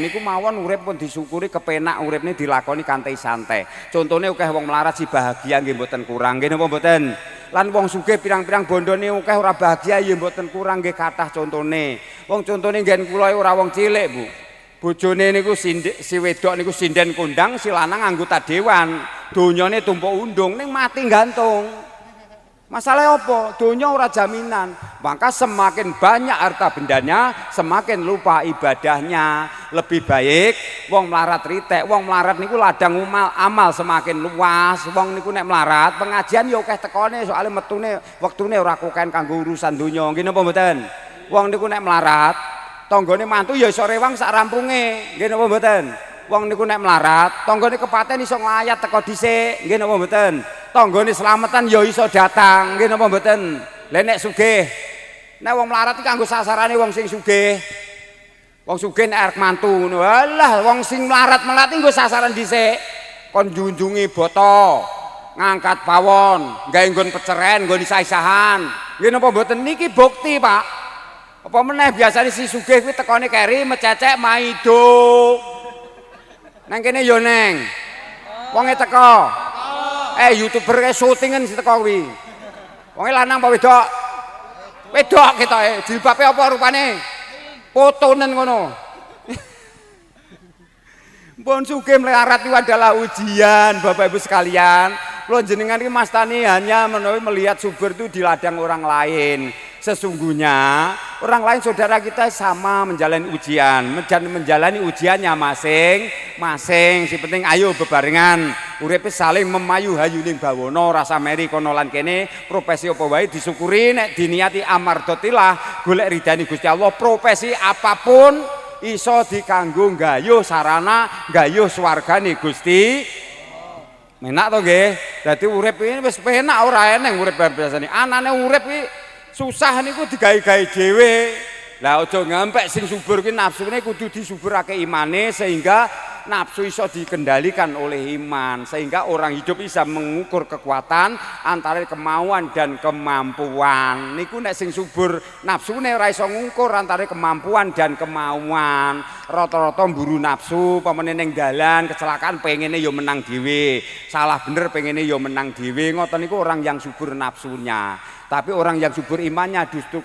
niku mawon urip pun disyukuri kepenak uripne dilakoni kanthi santai. Contone akeh wong melarat si bahagia nggih mboten kurang nggih napa mboten? Lan wong sugih pirang-pirang bondone akeh ora bahagia ya mboten kurang nggih kathah contone. Wong contone nggen kula ora wong cilik, Bu. Bojone niku si wedok niku sinden kondang, si lanang anggota dewan. Donyane tumpuk undung ning mati gantung. Masalah apa? Donya ora jaminan. Maka semakin banyak harta bendanya, semakin lupa ibadahnya. Lebih baik wong melarat ritek. Wong melarat niku ladang amal semakin luas. Wong niku nek melarat, pengajian ya akeh tekone soalnya metune wektune ora koken kanggo urusan donya. Nggih napa mboten? Wong niku nek melarat, tanggane mantu ya iso rewang sak rampunge. Nggih napa mboten? Wong niku nek melarat, tanggane kepaten iso nglayat teko dhisik. Nggih napa mboten? Tanggane slametan ya iso datang, nggih napa mboten? Lah nek sugih, nek wong melarat iki kanggo sasarane wong sing sugih. Wong sugih nek arep mantu ngono. Alah, wong sing melarat iki nggo sasaran dhisik. Kon njunjungi boto, ngangkat pawon, gawe nggon peceren, nggon isah-isahan. Nggih napa mboten? Niki bukti, Pak. Apa meneh biasane si sugih kuwi tekone keri mececek maido. Nang kene yo neng. Wonge teko. YouTuber kayak syutingan si teko kuwi. Wong lanang apa wedok? Wedok ketoke. Jilbabe apa rupane? Potonen ngono. Pun sugih melarat itu adalah ujian, Bapak Ibu sekalian. Kula jenengan iki mastani hanya melihat subur itu di ladang orang lain. Sesungguhnya orang lain saudara kita sama menjalani ujian, menjalani ujiannya masing-masing. Si penting ayo bebarengan uripe saling memayu hayuning bawana rasa meri kono lan kene profesi apa wae disyukuri nek diniati amardotillah golek ridani Gusti Allah. Profesi apapun iso dikanggo nggayuh sarana nggayuh swargane Gusti. Menak to nggih. Dadi urip iki wis penak ora eneng urip biasane. Anane urip iki susah niku digawe-gawe dhewe. Lah aja ngampek sing subur ki nafsune kudu disuburake imane sehingga nafsu iso dikendalikan oleh iman sehingga orang hidup bisa mengukur kekuatan antara kemauan dan kemampuan. Niku nek sing subur nafsune ora iso ngukur antara kemampuan dan kemauan. Rata-rata mburu nafsu pamane ning dalan kecelakaan pengene ya menang dhewe. Salah bener pengene ya menang dhewe. Ngoten niku orang yang subur nafsunya. Tapi orang yang subur imannya justru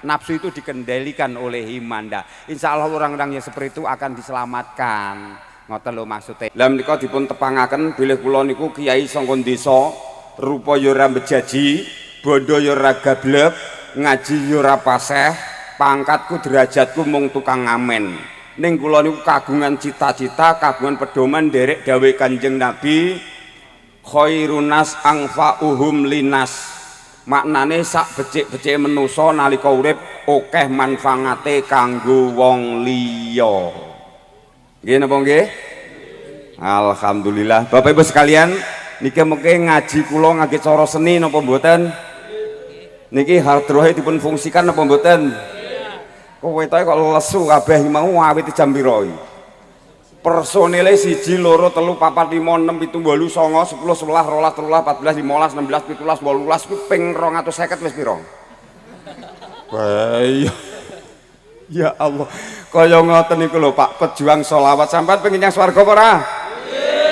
nafsu itu dikendalikan oleh iman. Insya Allah orang-orang yang seperti itu akan diselamatkan. Ngoten lho maksudnya. Lah menika dipun tepangaken bilih kula niku kiai sangka desa, rupa ya ora bejaji, bondo ya ora gablek, ngaji ya ora paseh, pangkatku derajatku mung tukang ngamen. Ning kula niku kagungan cita-cita, kagungan pedoman derek dawuh Kanjeng Nabi, khairunas anfa'uhum linas. Maknane sak becik-becike manusa nalika urip akeh manfaate kanggo wong liya. Nggih napa nggih? Alhamdulillah. Bapak Ibu sekalian, niki mengke ngaji kula ngangge cara seni napa mboten? Niki hardrohe dipun fungsikan napa mboten? Kowe tae kok lesu kabeh mau awit jam pira iki? Personile 1 2 3 4 5 6 7 8 9 10 11 12 13 14 15 16 17 18 kuwi ping 250 wis pira? Wah ya Allah, kaya ngoten niku lho Pak, pejuang sholawat. Sampeyan pengen yang swarga apa ora?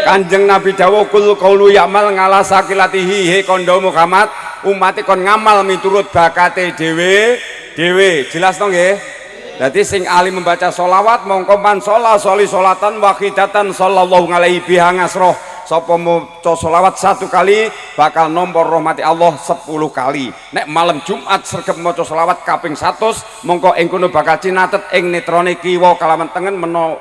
Kanjeng Nabi dawuh kul qaulu ya'mal ngala sakilatihi. He kondo Muhammad, umat kon ngamal miturut bakate dhewe. Jelas to nggih? Jadi sing alim membaca sholawat mongko man sholatan wahidatan sallallahu alaihi biha ngasroh. Sapa maca sholawat 1 kali bakal nomor rahmati Allah 10 kali. Nek malam Jumat sregep maca sholawat kaping 100 mongko ing kono bakal cinatet ing netrone kiwa kalawan tengen menawa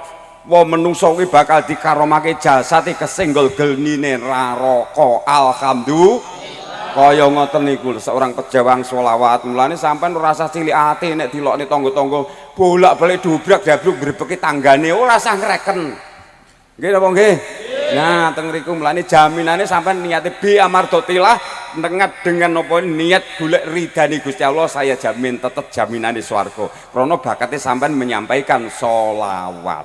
menungso kuwi bakal dikaromake jasate kesenggol gelnine raraka. Alhamdulillah. Kaya ngoten niku seorang pejuang sholawat. Mulane sampean ora usah cilik ati nek dilokne tangga-tangga bolak-balik dobrak-dabruk grebeki tanggane ora usah ngreken. Nggih napa nggih? Nah, teng mriku mulane jaminane sampean niate bi amardotillah nengat dengan napa niat golek ridani Gusti Allah, saya jamin tetep jaminane swarga. Krana bakate sampean menyampaikan sholawat.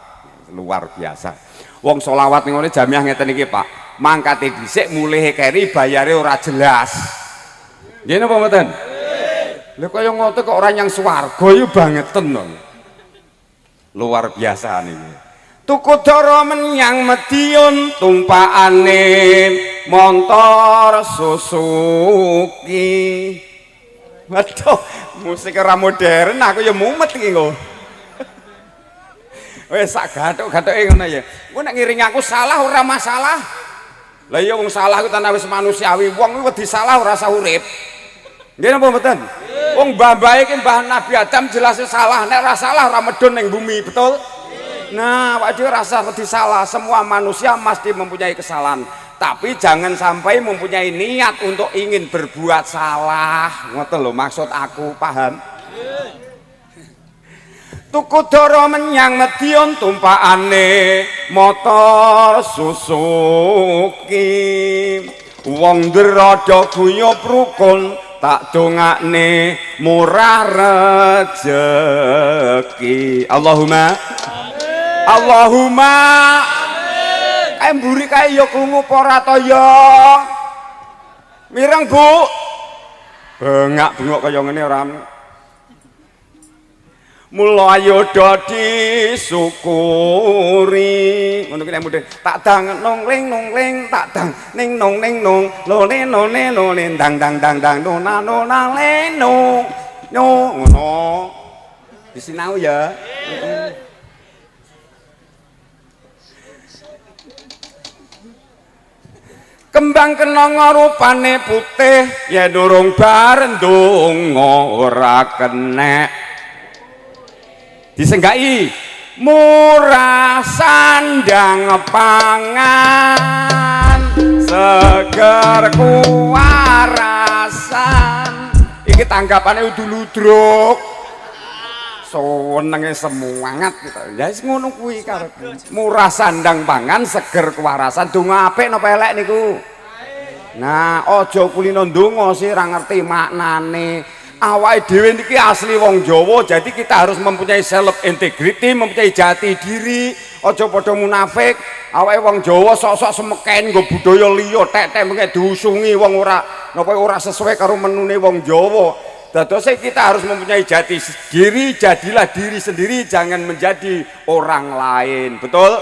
Luar biasa. Wong sholawat ning ngene jamiah ngeten iki, Pak. Mangkate dhisik mulih keri bayare ora jelas. Nggih napa mboten? Lha kaya ngoten kok orang yang swarga yo bangeten to. luar biasa nih. Tuku dara menyang Madiun tumpakane montor Suzuki. Waduh, musik ora modern aku ya mumet iki kok. Wes sak gathuk-gathuke ngono ya. Engko nek ngiringi aku salah ora masalah. Lah iya wong salah ku tanah wis manusiawi, wong kuwi wedi salah ora usah urip. Nggih napa mboten? Wong mbah-mbah iki mbah Nabi Adam jelas salah, nek ora salah ora medhun ning bumi, betul? Nah, awake dhewe rasa wedi salah, semua manusia mesti mempunyai kesalahan. Tapi jangan sampai mempunyai niat untuk ingin berbuat salah. Ngoten lho maksud aku, paham? Tuku dara menyang Madiun tumpakane motor Suzuki. Wong nderada guyub rukun tak dongakne murah rejeki. Allahumma amin. Allahumma kae mburi kae ya krungu apa ora to ya? Mireng, Bu. Bengak-bengok kaya ngene ora. Mula ayo dadi syukuri. Ngono ki nek mudhe tak dang nongling tak dang ning nong lone dang nona leno. Ngono. Disinau ya. Kembang kenanga rupane putih yen durung bareng ndonga ora kenek disenggai murah sandang pangan seger kuwarasan iki tanggapane udul-udruk senenge semangat gitu. Ya wis ngono kuwi karepe. Murah sandang pangan, seger kewarasan. Donga apik napa elek niku? Nah, aja kulino ndonga sih ora ngerti maknane. Awake dhewe niki asli wong Jawa, jadi kita harus mempunyai self integrity, mempunyai jati diri. Aja padha munafik. Awake wong Jawa sok-sok semeken nggo budaya liya, tek-tek mengke diusungi wong ora napa ora sesuai karo menune wong Jawa. Dadosnya kita harus mempunyai jati diri, jadilah diri sendiri, jangan menjadi orang lain, betul?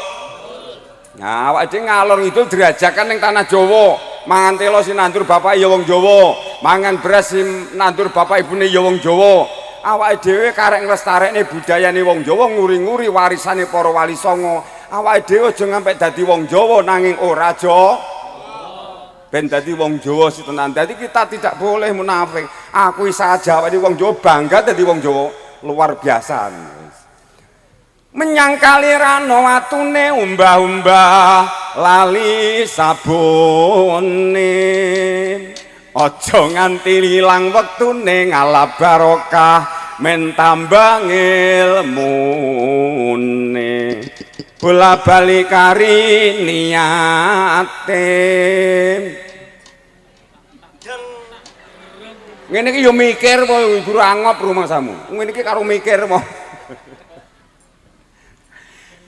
Nah, awak dhewe ngalor ngidul dirajakan ning tanah Jawa, mangan telo sinandur bapak ya wong Jawa, mangan beras sinandur bapak ibune ya wong Jawa. Awake dhewe karek nglestarekne budayane wong Jawa, nguri-nguri warisane para wali songo. Awake dhewe aja ngampe dadi wong Jawa nanging ora Jawa. Ben dadi wong Jawa sih tenan. Dadi kita tidak boleh munafik. Aku saja awake wong Jawa bangga dadi wong Jawa, luar biasa. Menyang kalirano watune umbah-umbah lali sabune. Aja nganti ilang wektune ngalap barokah men tambah ilmune. Bola bali kari niate. Ngene iki yo mikir apa guru angop rumangsamu. Ngene iki karo mikir apa.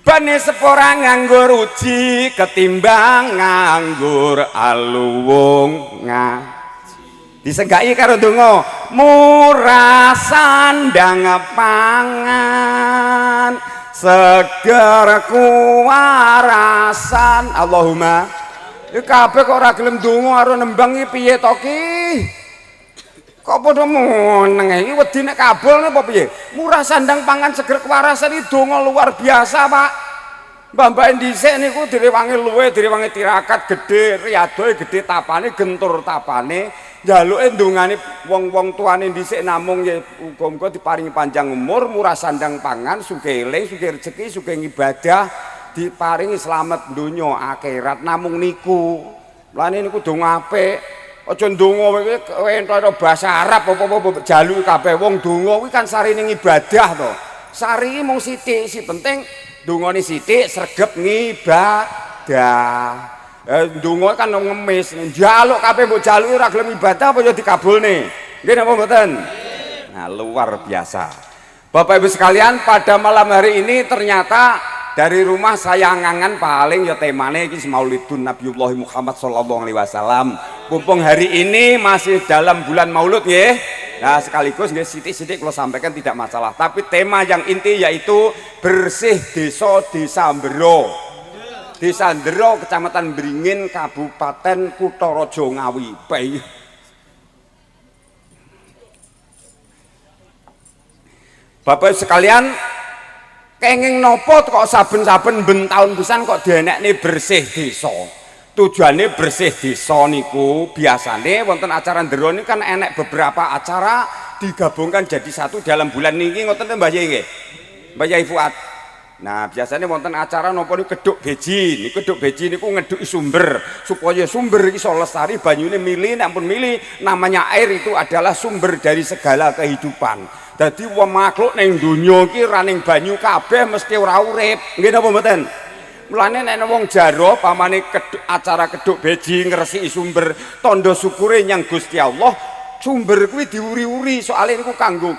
Bane sepora nganggur uji ketimbang nganggur aluwung ngaji. Disenggai karo donga murah sandang pangan seger kuwarasan. Allahumma iki kabeh kok ora gelem donga karo nembang iki piye to ki? Kok padha meneng iki wedi nek kabul napa piye? Murah sandang pangan seger kuwarasan iki donga luar biasa, Pak. Mbah-mbah dhisik niku direwangi luwe, direwangi tirakat gedhe, riyadoe gedhe tapane, gentur tapane, njaluke ndongane wong-wong tuane dhisik namung ya uga-uga diparingi panjang umur, murah sandang pangan, sugih eling, sugih rezeki, sugih ibadah, diparingi slamet donya akhirat namung niku. Lane niku donga apik. Aja ndonga kowe entuk basa Arab apa-apa jaluki kabeh wong donga kuwi kan sarine ibadah to. Sari mung sithik, si penting dungane sithik sregep ngibadah. Ndonga kan ngemis, njaluk kabeh mbok jaluki ora gelem ibadah apa ya dikabulne. Nggih napa mboten? Nah, luar biasa. Bapak Ibu sekalian, pada malam hari ini ternyata dari rumah saya ngangan paling ya temane iki Maulidun Nabiullah Muhammad sallallahu alaihi wasallam. Mumpung hari ini masih dalam bulan Maulud nggih. Nah, sekaligus nggih sithik-sithik kula sampaikan tidak masalah. Tapi tema yang inti yaitu bersih desa Mbero. Desa Ndero, Kecamatan Bringin, Kabupaten Kutaraja Ngawi. Baik. Bapak sekalian, kenging nopo kok saben-saben ben taun pisan kok dienekne bersih desa. Tujuannya bersih desa niku biasane wonten acara Ndero ini kan enek beberapa acara digabungkan jadi satu dalam bulan niki ngoten to Mbah Yai nggih. Mbah Yai Fuad. Nah, biasanya wonten acara napa niku keduk beji. Niku keduk beji niku ngeduki sumber supaya sumber iso lestari banyune mili, nek ampun mili namanya air itu adalah sumber dari segala kehidupan. Dadi wong makhluk ning donya iki ra ning banyu kabeh mesti ora urip. Nggih napa mboten? Mulane nek wong jaro pamane acara keduk beji ngresiki sumber tandha syukure nyang Gusti Allah, sumber kuwi diuri-uri soalnya niku kanggo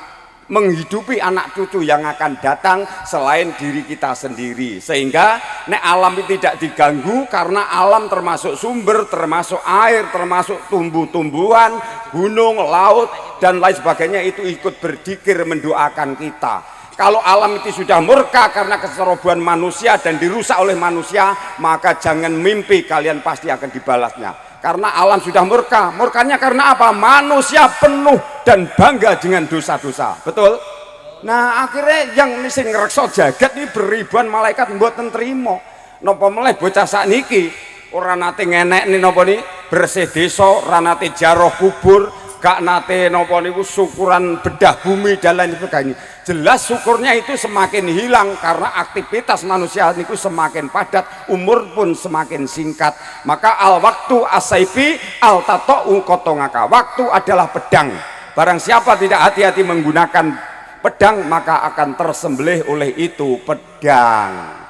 menghidupi anak cucu yang akan datang selain diri kita sendiri, sehingga nek alam itu tidak diganggu karena alam termasuk sumber, termasuk air, termasuk tumbuh-tumbuhan, gunung, laut dan lain sebagainya itu ikut berzikir mendoakan kita. Kalau alam itu sudah murka karena keserobohan manusia dan dirusak oleh manusia, maka jangan mimpi kalian pasti akan dibalasnya. Karena alam sudah murka. Murkanya karena apa? Manusia penuh dan bangga dengan dosa-dosa. Betul? Nah, akhirnya yang sing ngreksa jagat ini beribuan malaikat mboten trimo. Napa meleh bocah sakniki ora nate ngenekne napa ni bersih desa, ora nate jaroh kubur, gak nate napa niku syukuran bedah bumi dan lain sebagainya. Jelas syukurnya itu semakin hilang karena aktivitas manusia niku semakin padat, umur pun semakin singkat. Maka al waktu asaifi al tato ungkotongaka. Waktu adalah pedang. Barang siapa tidak hati-hati menggunakan pedang maka akan tersembelih oleh itu pedang.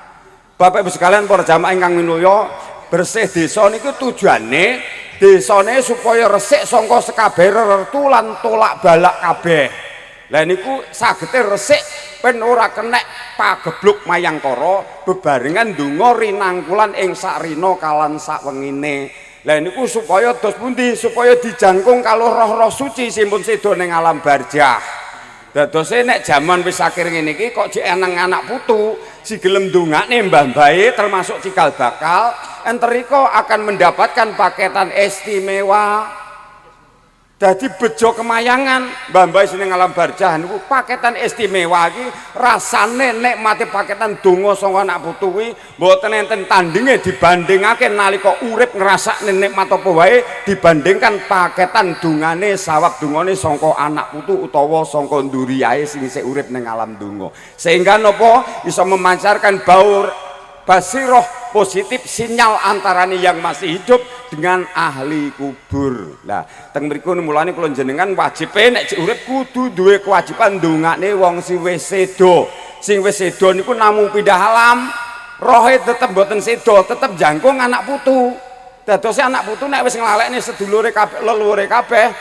Bapak Ibu sekalian para jamaah ingkang minulya, bersih desa niku tujuane desane supaya resik sangka sekabeh reretulan tolak balak kabeh. Lah niku sagete resik pen ora kenek pagebluk mayangkara bebarengan ndonga rinangkulan ing sakrina kalan sakwengine. Lah niku supaya dos pundi supaya dijangkung kalau roh-roh suci simpun sedo ning alam barzah. Dadose nek jaman wis akhir ngene iki kok jek eneng anak putu si gelem ndongakne mbah-mbahe termasuk cikal bakal enteriko akan mendapatkan paketan istimewa. Jadi bejo kemayangan mbah-mbah sing alam barzah niku paketan istimewa iki rasane nikmate paketan donga saka anak putu kuwi mboten enten tandinge dibandingake nalika urip ngrasakne nikmat apa wae dibandingkan paketan dungane sawab dungane saka anak putu utawa saka nduriyae sing isih urip ning alam donga. Sehingga napa bisa memancarkan baur basiroh positif sinyal antarane yang masih hidup dengan ahli kubur. Lah teng mriku mulane kula jenengan wajib nek urip kudu duwe kewajiban ndongakne wong sing wis sedo. Sing wis sedo niku namung pindah alam, rohe tetep mboten sedo, tetep jangkung anak putu. Dadose anak putu nek wis nglalekne sedulure kabeh leluhure kabeh,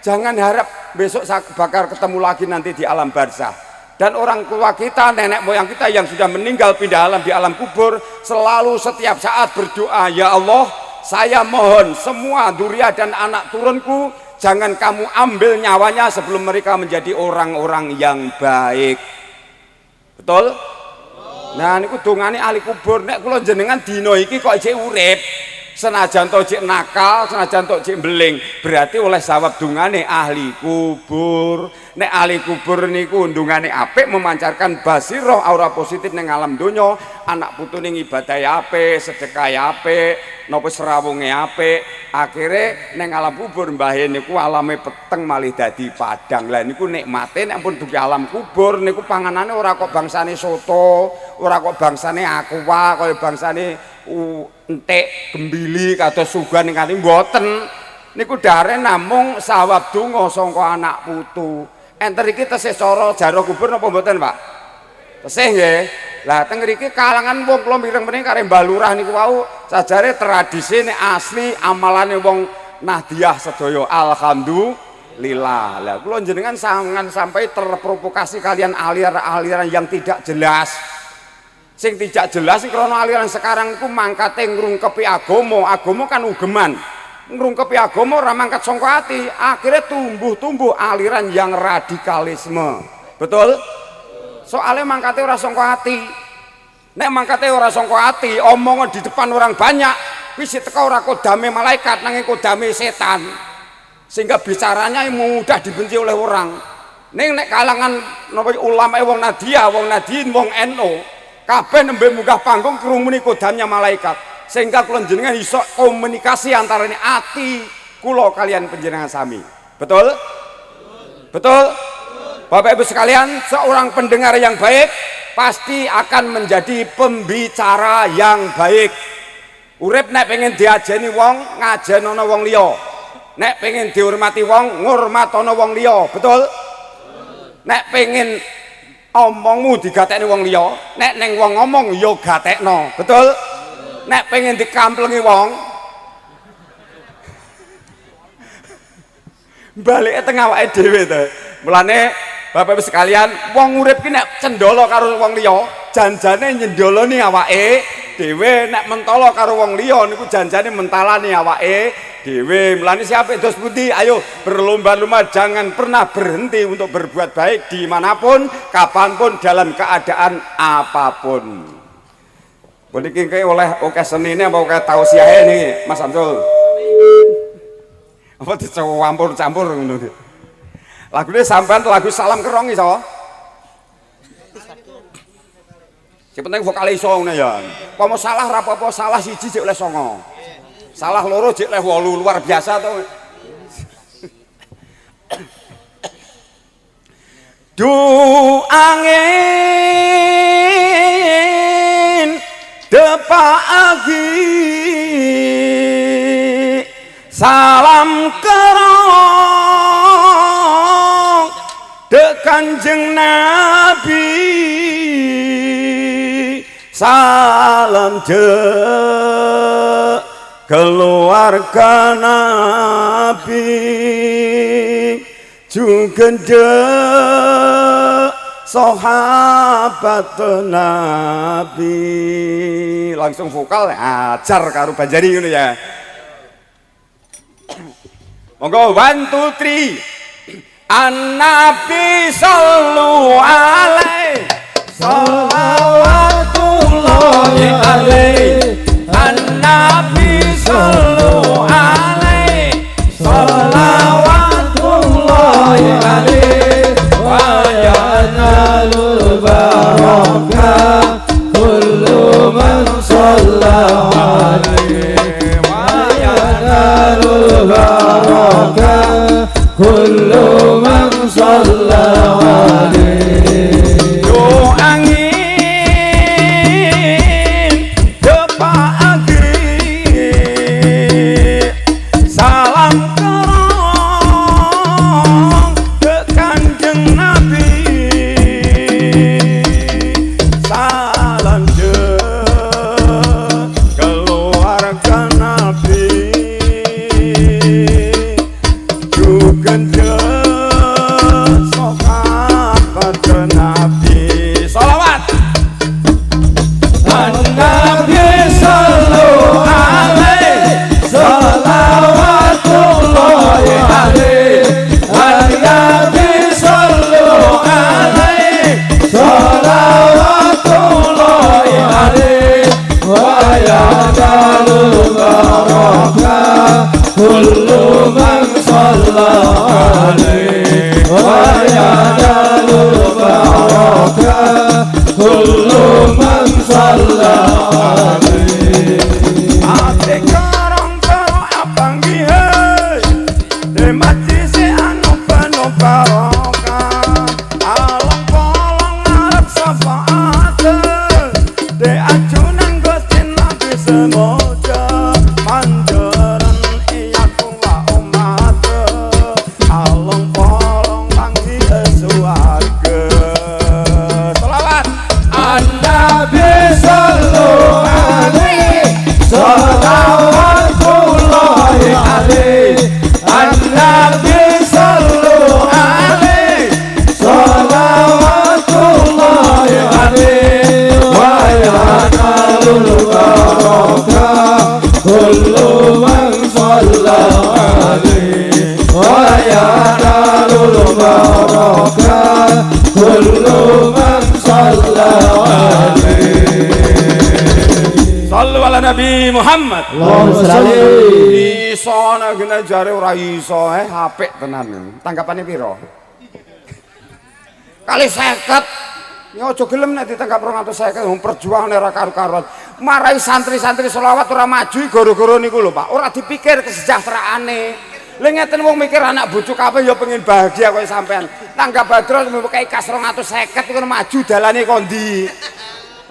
jangan harap besok bakal ketemu lagi nanti di alam barzah. Dan orang tua kita, nenek moyang kita yang sudah meninggal pindah alam di alam kubur selalu setiap saat berdoa, ya Allah, saya mohon semua duriya dan anak turunku jangan kamu ambil nyawanya sebelum mereka menjadi orang-orang yang baik. Betul? Nah niku dongane ahli kubur. Nek kula jenengan dina iki kok isih urip, senajan to cek nakal, senajan to cek beling, berarti oleh sawab dungane ahli kubur. Nek ahli kubur niku undungane apik memancarkan basiroh aura positif ning alam donya, anak putune ngibadahi apik, sedekahe apik, napa serawunge apik, akhire ning alam kubur mbahe niku alame peteng malih dadi padang. Lah niku nikmate nek ampun dugi alam kubur niku panganane ora kok bangsane soto, ora kok bangsane aqua, kaya bangsane entek gembili kados sugan ingkang mboten. Niku dare namung sawab donga saka anak putu. Enter iki tesih cara jaro kubur napa mboten, Pak? Tesih nggih. Lah teng mriki kalangan wong kula mireng meneh kare Mbah Lurah niku wau sajare tradisi nek asli amalane wong Nahdiyah sedaya alhamdulillah. Lah kula jenengan sangan sampai terprovokasi kalian aliran-aliran yang tidak jelas. Sing tidak jelas krana aliran sekarang iku mangkate ngrungkepi agama. Agama kan ugeman. ngrungkepi agama ora mangkat saka ati, akhirnya tumbuh aliran yang radikalisme. Betul? Soalnya mangkate ora saka ati. Nek mangkate ora saka ati, omongan di depan orang banyak, wis teko ora kodame malaikat nanging kodame setan. Sehingga bicaranya mudah dibenci oleh orang. Nek kalangan napa ulama wong Nahdiyah, wong Nahdiyin, wong NU, kabeh nembe munggah panggung krungune kodamnya malaikat. Sehingga kula jenengan iso komunikasi antarane ati kula kalian panjenengan sami. Betul? Betul? Bapak Ibu sekalian, seorang pendengar yang baik pasti akan menjadi pembicara yang baik. Urip nek pengen diajeni wong, ngajenono wong liya. Nek pengen dihormati wong, ngurmatono wong liya. Betul? Nek pengen omongmu digatekne wong liya, nek ning wong ngomong ya gatekno. Betul? Nek pengen dikamplengi wong, balik tengah awake dhewe to. Mulane Bapak Ibu sekalian, wong urip ki nek cendolo karo wong liya, janjane nyendoloni awake dhewe, nek mentolo karo wong liya niku janjane mentalani awake dhewe. Mulane siapa dos pundi, ayo berlomba-lomba, jangan pernah berhenti untuk berbuat baik dimanapun, kapanpun, dalam keadaan apapun. Boniki kayak oleh oke seni ini apa oke tausiah ini Mas Samsul? Apa dicampur-campur ngono. Lagune sampean lagu Salam Kerong iso. Sing penting vokale iso ngene ya. Apa salah ra apa-apa, salah siji jek oleh 9. Salah loro jek oleh 8, luar biasa to. Du angin depagi salam kerong de Kanjeng Nabi, salam de keluarga Nabi, juga de sahabat Nabi. Langsung vokal ajar karo Banjari ngono ya. Monggo 1 2 3. An-Nabi sallu alaihi shalawatullahi alaihi. An-Nabi sallu alaihi shalawatullahi alaihi. Wa yanalul barakah kullu man shalla alaihi. Wa yanalul barakah kullu man shalla alaihi. Do angin depagi salam kerong ke Kanjeng Nabi, salam de keluarga Nabi, juga de sahabat Nabi. Salawat. An-Nabi sallu alaihi shalawatullahi alaihi. An-Nabi sallu alaihi shalawatullahi alaihi. Wa yanalul barakah kullu man shalla alaihi. Wa yanalul barakah kullu man shalla alaihi. Ate karong karo apanggi hei de majisi anu penuh barokah, alang polong ngarep syafaate de ajunan Gusti Nabi semoga manjaran iyaku wa umat, alang polong bangsi suwarga. Selawat. An-Nabi sallu alaihi shalawatullahi alaihi. An-Nabi sallu alaihi shalawatullahi alaihi. Wa Nabi Muhammad. Allahumma sholli. Iso nek ngene jare ora iso, apik tenan. Tanggapane piro? Kali 50. Ya aja gelem nek ditanggap 250 wong perjuangane ora karo-karuan. Marai santri-santri selawat ora maju gara-gara niku lho Pak. Ora dipikir kesejahteraane. Lha ngeten wong mikir anak bojo kabeh ya pengen bahagia koyo sampean. Tanggap Badro mengkai kas 250 iku maju dalane kondi.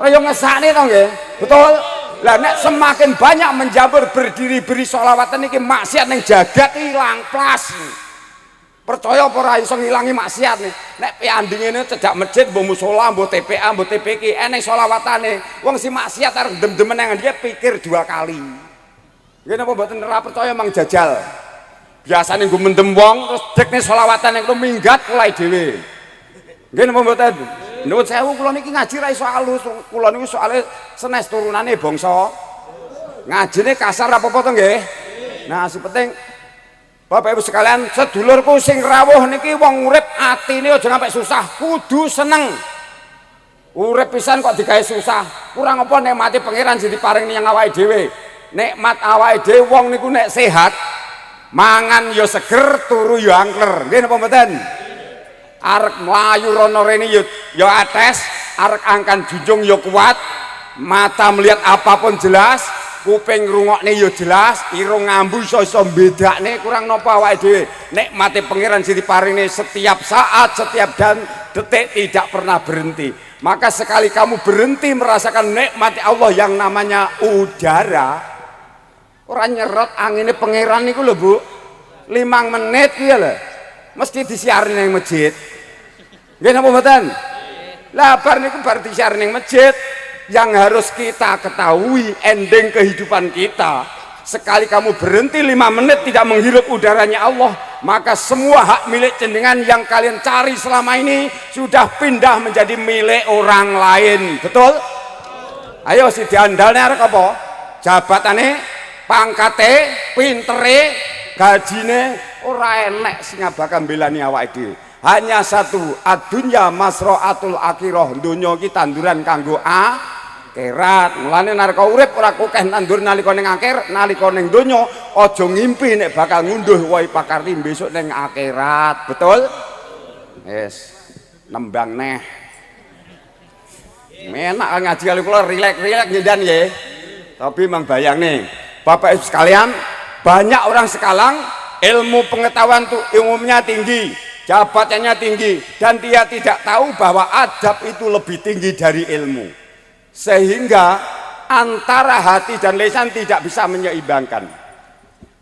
Ora yo ngesakne to nggih. Betul. Lah nek semakin banyak menjabur berdiri beri sholawatan iki maksiat ning jagat ilang plas. Percaya apa ora iso ngilangi maksiat nih. Nek pianding ngene cedak masjid mbok musala mbok TPA mbok TPK eneng sholawatane. Wong si maksiat arep dem-demen nang dia pikir 2 kali. Nggih napa mboten ora percaya mang jajal. Biasane nggo mendem wong terus dekne sholawatan niku minggat mulai dhewe. Nggih napa mboten? Nuwun sewu kula niki ngaji ra iso alus. Kula niku soalé senes turunane bangsa. Ngajine kasar apa-apa to nggih. Nah, sing penting Bapak Ibu sekalian, sedulurku sing rawuh niki wong urip atine aja sampai susah, kudu seneng. Urip pisan kok digawe susah. Kurang apa nikmati pangeran sing diparingi yang awake dhewe. Nikmat awake dhewe wong niku nek sehat, mangan ya seger, turu ya angler. Nggih napa mboten? Arek mlayu rono rene ya ates, arek angkan junjung ya kuat, mata melihat apapun jelas, kuping ngrungokne ya jelas, irung ngambu iso bedakne kurang napa awake dhewe. Nikmate pangeran sing diparingi setiap saat, setiap dan detik tidak pernah berhenti. Maka sekali kamu berhenti merasakan nikmat Allah yang namanya udara, ora nyerot angine pangeran niku lho Bu. 5 menit kuwi lho. Mesti disiarin ning masjid. Nggih napa mboten? Lah bar niku bar disiarin ning masjid. Yang harus kita ketahui ending kehidupan kita, sekali kamu berhenti 5 menit tidak menghirup udaranya Allah, maka semua hak milik jenengan yang kalian cari selama ini sudah pindah menjadi milik orang lain. Betul? Ayo si diandalne arek apa? Jabatane, pangkate, pintere, gajine ora enek sing bakal mbelani awake dhewe. Hanya satu, ad-dunya masra'atul akhirah. Donya iki tanduran kanggo akhirat. Mulane nareka urip ora kokeh nandur nalika ning akhir, nalika ning donya aja ngimpi nek bakal ngunduh wae pakarti besok ning akhirat. Betul? Yes. Nembang neh. Menak ngaji kali kula rilek-rilek nyendan nggih. Tapi mang bayang nih, Bapak Ibu sekalian, banyak orang sekarang ilmu pengetahuan tuh umumnya tinggi, jabatannya tinggi, dan dia tidak tahu bahwa adab itu lebih tinggi dari ilmu. Sehingga antara hati dan lisan tidak bisa menyeimbangkan.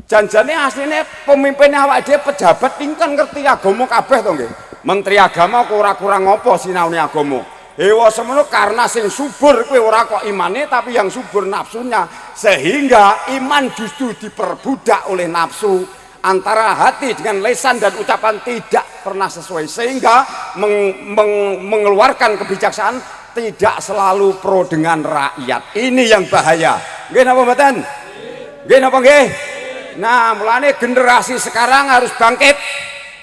Janjane aslinya pemimpin awak dia pejabat tingkan ngerti agama kabeh to nggih. Menteri agama kok ora kurang apa sinaune agama. Hewa semono karena sing subur kowe ora kok imane tapi yang subur nafsunya, sehingga iman justru diperbudak oleh nafsu. Antara hati dengan lisan dan ucapan tidak pernah sesuai, sehingga mengeluarkan kebijaksanaan tidak selalu pro dengan rakyat. Ini yang bahaya. Nggih napa mboten? Nggih napa nggih? Nah, mulane generasi sekarang harus bangkit.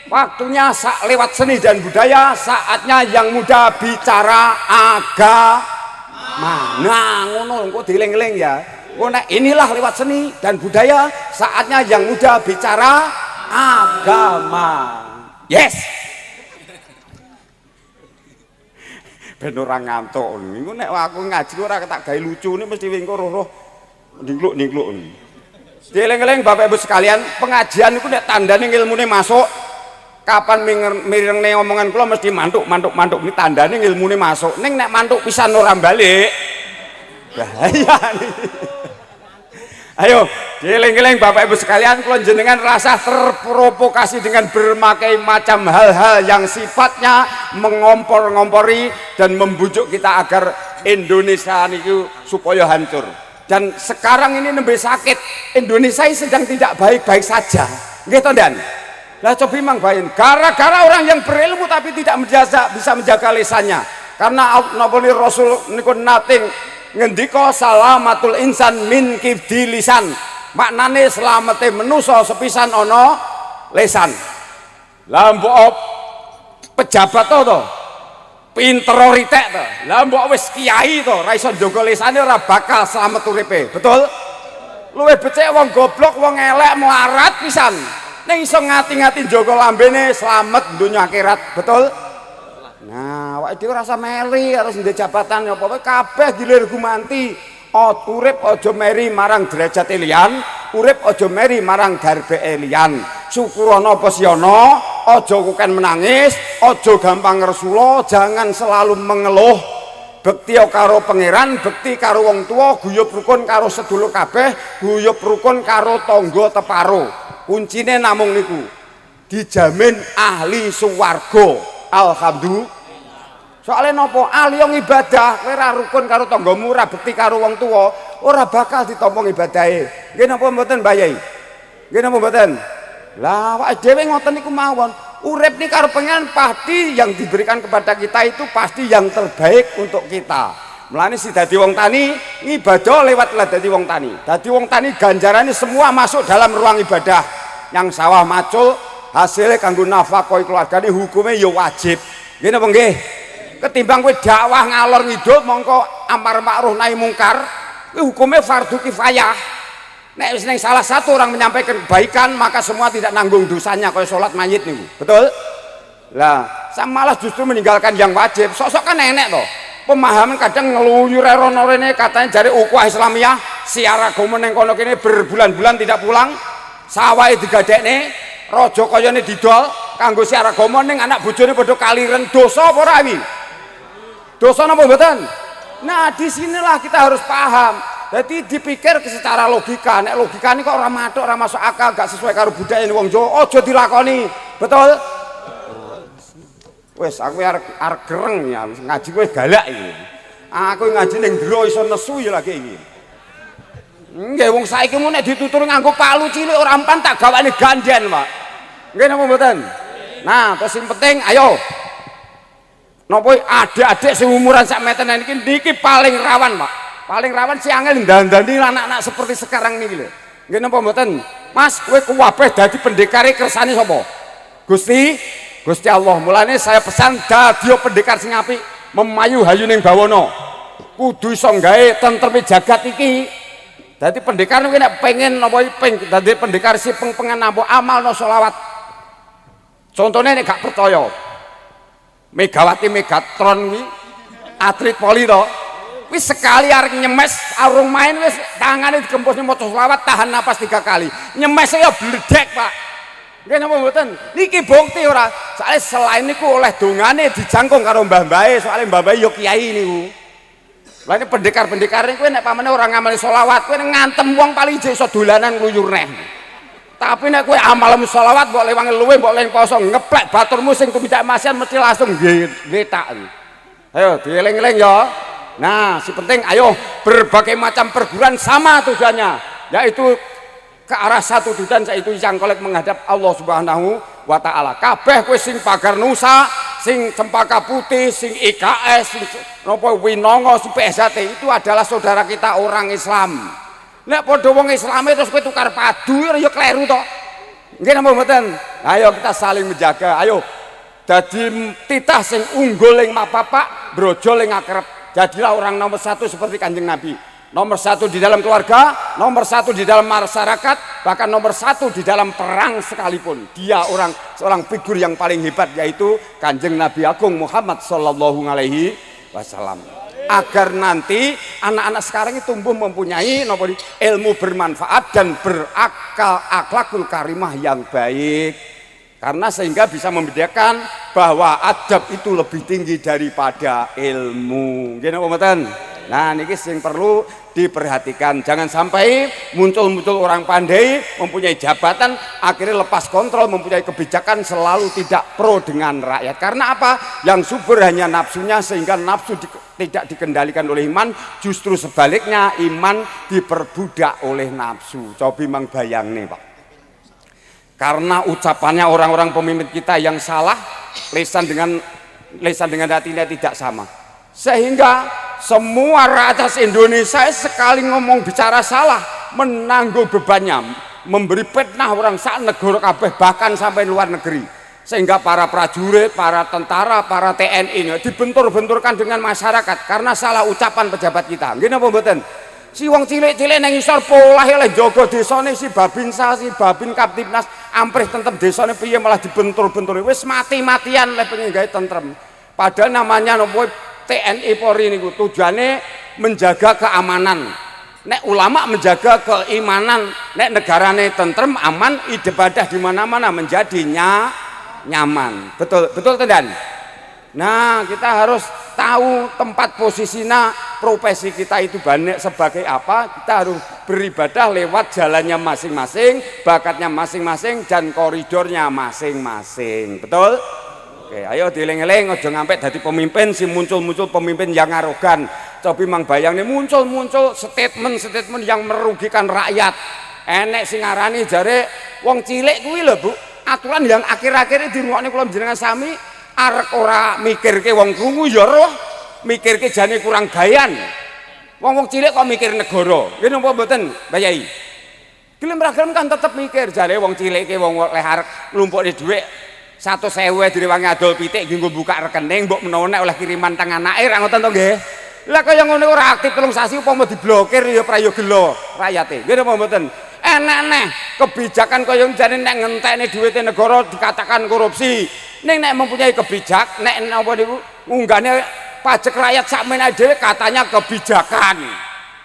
Waktunya lewat seni dan budaya, saatnya yang muda bicara agama. Nah, ngono engko dieling-eling ya. Nah, inilah lewat seni dan budaya, saatnya yang muda bicara agama. Yes. Ben ora ngantuk. Niku nek aku ngaji ora tak gawe lucu ini mesti engko roh-roh ningluk-ningluk. Dieling-eling Bapak Ibu sekalian, pengajian niku nek tandane ilmune masuk. Kapan mirengne omongan kula mesti mantuk ini tandane ilmune masuk. Ning nek mantuk pisan ora balik. Bahaya nih. Ayo, dieling-eling Bapak Ibu sekalian, kula jenengan rasa terprovokasi dengan berbagai macam hal-hal yang sifatnya mengompor-ngompori dan membujuk kita agar Indonesia niku supaya hancur. Dan sekarang ini nembe sakit, Indonesia sedang tidak baik-baik saja. Nggih to, Dan? Lah coba mang bayin, gara-gara orang yang berilmu tapi tidak bisa menjaga lisannya. Karena napa Rasul niku nating ngendika salamatul insan min kibdi lisan. Maknane slamete manusa sepisan ana lisan. Lah mbok pejabat to. pinter ritek to. Lah mbok wis kiai to, ra iso njaga lisane ora bakal slamet uripe. Betul? Luwih becik wong goblok, wong elek melarat pisan. Ning iso ngati-ngati njaga lambene slamet donya akhirat. Betul? Nah, awake dhewe rasa meli harus ndek jabatan apa-apa kabeh gilir gumanti. Urip aja meri marang derajat liyan, urip aja meri marang garbe liyan. Syukurana apa siana, aja kuken menangis, aja gampang ngresula, jangan selalu mengeluh. Bekti karo pangeran, bekti karo wong tua, guyub rukun karo sedulur kabeh, guyub rukun karo tangga teparo. Kuncine namung niku. Dijamin ahli swarga. Alhamdulillah. Soalnya nopo ahli yang ibadah, kowe ora rukun karo tanggamu, ora bekti karo wong tua, ora bakal ditampa ibadahe. Nggih napa mboten Mbah Yai? Nggih napa mboten? Lah awake dhewe ngoten niku mawon. Urip ni karo pengen pasti yang diberikan kepada kita itu pasti yang terbaik untuk kita. Mulane si dadi wong tani ibadah lewat lah dadi wong tani. Dadi wong tani ganjarannya semua masuk dalam ruang ibadah. Yang sawah macul hasilnya kanggo nafkahi keluargane hukumnya ya wajib. Nggih napa nggih? Ketimbang kowe dakwah ngalor ngidul mongko amar ma'ruf nahi mungkar kuwi hukumnya fardu kifayah. Nek wis ning salah satu orang menyampaikan kebaikan maka semua tidak nanggung dosanya kaya salat mayit niku. Betul? Lah, saya malah justru meninggalkan yang wajib. Sok-sok kan enek toh. Pemahaman kadang ngeluyur rono rene katanya jare ukhuwah Islamiyah siar agama ning kono kene berbulan-bulan tidak pulang. Sawahe digadekne, raja kayane didol kanggo siar agama ning anak bojone padha kaliren dosa apa ora wi? Dosa napa mboten? Nah, disinilah kita harus paham. Jadi dipikir secara logika. Nek logika ini kok ora mathuk, ora masuk akal, gak sesuai karo budaya wong Jawa, aja dilakoni. Betul? Wes aku arep gereng ya, ngaji kowe galak iki. Aku ngaji ning ndro iso nesu ya lagi iki. Nggih wong saiki mu nek ditutur nganggo palu cilik ora empan tak gawane ganden, Pak. Nggih napa mboten? Nah, terus sing penting ayo napa adik-adik sing umuran sak meten niki paling rawan, Pak. Paling rawan si angel ndandani anak-anak seperti sekarang niki lho. Nggih napa mboten? Mas, kowe kuwabeh dadi pendekare kersane sapa? Gusti Allah. Mulane saya pesan dadi pendekar sing apik, memayu hayu ning bawana. Kudu iso gawe tentreme jagat iki. Dadi pendekar kuwi nek pengen napa dadi pendekar si peng-pengen nampa amalno selawat. Contohnya nek gak percaya Megawati Megatron kuwi atlet poli to. Wis sekali arek nyemes arung main wis tangane digempusne maca selawat tahan napas 3 kali. Nyemes ya bledek, Pak. Nggih napa mboten? Niki bukti ora. Soale selain niku oleh dongane dijangkung karo mbah-mbahe, soale mbah-mbahe ya kiai niku. Lah ini pendekar-pendekar niku nek pamane ora ngamali selawat, kowe ngantem wong paling jek iso dolanan ngluyur neh. Tapi nek kowe amal selawat mbok lewangi luwe mbok leng poso ngeplek baturmu sing tumindak maksiat mesti langsung ngletak. Ayo dieling-eling ya. Nah, si penting ayo berbagai macam perguruan sama tujuannya, yaitu ke arah satu tujuan, yaitu yang kolek menghadap Allah Subhanahu wa Ta'ala. Kabeh kowe sing Pagar Nusa, sing Cempaka Putih, sing IKS, sing nopo Winongo, sing PSHT itu adalah saudara kita orang Islam. Nek padha wong Islame terus kowe tukar padu ya kleru to. Nggih napa mboten? Ayo kita saling menjaga. Ayo dadi titah sing unggul ing mapapak, brojol ing akrep. Jadilah orang nomor 1 seperti Kanjeng Nabi. Nomor 1 di dalam keluarga, nomor 1 di dalam masyarakat, bahkan nomor 1 di dalam perang sekalipun. Dia seorang figur yang paling hebat, yaitu Kanjeng Nabi Agung Muhammad Sallallahu Alaihi Wasallam. Agar nanti anak-anak sekarang itu tumbuh mempunyai ilmu bermanfaat dan berakal akhlakul karimah yang baik. Karena sehingga bisa membedakan bahwa adab itu lebih tinggi daripada ilmu. Gini Pak. Nah ini yang perlu diperhatikan. Jangan sampai muncul orang pandai mempunyai jabatan akhirnya lepas kontrol, mempunyai kebijakan selalu tidak pro dengan rakyat. Karena apa? Yang subur hanya nafsunya, sehingga nafsu tidak dikendalikan oleh iman. Justru sebaliknya iman diperbudak oleh nafsu. Coba memang bayang nih Pak. Karena ucapannya orang-orang pemimpin kita yang salah, lisan dengan hatinya tidak sama, sehingga semua rakyat Indonesia sekali ngomong bicara salah menanggung bebannya, memberi fitnah orang sak negara kabeh bahkan sampai luar negeri. Sehingga para prajurit, para tentara, para TNI dibentur-benturkan dengan masyarakat karena salah ucapan pejabat kita. Nggih napa mboten? Si wong cilik-cilik nang isor polah oleh jaga desane si Babinsa, si Babin Kaptipnas, amprih tentrem desane piye malah dibentur-bentur. Wis mati-matian lek pengen gawe tentrem. Padahal namanya nopo TNI Polri niku tujuane menjaga keamanan. Nek ulama menjaga keimanan, nek negarane tentrem, aman, ibadah di mana-mana menjadi nyaman. Betul tenan. Nah, kita harus tahu tempat posisinya profesi kita itu banyak sebagai apa. Kita harus beribadah lewat jalannya masing-masing, bakatnya masing-masing, dan koridornya masing-masing. Betul? Oke, ayo dieling-eling aja ngampe dadi pemimpin si muncul-muncul pemimpin yang arogan. Cobi mang bayang nih muncul statement yang merugikan rakyat. Enek sing ngarani jare wong cilik kuwi lho Bu. Aturan yang akhir-akhir ini dirungokne kula jenengan sami arek ora mikirke wong krungu ya roh, mikirke jane kurang gayan. Wong cilik kok mikir negara. Nggih napa mboten, Mbak Yai? Gelem ra gelem kan tetep mikir jare wong cilik ki wong leh arek nglumpukne dhuwit 100.000 direwangi adol pitik nggo buka rekening mbok menawa nek oleh kiriman teng anake ra ngoten to nggih. Lah kaya ngono ora aktif telung sasi upama diblokir ya prayoga rakyate. Nggih napa mboten? Enak kebijakan kaya jane nek ngentekne dhuwite negara dikatakan korupsi. Ning nek mempunyai kebijak, nek napa niku ngunggahne pajak rakyat sakmene dhewe katanya kebijakan.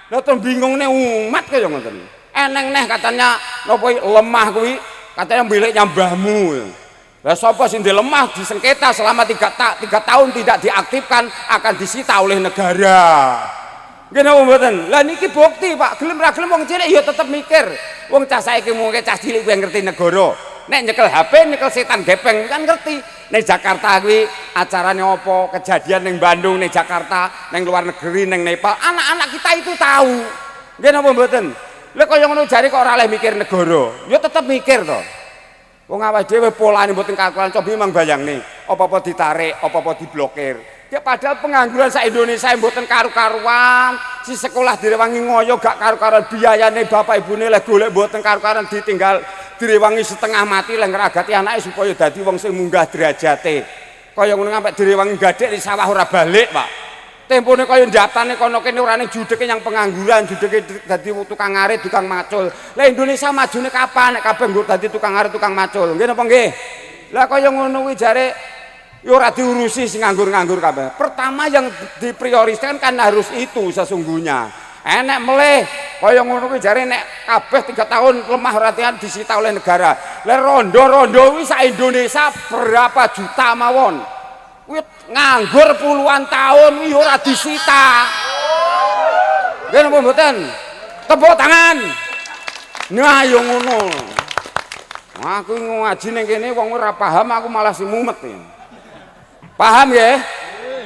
Lah terus bingungne umat kaya ngoten. Eneng katanya napa lemah kuwi katanya miliknya mbahmu. Lah sapa sing lemah disengketa selama 3 tahun tidak diaktifkan akan disita oleh negara. Nggih napa mboten? Lah niki bukti Pak, gelem ra gelem wong cilik ya tetep mikir. Wong cah saiki mungke cah cilik kuwi ngerti negara. Nek nyekel HP, nyekel setan gepeng kan ngerti. Ning Jakarta kuwi acarane apa, kejadian ning Bandung, ning Jakarta, ning luar negeri, ning Nepal, anak-anak kita itu tahu. Nggih napa mboten? Lha kaya ngono jare kok ora oleh mikir negara. Ya tetep mikir to. Wong awake dhewe polane mboten kalkulan, coba mang bayangne, apa-apa ditarik, apa-apa diblokir. Ya padahal pengangguran sa Indonesia mboten karu-karuan, si sekolah direwangi ngoyo gak karu-karuan, biayane bapak ibune lek golek mboten karu-karuan ditinggal direwangi setengah mati lek ngragati anake supaya dadi wong sing munggah derajate. Kaya ngono sampe direwangi gadek di sawah ora balik, Pak. Tempone kaya njatane kono kene ora ning judeke yang pengangguran, judeke dadi tukang ngarit, tukang macul. Lah Indonesia majune kapan nek kabeh nggo dadi tukang ngarit, tukang macul. Nggih napa nggih? Lah kaya ngono kuwi jare ya ora diurusi sing nganggur-nganggur kabeh. Pertama yang diprioritaskan kan harus itu sesungguhnya. Enek meleh kaya ngono kuwi jare nek kabeh 3 tahun lemah latihan disita oleh negara. Lah rondo-rondo kuwi sak Indonesia berapa juta mawon. Kuwi nganggur puluhan tahun kuwi ora disita. Nggih napa mboten? Tepuk tangan. Nah yo ngono. Aku ngaji ning kene wong ora paham aku malah sing mumet. Paham ya?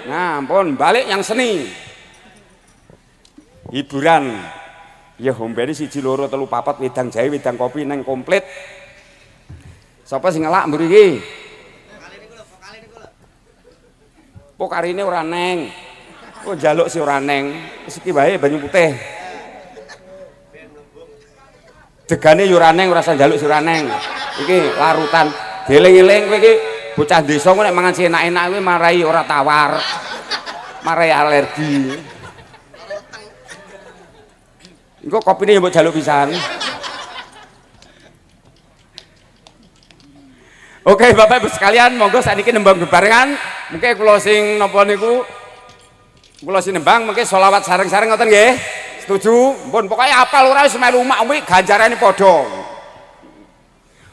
Nah, ampun, balik yang seni. Hiburan. Ya hombene 1 2 3 4 wedang jahe, wedang kopi nang komplit. Sapa sing ngelak mriki? Pokarine ora neng. Oh njaluk si ora neng. Wis iki wae banyu putih. Degane yo ora neng, ora usah njaluk si ora neng. Iki larutan. Dieling-eling kowe iki bocah desa kok nek mangan sing enak-enak kuwi marai ora tawar. Marai alergi. Engko kopine mbok jaluk pisan. Oke, Bapak Ibu sekalian, monggo sakniki nembang bebarengan. Mungkin kula sing napa niku kula sing nembang mungkin selawat sareng-sareng ngoten nggih. Setuju? Mpun pokoke apal ora wis melu umak kuwi ganjarane padha.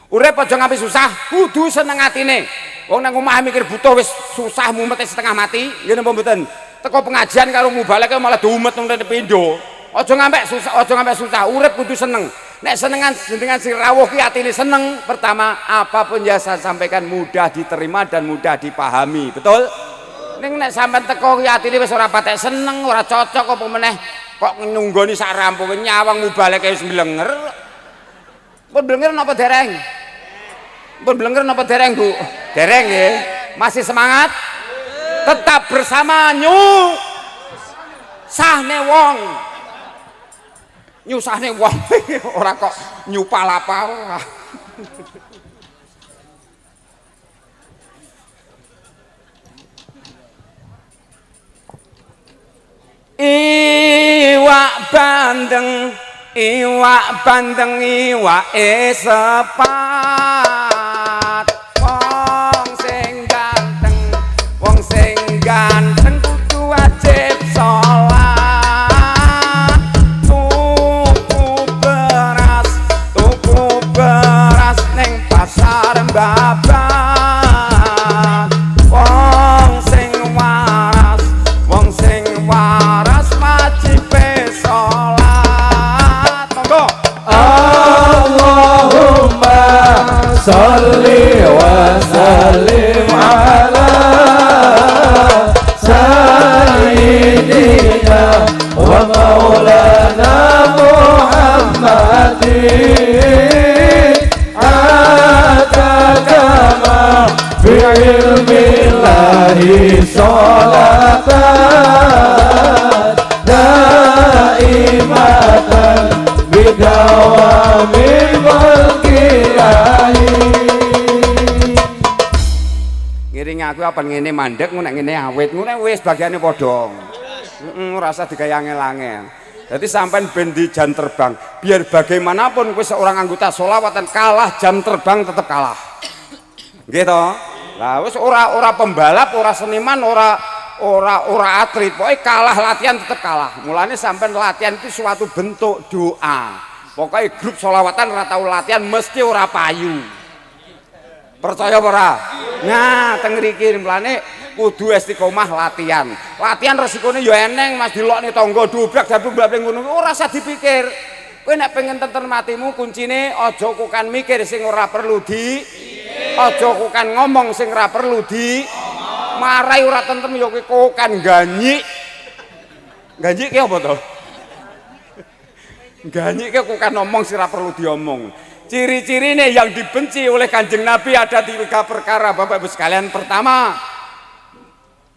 Urip aja ngampe susah, kudu seneng atine. Wong nang omah mikir butuh wis susah mumet setengah mati, nggih napa mboten? Teko pengajian karo mubalek malah dumet nang pindho. Aja ngampe susah, urip kudu seneng. Nek senengan jenengan sing rawuh ki atine seneng, pertama apapun yang saya sampaikan mudah diterima dan mudah dipahami. Betul? Ning nek sampean teko ki atine wis ora patek seneng, ora cocok apa meneh kok nunggoni sak rampunge nyawang mubalek wis mblenger. Pun blenger napa dereng? Pun blenger napa dereng, Bu? Dereng nggih. Masih semangat? Tetap bersama nyusahne wong. Nyusahne wong ora kok nyupal apa ora. iwak bandeng iwak sepat wong sing ganteng kudu wajib sholat tuku beras ning pasar babat wong sing waras wajib sholat monggo Allahumma sholli wa sallim ala sayyidina wa maulana Muhammadin atakama bi'ilmillahi sholatan daimatan bidawamil mulkilahi. Ngiring aku apa ngene mandek ngono ngene awet ngono wis bagiane padha. Rasa digaya angel-angel. Jadi sampean ben di jam terbang, biar bagaimanapun kowe seorang anggota sholawatan kalah jam terbang tetap kalah. Nggih to? Lah wis ora pembalap, ora seniman, ora atlet, pokoknya kalah latihan tetap kalah. Mulanya sampean latihan itu suatu bentuk doa. Pokoknya grup sholawatan ora tau latihan mesti ora payu. Percaya ora? Nah, teng mriki mulane kudu istiqomah latihan. Latihan resikone ya eneng Mas dilokne tangga dobrak dabrak ngono ora usah dipikir. Kowe nek pengen tentrem atimu kuncine aja kukan mikir sing ora perlu aja kukan ngomong sing ora perlu marai ora tentrem ya kowe kukan ganyik. Ganyik ki apa to? Ganyik ki kukan ngomong sing ora perlu diomong. Ciri-cirine yang dibenci oleh Kanjeng Nabi ada 3 perkara Bapak Ibu sekalian. Pertama,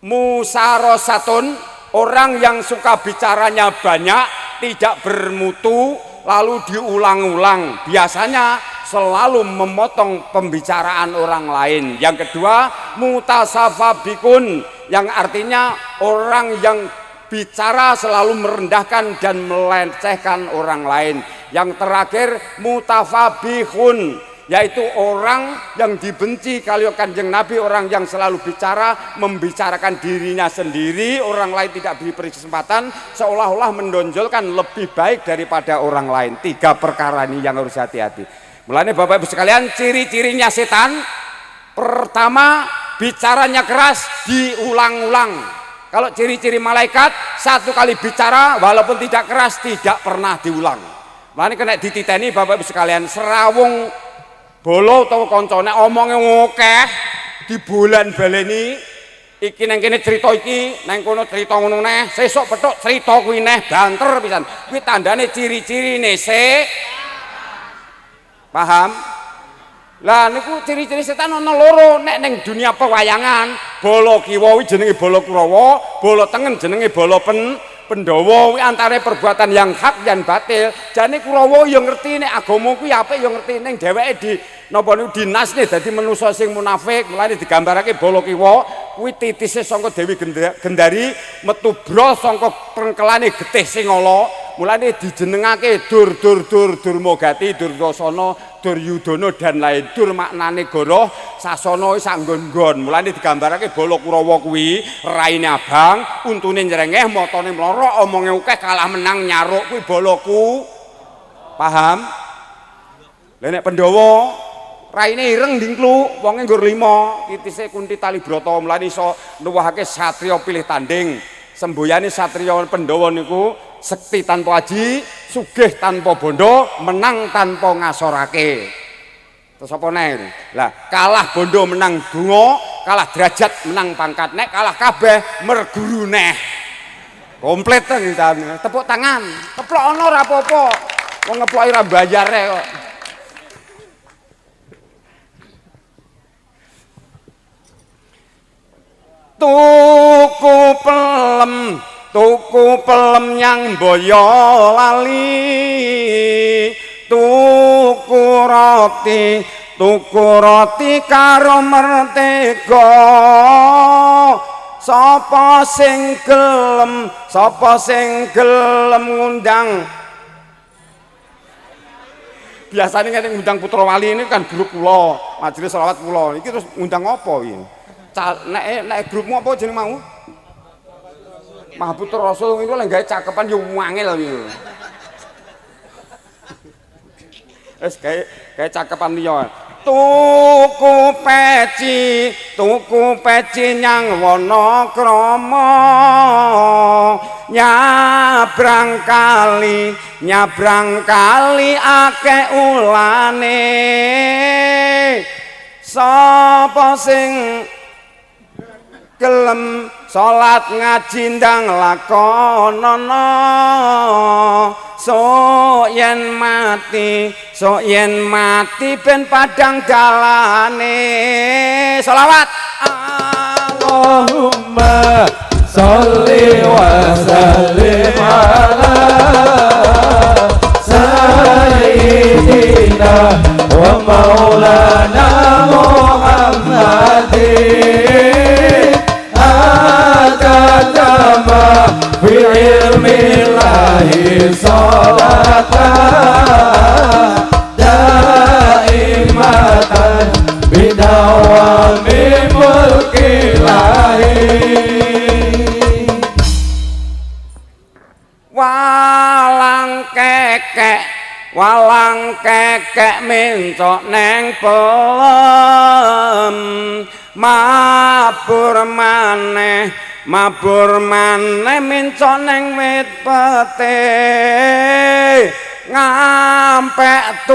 musarosatun, orang yang suka bicaranya banyak, tidak bermutu, lalu diulang-ulang. Biasanya selalu memotong pembicaraan orang lain. Yang kedua, mutasafabikun, yang artinya orang yang bicara selalu merendahkan dan melecehkan orang lain. Yang terakhir mutafabihun, yaitu orang yang dibenci kalau Kanjeng Nabi, orang yang selalu bicara membicarakan dirinya sendiri, orang lain tidak diberi kesempatan, seolah-olah menonjolkan lebih baik daripada orang lain. 3 perkara ini yang harus hati-hati. Mulanya Bapak Ibu sekalian, ciri-cirinya setan. Pertama, bicaranya keras, diulang-ulang. Kalau ciri-ciri malaikat, 1 kali bicara walaupun tidak keras tidak pernah diulang. Mulane kena dititeni Bapak Ibu sekalian, serawung bolo utawa kancane omonge akeh dibolan baleni, iki nang kene crita iki, nang kono crita ngono neh, sesuk petuk crita kuwi neh banter pisan. Kuwi tandane ciri-cirine paham? Lah niku ciri-ciri setan ana loro. Nek ning dunia pewayangan, bala kiwa kuwi jenenge bala Kurawa, bala tengen jenenge bala Pandhawa. Kuwi antare perbuatan yang hak yang batil. Jane Kurawa ya ngerti nek agama kuwi apik ya ngerti, ning dheweke di napa niku dinasne dadi manusa sing munafik. Mulane digambarake bala kiwa kuwi titise saka Dewi Gendari metu bro saka pengkelane getih sing ala. Mulane dijenengake Durmagati, Dursasana, Duryudana dan lain. Dur maknane goroh, sasana sak nggon-nggon. Mulane digambarake bala Kurawa kuwi raine abang, untune nyrengeh, matane mlorok, omonge akeh, kalah menang nyaruk kuwi balaku. Paham? Lah nek Pandhawa raine ireng dingklu, wonge nggur 5, titise Kunti Talibrata. Mulane iso nuwuhake satriya pilih tanding. Semboyane satriya Pandhawa niku sekti tanpa aji, sugih tanpa bondo, menang tanpa ngasorake. Terus apa neh? Lah, kalah bondo menang donga, kalah derajat menang pangkat. Nek kalah kabeh merguru neh. Komplit to nggih. Tepuk tangan. Keplokno ora apa-apa. Wong ngeploki ora bayare kok. Tuku pelem yang Boyolali, tuku roti karo Mertega, sapa sing gelem ngundang. Biasanya kan ngundang Putra Wali ini kan grup kula, majelis selawat kula. Iki terus ngundang apa iki? Nek grupmu apa jeneng mau? Mahputra Rasul itu lek gawe cakepan yo wangel iki. Wis gawe cakepan liya. Tuku peci nyang Wanakrama, nyabrang kali akeh ulane. Sapa sing gelem salat ngaji ndang lakonana, sok yen mati ben padang dalane. Sholawat Allahumma sholli wa sallim ala sayyidina wa maulana Muhammadin adadama fi ilmillahi salatan daimatan bidawami mulkilahi. Walang kekek mencok neng pelem, mabur maneh mencok neng wit pete, ngampek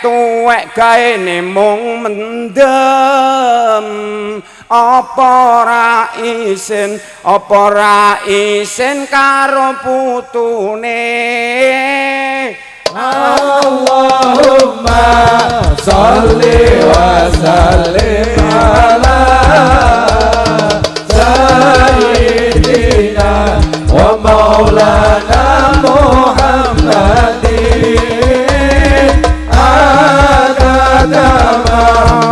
tuwek gaene mung mendem. Apa ra isin karo putune. Allahumma sholli wa sallim ala sayyidina wa maulana Muhammadin adadama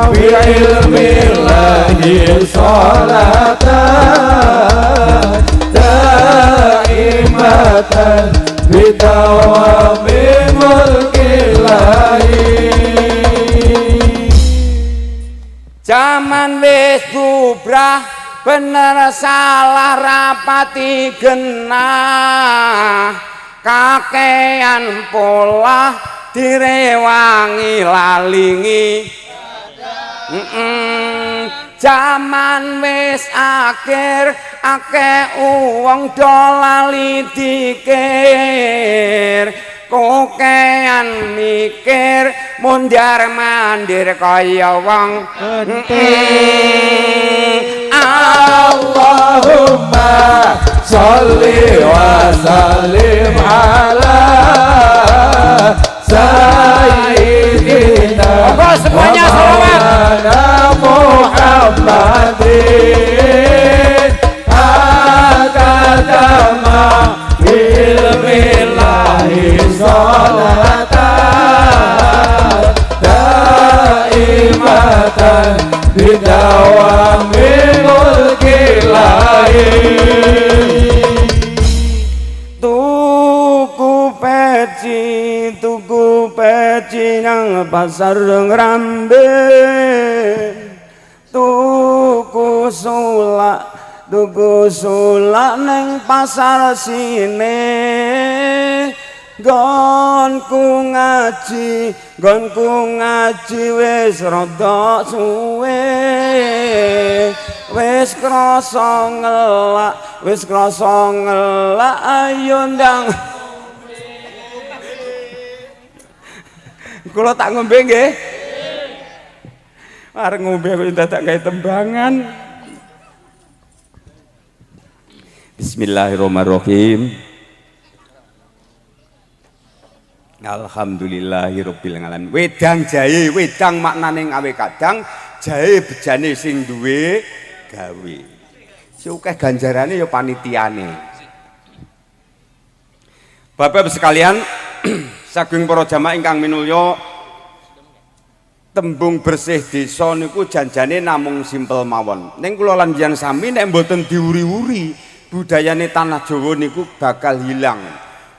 bi ilmillahi salatan daimatan bidawami mulkilahi. Jaman wis bubrah, bener salah rapati genah, kakean pola direwangi lalingi. Jaman wis akhir, akeh wong do lali dikir, kokean mikir mundar mandir kaya wong Allahumma sholli wa sallim ala sayyidina semuanya sholawat Muhammadin akadama ilmillahi salatan daimatan bidawami mulkilahi. Tuku peci nang pasar Ngrambe, tuku sulak neng pasar sine, gonku ngaji wis rada suwe, wis krasa ngelak ayo ndang. Kula tak ngombe nggih. Arep ngombe kok dadak gawe tembangan. Bismillahirrahmanirrahim. Alhamdulillahirabbil alamin. Wedang jahe, wedang maknane ngawe kadang, jahe bejane sing duwe gawe. Sukeh ganjarane ya panitiane. Bapak-bapak sekalian, saking para jamaah ingkang minulya, tembung bersih desa niku janjane namung simpel mawon. Ning kula lan jenengan sami nek mboten diuri-uri, budayane tanah Jawa niku bakal hilang.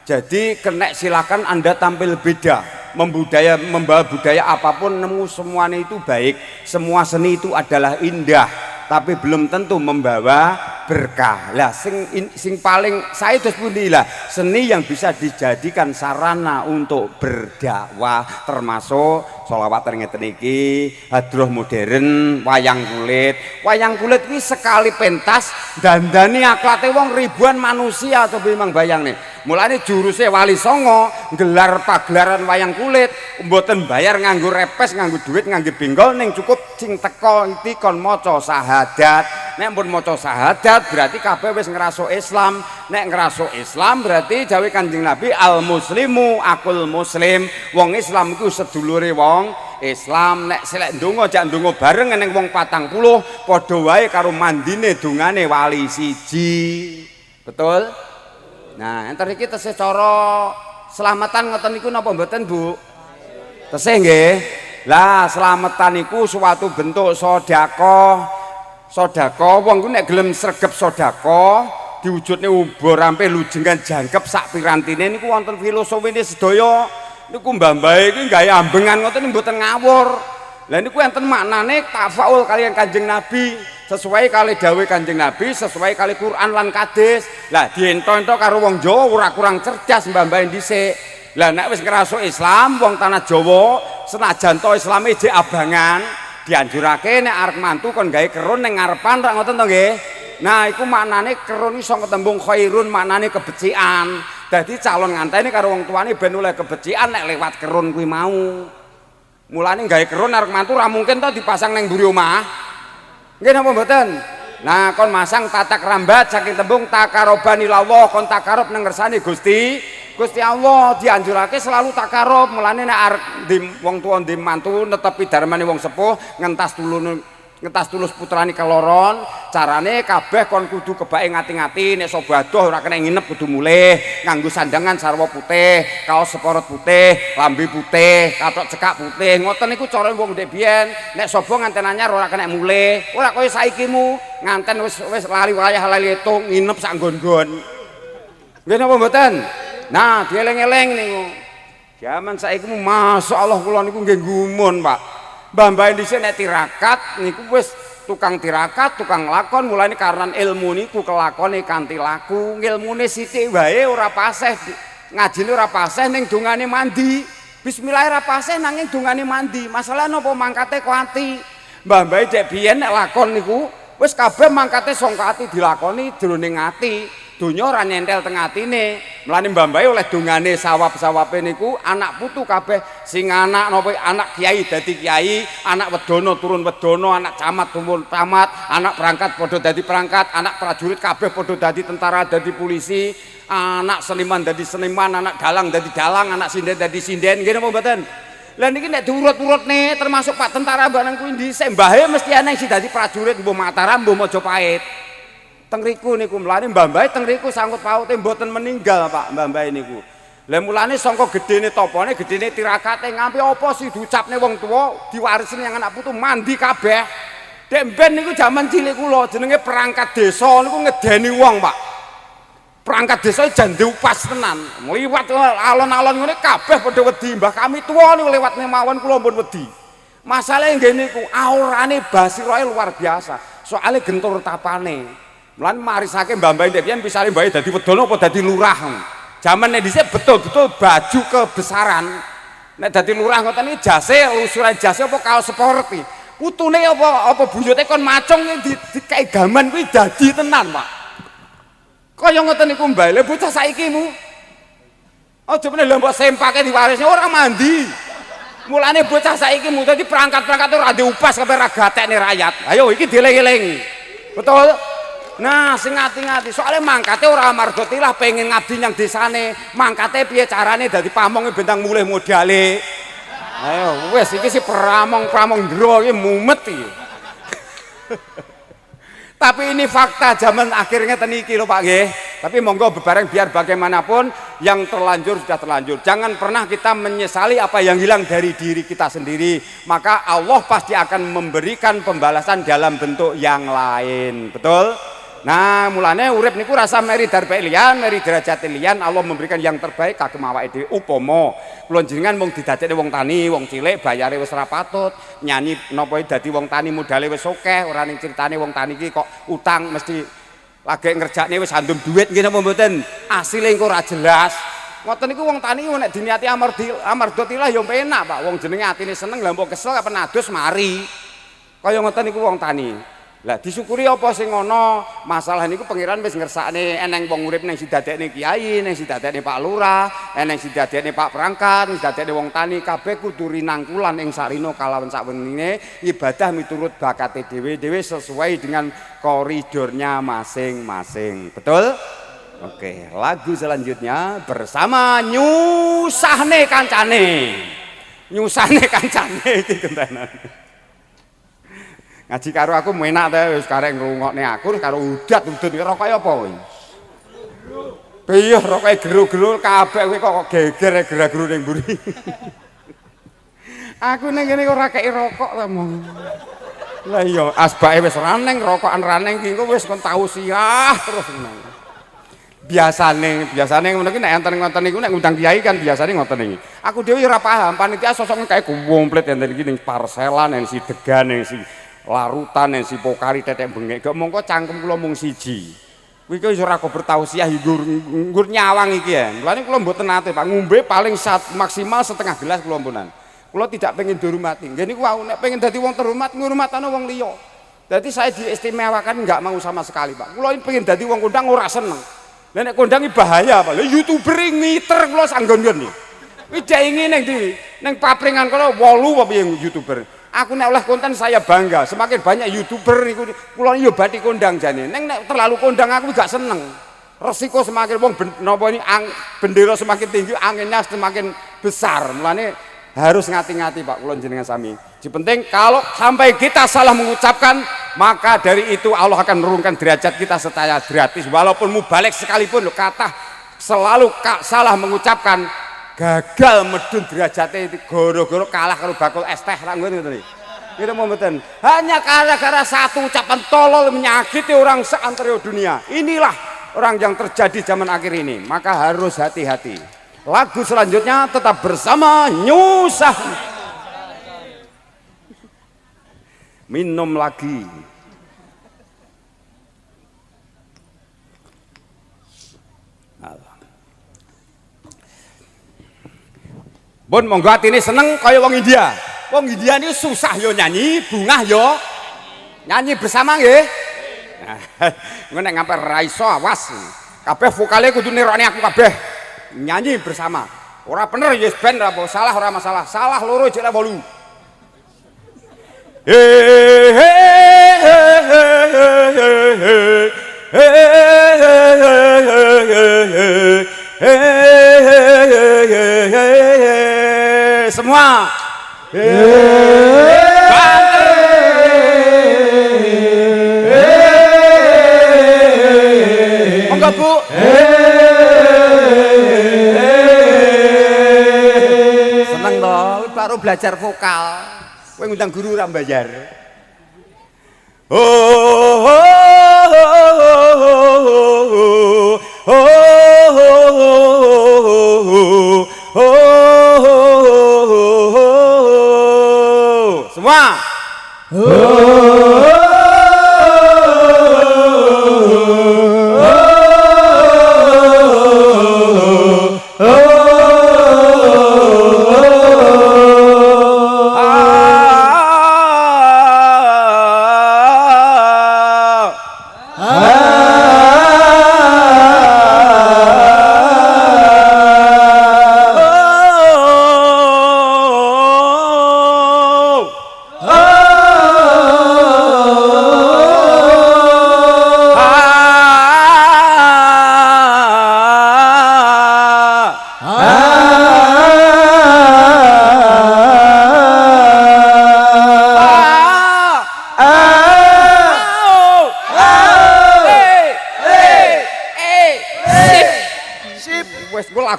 Jadi kena silakan Anda tampil beda, membawa budaya apapun nemu semuanya itu baik, semua seni itu adalah indah, tapi belum tentu membawa berkah. Lah sing paling saya terus pundi lah seni yang bisa dijadikan sarana untuk berdakwah, termasuk sholawat ngeten iki, hadroh modern, wayang kulit. Wayang kulit ini sekali pentas dandani aklate wong ribuan manusia. Coba memang bayang nih. Mulane juruse Wali Songo gelar pagelaran wayang kulit mboten bayar nganggo repes, nganggo duit, nganggo benggol, ning cukup sing teko iki kon maca syahadat. Nek pun maca syahadat berarti kabeh wis ngraso Islam. Nek ngraso Islam berarti jawe Kanjeng Nabi al muslimu akul muslim. Wong Islam iku sedulure wong Islam. Nek selek ndonga jak ndonga bareng ning wong 40 padha wae karo mandine dongane wali siji. Betul? Nah, enten iki tesih cara selamatan ngoten niku napa mboten, Bu? Tesih nggih. Lah, selamatan niku suatu bentuk sedekah. Sedekah wong ku nek gelem sregep sedekah, diwujudne ubo rampe lujengan jangkep sak pirantine niku wonten filosofine sedaya. Niku mbah-mbah iki gawe ambengan ngoten mboten ngawur. Lah niku enten maknane tafaul kalian Kanjeng Nabi. Sesuai kali dawuh Kanjeng Nabi, sesuai kali Quran lan hadis. Lah diento-ento karo wong Jawa ora kurang cerdas mbah-mbah dhisik. Lah nek wis ngraso Islam wong tanah Jawa senajan to Islame jek abangan, dianjurake nek arep mantu kon gawe kerun ning ngarepan rak ngoten to nggih. Nah iku maknane kerun iso ketembung khairun, maknane kebecikan. Dadi calon nganteni karo wong tuane ben oleh kebecikan nek lewat kerun kuwi mau. Mulane gawe kerun arep mantu ora mungkin to dipasang ning mburi omah. Nggih napa mboten? Nah, kon masang tatak rambat saking tembung takarobani lawah, kon takarub nang ngersane Gusti Allah. Dianjurake selalu takarub. Mulane nek arep wong tuwa ndhe mantu netepi darmane wong sepuh ngentas tulus putrane keloron, carane kabeh kon kudu kebake ngati-ngati nek sobo adoh ora kena nginep kudu mulih nganggo sandangan sarwa putih, kaos seporot putih, lambe putih, kathok cekak putih. Ngoten niku cara wong ndek biyen. Nek sobo nganten anyar ora kena mulih. Ora kaya saikimu nganten wis lali wayah lali etung nginep sak nggon-nggon. Nggih napa mboten? Nah, dieling-eling niku. Zaman saiki masyaallah kula niku nggih gumun, Pak. Mbah-mbah dhisik nek tirakat niku wis tukang tirakat, tukang lakon, mulane karena ilmu niku kelakone kanthi laku. Ilmune sithik wae ora paseh, ngajine ora paseh ning dongane mandi. Bismillah ora paseh nanging dongane mandi. Masalah napa mangkate kuati. Mbah-mbah dek biyen nek lakon niku wis kabeh mangkate sangka ati dilakoni jroning ati. Donya ora nyentel teng atine. Mulane mbah-mbah oleh dongane sawab-sawabe niku anak putu kabeh sing anak napa anak kiai dadi kiai, anak wedono turun wedono, anak camat turun camat, anak perangkat padha dadi perangkat, anak prajurit kabeh padha dadi tentara dadi polisi, anak seniman dadi seniman, anak dalang dadi dalang, anak sinden dadi sinden. Nggih napa mboten? Lah niki nek diurut-urutne termasuk Pak tentara barang kuwi dhisik mbahe mesti ana sing dadi prajurit mbuh Mataram mbuh Majapahit. Tengriku niku mlane mbah-mbah tengriku sangkut paute mboten meninggal Pak mbah-mbah niku. Lah mulane sangka gedene topone, gedene tirakate ngampi apa sih diucapne wong tuwa, diwarisne yang anak putu mandi kabeh. Dek mben niku jaman cilik kula jenenge perangkat desa niku ngedeni wong, Pak. Perangkat desa jan diupas tenan. Liwat alon-alon ngene kabeh padha wedi. Mbah kami tuwa niku lewat mawon kula pun wedi. Masalahe nggih niku aurane basirahe luar biasa. Soale gentur tapane. Mulane marisake mbah-mbah ndek pian pisane mbahe dadi wedono apa dadi lurah. Jaman nek dhisik betul-betul baju kebesaran. Nek dadi lurah ngoten iki jase, lusuran jase apa kaos sport iki. Putune apa buyute kon macung dikei gaman kuwi dadi tenan, Pak. Kaya ngoten niku mbah. Lha bocah saiki mu. Aja meneh lha mbok sempake diwarisne ora mandi. Mulane bocah saiki mu dadi perangkat-perangkat ora diupas kabeh ra gatekne rakyat. Ayo iki dieling-eling. Betul? Nah, sing ngati-ngati soalnya mangkate ora amarga tilah pengen ngabdi nang desane. Mangkate piye carane dadi pamonge bentang mulih modale. Ayo wis iki si pramong ndro iki mumet iki. Tapi ini fakta zaman akhirnya ngeten iki lho Pak nggih. Tapi monggo bebareng biar bagaimanapun yang terlanjur sudah terlanjur. Jangan pernah kita menyesali apa yang hilang dari diri kita sendiri. Maka Allah pasti akan memberikan pembalasan dalam bentuk yang lain. Betul? Nah, mulane urip niku rasa meri darbe liyan, meri derajat liyan, Allah memberikan yang terbaik kagem awake dhewe. Upama kula jenengan mung didadekne wong tani, wong cilik bayare wis ora patut, nyanyi napa dadi wong tani modale wis akeh, ora ning critane wong tani iki kok utang mesti lagi ngerjakne wis andum duit nggih napa mboten. Asile engko ora jelas. Ngoten niku wong tani nek diniati amardotilah ya penak, Pak. Wong jenenge atine seneng lha mbok kesel kapan adus mari. Kaya ngoten niku wong tani. Lah disyukuri apa sing ana masalah niku pangeran wis ngersakne eneng wong urip ning sidadekne kiai, ning sidadekne Pak Lurah, eneng sidadekne Pak Perangkat, ning sidadekne wong tani kabeh kudu rinangkulan ing sarina kalawan sawenine ibadah miturut bakate dhewe-dhewe sesuai dengan koridornya masing-masing. Betul? Oke, lagu selanjutnya bersama nyusahne kancane. Nyusahne kancane iki gentenan. Ngaji karo aku enak ta wis karek ngrungokne aku karo udat-udut karo kaya apa kowe. Piye rokoke gero-gero kabeh kowe kok geger gerak-geru ning mburi. Aku ning kene ora kei rokok ta mong. Lah iya asbake wis raneng rokokan raneng ki engko wis kon tau siah terus meneng. Biasane ngono ki nek enten ngoten niku nek ngundang kiai kan biasane ngoten iki. Aku dhewe ora paham panitia sosok kae komplit enten iki ning parselan ning sidegan ning si larutan yang si pokari tetek bengek gak mongko cangkem kula mung siji kuwi wis ora kok bertausiah nggur nyawang iki ya mulane kula mboten nate Pak ngombe paling maksimal setengah gelas kula ampunan kula tidak pengen dihormati nggih niku wau nek pengen dadi wong terhormat ngurmatane wong liya dadi saya diistimewakan enggak mau sama sekali Pak kula pengen dadi wong kondang ora seneng lha nek kondangi bahaya Pak lha youtuber ngiter kula sanggon-nggon iki kuwi jainge ning ndi ning papringan kula 8 apa piye youtuber. Aku nek oleh konten saya bangga, semakin banyak youtuber niku kula yo bathi kondang jane. Nek terlalu kondang aku gak seneng. Resiko semakin wong napa ini bendera semakin tinggi, anginnya semakin besar. Mulane harus ngati-ngati Pak kula jenengan sami. Yang penting kalau sampai kita salah mengucapkan, maka dari itu Allah akan menurunkan derajat kita secara gratis. Walaupun mubalik sekalipun kata selalu salah mengucapkan gagal medun derajatnya itu goro-goro kalah kalau bakul es teh lah ngoten iki. Kita mau mboten. Hanya gara-gara satu ucapan tolol menyakiti orang seantero dunia. Inilah orang yang terjadi zaman akhir ini. Maka harus hati-hati. Lagu selanjutnya tetap bersama nyusah. Minum lagi. Pun monggo atine seneng kaya wong India. Wong India ini susah yo nyanyi, bungah yo nyanyi bersama nggih. Ngono nek ngampe ra iso awas. Kabeh vokale kudu nirokne aku kabeh. Nyanyi bersama. Ora bener ya ben ra apa, salah ora masalah. Salah loro jek 8. Semua monggo Bu seneng toh baru belajar vokal kowe ngundang guru ora mbayar semua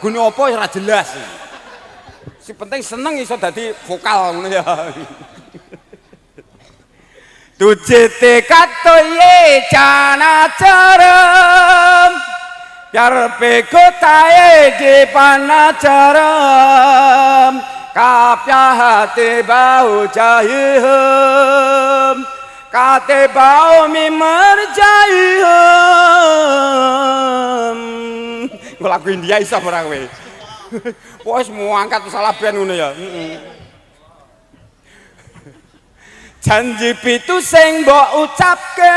lagune apa ora jelas. Si penting seneng iso dadi vokal ngono ya. Tujete katoye jana cerem biar pegotae di panacerem kapya hati bau jahim kate bau mimer jahim lagu India iso ora kowe wis mau angkat salah band ngono ya janji pitu sing mbok ucapke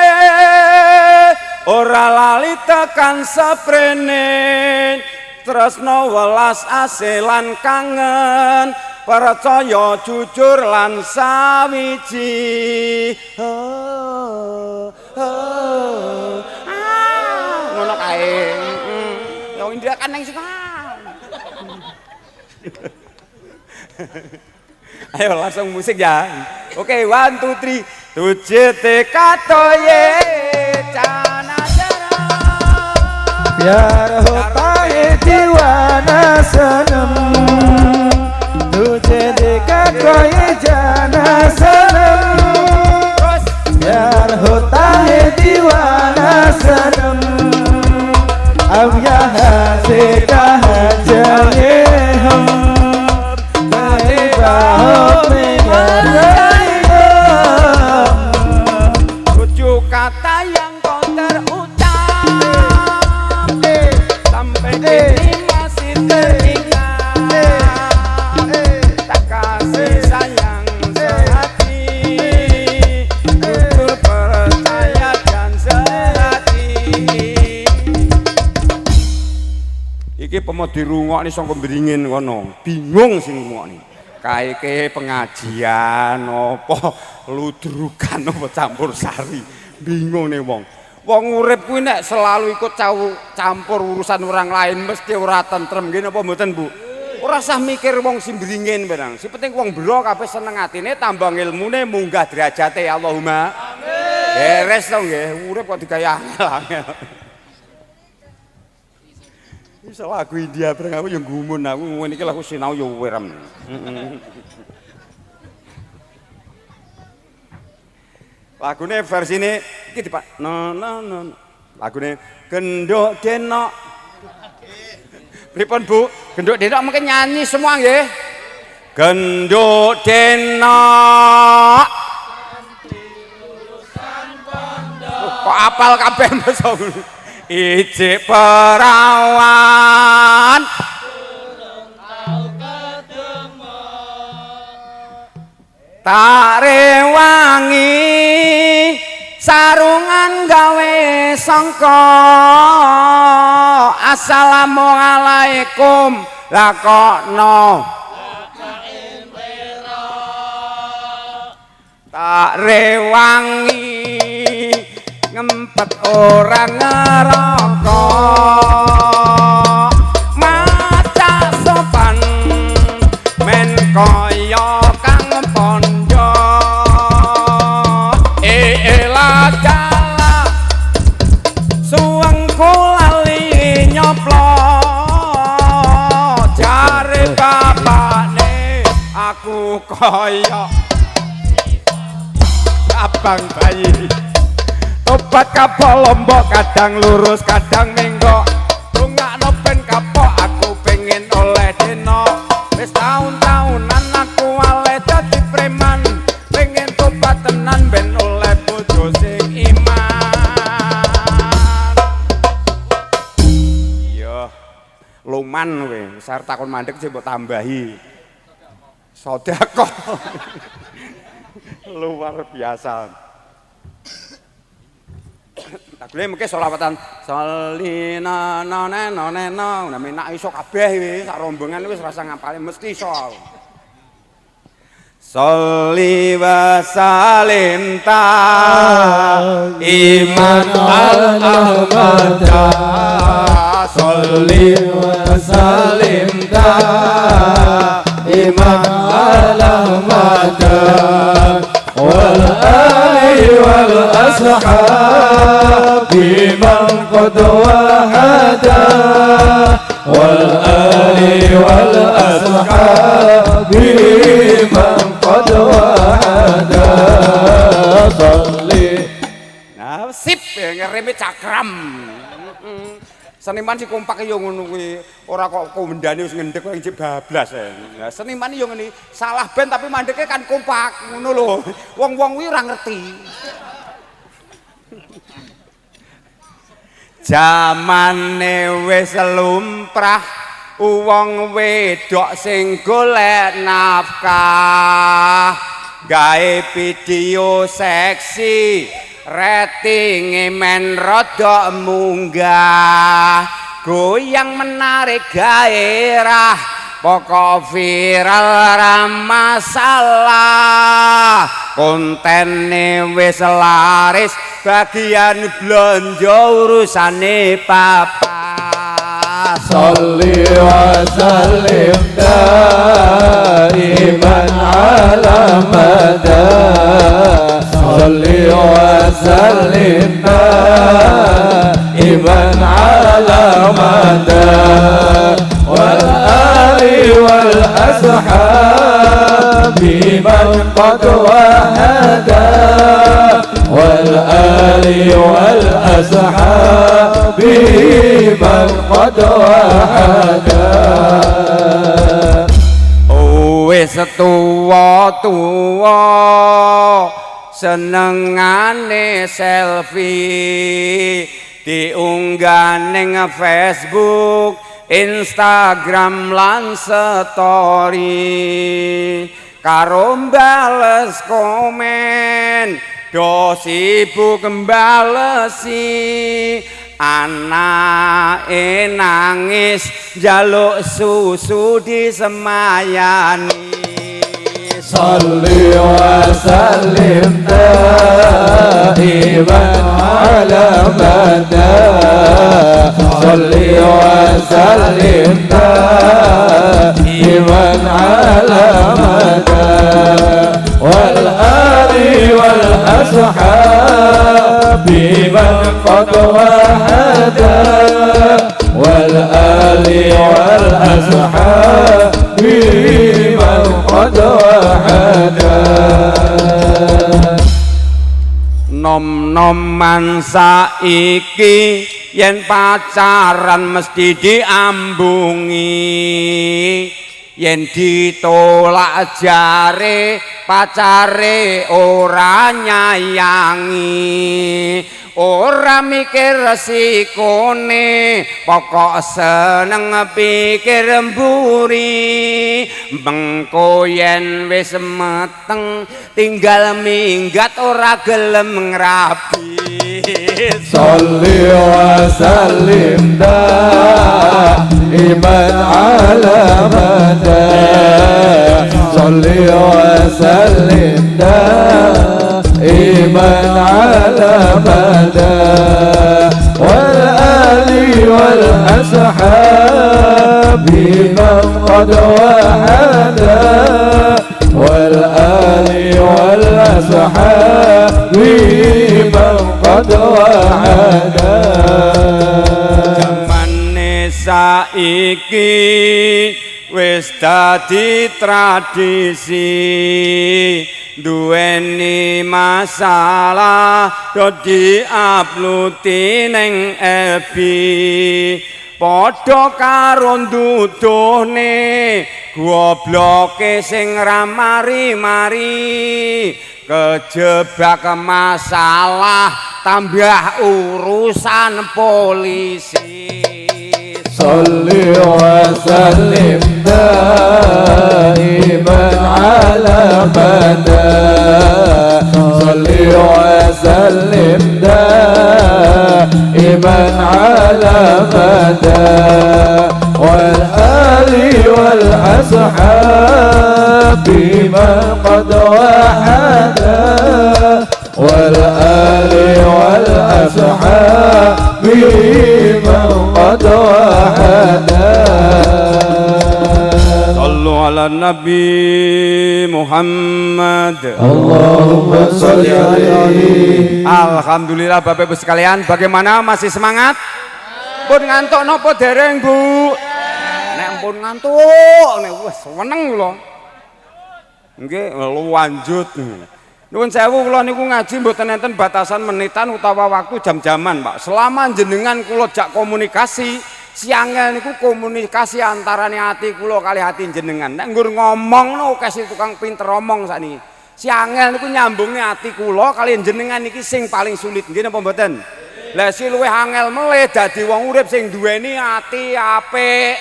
ora lali tekan seprene tresno welas aselan kangen percaya jujur lan sawiji ngono kae yo India kan nang sing ayo langsung musik ya. Oke, 1, 2, 3. Tujete katoye jana jara biar hotaye diwana senem tujete katoye jana senem biar hotaye diwana senem abya hase kahajaye hum tujuh kata yang kau terucap sampai kini masih teringat tak kasih sayang sehati jujur percaya dan sehati iki pemo dirungokne saka beringin kono bingung sing ngrungokne kayak pengajian apa ludrukan apa campur sari bingung nih wong urip kuwi nek selalu ikut campur urusan orang lain mesti ora tentrem nggih napa mboten Bu ora usah mikir wong sing bringin barang si penting wong bro kabeh seneng atine tambah ilmune munggah derajate Allahumma amin beres to nggih urip kok digaya angel iso lagu India bareng aku yo gumun aku ngene iki lagu sinau yo werem. Lagune versine iki Pak. No. Lagune gendok denok. Pripun Bu? Gendok denok mungkin nyanyi semua nggih. Gendok denok. Kok apal kabeh masa ijik perawan tak rewangi sarungan gawe sangka assalamualaikum lakokno tak rewangi ngempet orang ngerokok maca sopan men koyo kang pondo ela jala suwengku lali nyoplo jare bapakne aku koyo abang bayi tobat kapok lombok kadang lurus kadang menggok tungakno ben kapok aku pengen oleh deno wis taun-taunan aku oleh dadi preman pengen tobat tenan ben oleh bojo sing iman iya luman kowe sar takon mandek sing mbok tambahi sedekah luar biasa. Lagune mengke selawatan salina noneno nek iso kabeh sak rombongan wis rasa ngapale mesti iso. Sholli wa salim ta iman al-ahmad sholli wa salim ta iman al-ahmad wal ali wal ashab biman qad wahada والآل والأصحاب من قد وحدا صلي. Nah, sip ngereme cakram. Seniman si kompak yo ngono kuwi, ora kok komendane wis ngendhek kok njib bablas. Lah seniman yo ngene, salah band tapi mandeke kan kompak ngono lho. Wong-wong kuwi ora ngerti. Jamane wis lumrah wong wedok sing golek nafkah, gawe video seksi, ratinge men rodok munggah, goyang menarik gairah, pokok viral ra masalah, kontene wis laris, bagian blonjo urusane papa. Sholli wa sallim daiman ala mada. Sholli wa sallim daiman ala mada. Wal ali wal ashabi man qad wahada. Wal ali wal ashabi man qad wahada. Wis tuwa-tuwa senengane selfie diunggah ning Facebook, Instagram lan story, karo bales komen do sibuk mbalesi. Anake nangis njaluk susu disemayani. Sholli wa sallim daiman ala mada. Sholli wa sallim daiman ala mada. Wal ali wal ashabi man qad wahada. Wal ali wal ashabi man qad wahada. Nom-noman saiki yen pacaran mesti diambungi, yen ditolak jare pacare ora nyayangi, ora mikir resikone, pokok seneng pikir mburi. Mengko yen wis meteng tinggal minggat ora gelem ngrabi. Sholli wa sallim daiman ala mada. Sholli wa sallim daiman ala mada. Wal ali wal ashabi man qad wahada. Wal ali wal ashabi man qad wahada. Jamane saiki wis dadi tradisi, duweni masalah do diuploadi ning FB, padha karo nduduhne gobloke sing ra mari-mari, kejebak masalah tambah urusan polisi. Sholli wa sallim daiman ala mada. Sholli wa sallim daiman ala mada. Wal ali wal ashabi man qad wahada. Wal ali wal ashabi man qad wahada. Sallu ala Nabi Muhammad. Allahumma sholli alaihi. Alhamdulillah Bapak Ibu sekalian, bagaimana, masih semangat? Pun ngantuk nopo dereng Bu? pun ngantuk wis seneng kula. Nggih, lanjut. Nuwun sewu kula niku ngaji mboten enten batasan menitan utawa waktu jam-jaman, Pak. Selama jenengan kula jak komunikasi, siangel niku komunikasi antarane ati kula kali hati jenengan. Nek nggur ngomong no kasih tukang pinter omong sakniki. Siangel niku nyambungne ati kula kali jenengan niki sing paling sulit. Nggih napa mboten? Lah si luwih angel meleh dadi wong urip sing duweni ati apik.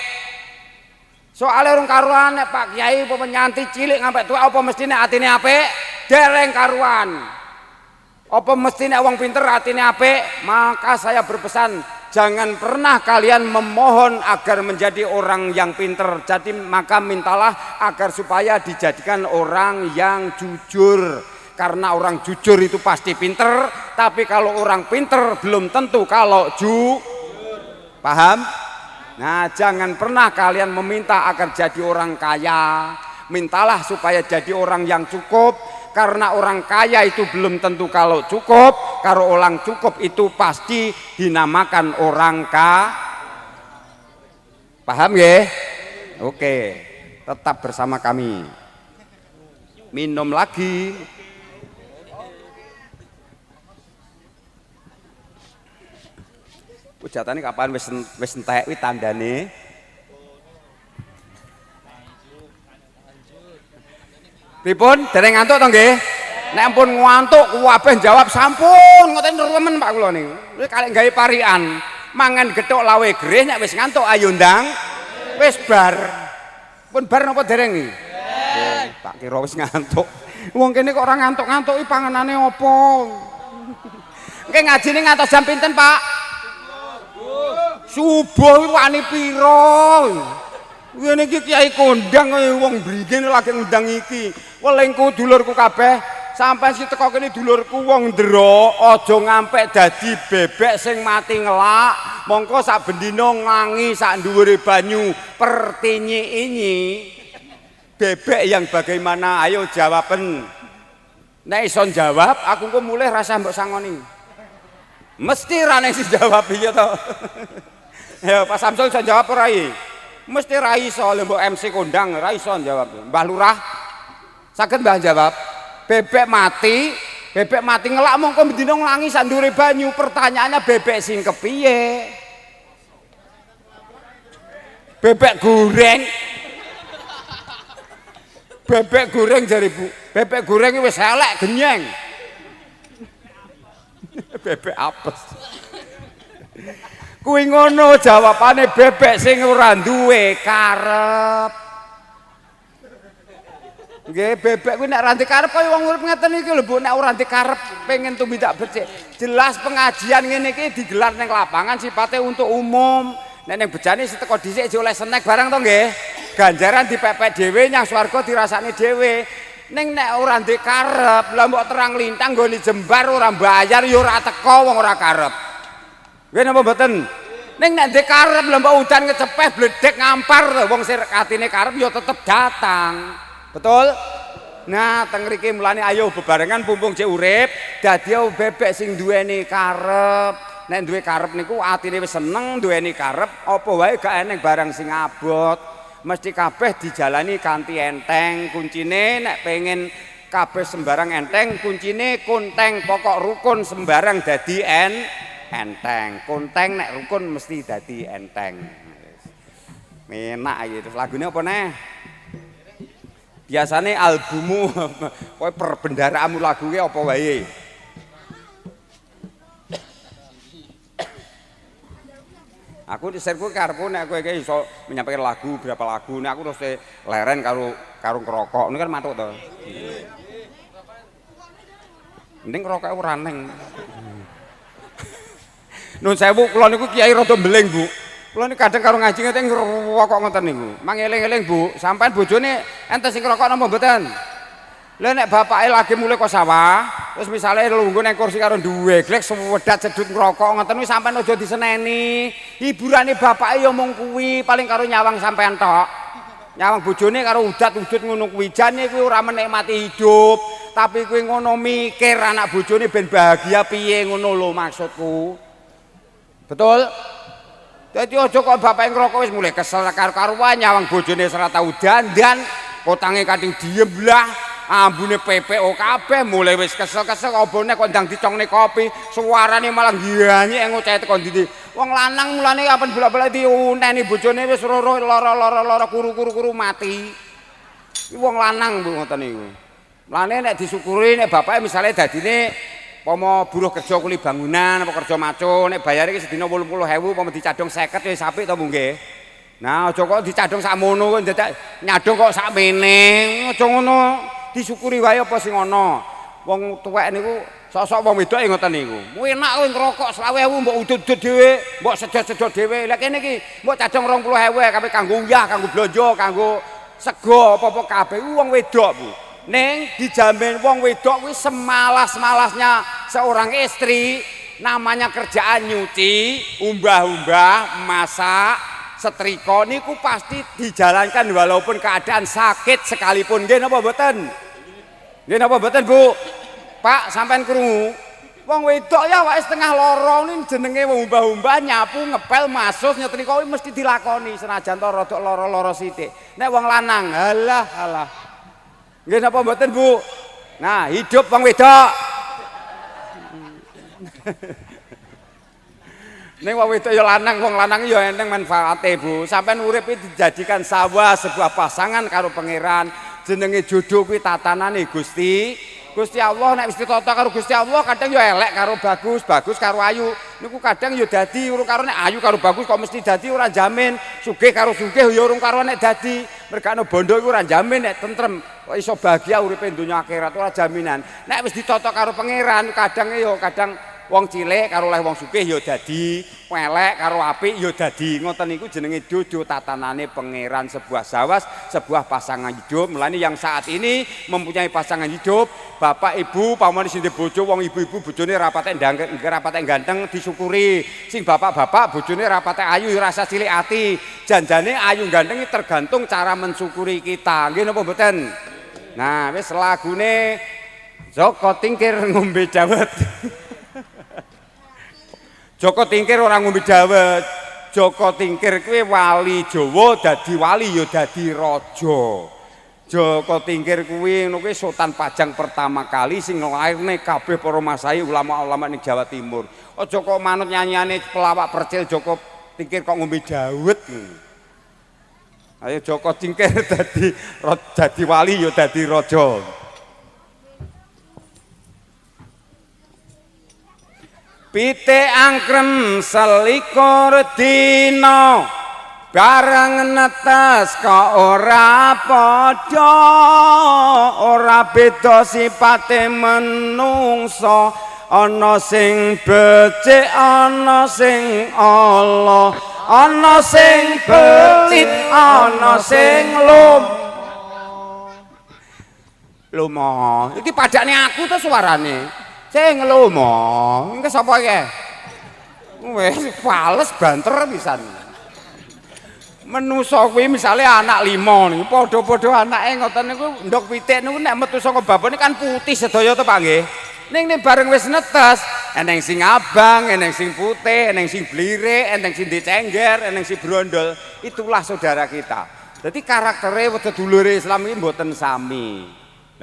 Soale urung karuan nek Pak Kiai apa penyanti cilik ngampe tuwa apa mestine atine apik? Dereng karuan. Apa mestine wong pinter atine apik? Maka saya berpesan jangan pernah kalian memohon agar menjadi orang yang pinter. Jadi maka mintalah agar supaya dijadikan orang yang jujur. Karena orang jujur itu pasti pinter, tapi kalau orang pinter belum tentu kalau paham? Nah, jangan pernah kalian meminta agar jadi orang kaya. Mintalah supaya jadi orang yang cukup. Karena orang kaya itu belum tentu kalau cukup. Kalau orang cukup itu pasti dinamakan orang Paham ya? Oke, tetap bersama kami. Minum lagi. Ujatane kapan wis entek kuwi tandane. Pripun? Dereng ngantuk to nggih? Nek ampun ngantuk kabeh jawab sampun ngoten remen Pak kula niku. Kuwi kalih gawe parian. Mangan gethuk lawe gereh nek wis ngantuk ayo ndang. Wis bar. Pun bar napa dereng iki? Tak kira wis ngantuk. Wong kene kok ora ngantuk-ngantuk iki panganane apa? Nggih ngajine ngantos jam pinten, Pak? Subuh wani piro? Ngene iki Kiai kondang kaya wong mriki lagi ngundang iki. Welingku dulurku kabeh, sampean sing teko kene dulurku wong ndero, aja ngampe dadi bebek sing mati ngelak. Mongko sak bendina ngangi sak dhuwure banyu pertinyi-inyi. Bebek yang bagaimana? Ayo jawaben. Nek iso jawab, aku kok mulih rasa mbok sangoni. Mesti rane sing jawab iya to. Ya Pak Samsul iso jawab ora iki? Mesti ra iso lho mbok MC kondang ra iso jawab. Mbah Lurah saged Mbah jawab. Bebek mati ngelak mongko bendina nglangi sak ndure banyu. Pertanyaannya bebek sing kepiye? Bebek goreng. Bebek goreng jare Bu. Bebek goreng wis elek genyeng. Bebek apes. Kuwi ngono jawabane bebek sing ora duwe karep. Nggih, bebek kuwi nek ora ndek karep kaya wong urip ngeten iki lho, Bu, nek ora ndek karep pengen tumindak becik. Jelas pengajian ngene iki digelar ning lapangan sipate untuk umum. Nek ning bejane teko dhisik aja oleh snack barang to nggih. Ganjaran dipepek dhewe nyang swarga dirasakne dhewe. Ning nek ora ndek karep, lha mbok terang lintang nggone jembar ora bayar ya ora teko wong ora karep. Nggih napa mboten? Ning nek ndek karep lha mbok udan kecepeh bledek ngampar to wong sing atine karep ya tetep datang. Betul? Nah, teng mriki mulane ayo bebarengan pumpung cek urip, dadi bebek sing duweni karep. Nek duwe karep niku atine wis seneng, duweni karep, apa wae gak eneng barang sing abot. Mesti kabeh dijalani kanthi enteng. Kuncine nek pengen kabeh sembarang enteng, kuncine kunteng pokok rukun sembarang dadi enteng. Kunteng nek rukun mesti dadi enteng. Menak iki terus lagune apa neh? Biasane albummu kowe perbendaraanmu lagu ki apa wae? Aku diserku karepku nek kowe iki iso menyampaikan lagu berapa lagu. Nek aku terus leren karo ngerokok. Ini kan matuk to. Mending ngerokoke ora neng. Nun sewu kula niku kiai rada mbeling, Bu. Kula niku kadang karo ngaji ngene ngerokok ngoten niku. Mangeling-eling, Bu, sampean bojone enten sing ngerokok napa mboten? Lah nek bapake lagi mulai kok sawah, terus misale lungguh nang kursi karo duwe, glek sewedat sedut ngerokok ngoten wis sampean aja diseneni. Hiburane bapake ya mung kuwi, paling karo nyawang sampean tok. Nyawang bojone karo udat-udut ngono kuwi. Jane kuwi ora menikmati hidup, tapi kuwi ngono mikir anak bojone ben bahagia piye ngono lho maksudku. Betul? Dadi aja kok bapake ngrokok wis mulai kesel karo-karuan nyawang bojone ora tau dandan, kotange kating diem lah, ambune PPO kabeh mulai wis kesel-kesel obone kok ndang dicongne kopi, suarane malah ngiyanyek ngoceh teko ndi. Wong lanang mulane apen bolak-balik diuneni bojone wis lara kuru-kuru mati. Iki wong lanang Bu ngoten niku. Mulane nek disyukuri nek bapake misale dadine pomo buruh kerja kuli bangunan apa kerja maco nek bayare iki sedina 80.000 pomo dicadong 50 wis apik to Bu nggih. Nah aja kok dicadong sakmono kok dadak nyadong kok sakmene. Aja ngono. Disyukuri wae apa sing ana. Wong tuwek niku sok-sok wong wedok ngoten niku. Enak kowe ngrokok 20.000 mbok udut-udut dhewe, mbok sedot-sedot dhewe. Lah kene iki mbok cadong 20.000 kabeh kanggo uyah, kanggo blonjo, kanggo sego apa-apa kabeh wong wedok Bu. Ning dijamin wong wedok kuwi semalas-malasnya seorang istri namanya kerjaan nyuci, umbah-umbah, masak, setrika niku pasti dijalankan walaupun keadaan sakit sekalipun. Nggih napa mboten? Nggih napa mboten Bu? Pak sampean krungu? Wong wedok ya awake setengah loro niku jenenge umbah-umbah, nyapu, ngepel, masus, nyetrika kuwi mesti dilakoni senajan to rada lara-lara sithik. Nek wong lanang, halah. Nggih napa mboten Bu? Nah, hidup wong wedok. Ning wong wedok ya lanang, wong lanang ya enteng manfaate Bu. Sampeyan urip iki dijadikan sawah sebuah pasangan karo pangeran. Jenenge jodoh kuwi tatanane Gusti. Gusti Allah nek wis ditata karo Gusti Allah kadang ya elek karo bagus, bagus karo ayu. Niku kadang ya dadi urung karo nek ayu karo bagus kok mesti dadi ora jamin. Sugih karo sugih ya urung karo nek dadi. Mergane bondo iku ora jamin nek tentrem kok iso bahagia uripe donya akhirat ora jaminan. Nek wis ditata karo pangeran kadang ya kadang wong cilik karo oleh wong sugih ya dadi, elek karo apik ya dadi. Ngoten niku jenenge jodoh tatanane pangeran sebuah sawas, sebuah pasangan hidup. Mulane yang saat ini mempunyai pasangan hidup, bapak ibu pamane sing bojo wong ibu-ibu bojone rapate ganteng disyukuri. Sing bapak-bapak bojone rapate ayu ya rasa cilik ati. Janjane ayu ganteng tergantung cara mensyukuri kita. Nggih napa mboten? Nah, wis lagune Joko Tingkir ngombe dawet. Joko Tingkir ora ngombe dawet. Joko Tingkir kuwi wali Jawa dadi wali ya dadi raja. Joko Tingkir kuwi ngono kuwi Sultan Pajang pertama kali sing nglairne kabeh para masai ulama-ulama ning Jawa Timur. Aja kok manut nyanyane pelawak percil Joko Tingkir kok ngombe dawet. Ayo Joko Tingkir dadi wali ya dadi raja. Pitik angkrem selikur dina bareng netes kok ora padha ora beda sipate menungsa ana sing becik ana sing ala ana sing petit ana sing lumo iki padane aku to suarane sing lumo iki sapa iki wis fales banter pisan menusa kuwi misale anak 5 niku padha-padha anake ngoten niku ndok pitik niku nek metu saka babone kan putih sedaya to Pak nggih ning bareng wis netes eneng sing abang eneng sing putih eneng sing blirik eneng sing dicengger eneng sing brondol itulah saudara kita. Dadi karaktere wedulure Islam iki mboten sami.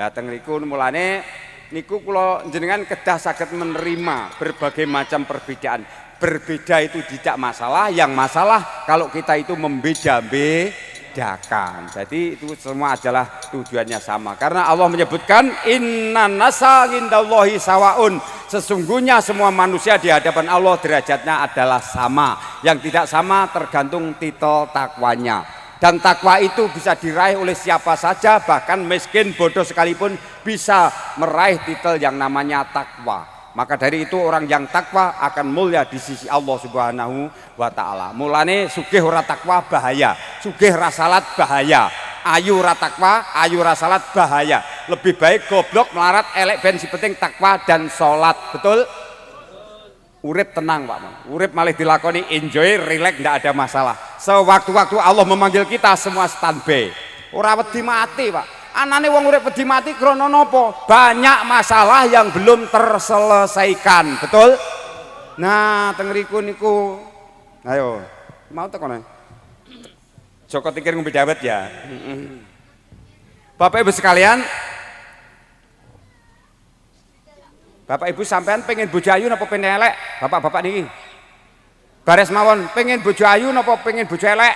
Lah teng riku mulane niku kula jenengan kedah saged menerima berbagai macam perbedaan. Berbeda itu tidak masalah, yang masalah kalau kita itu membeda-bedakan. Jadi itu semua adalah tujuannya sama. Karena Allah menyebutkan inna nasa indallahi sawaun. Sesungguhnya semua manusia di hadapan Allah derajatnya adalah sama. Yang tidak sama tergantung titel takwanya. Dan takwa itu bisa diraih oleh siapa saja, bahkan miskin bodoh sekalipun bisa meraih titel yang namanya takwa. Maka dari itu orang yang takwa akan mulia di sisi Allah Subhanahu wa taala. Mulane sugih ora takwa bahaya, sugih ra salat bahaya. Ayu ora takwa, ayu ra salat bahaya. Lebih baik goblok melarat elek ben si penting takwa dan salat. Betul? Urip tenang Pak. Urip malih dilakoni enjoy, relax, ndak ada masalah. Sewaktu-waktu Allah memanggil kita semua standby. Ora wedi mati, Pak. Anane wong urip wedi mati krana napa? Banyak masalah yang belum terselesaikan. Betul? Nah, teng riku niku. Ayo. Mau tekono. Joko Tingkir ngombe dawet ya. Bapak Ibu sekalian, Bapak Ibu sampean pengen bojo ayu napa pengen elek? Bapak-bapak niki. Bares mawon, pengen bojo ayu napa pengen bojo elek?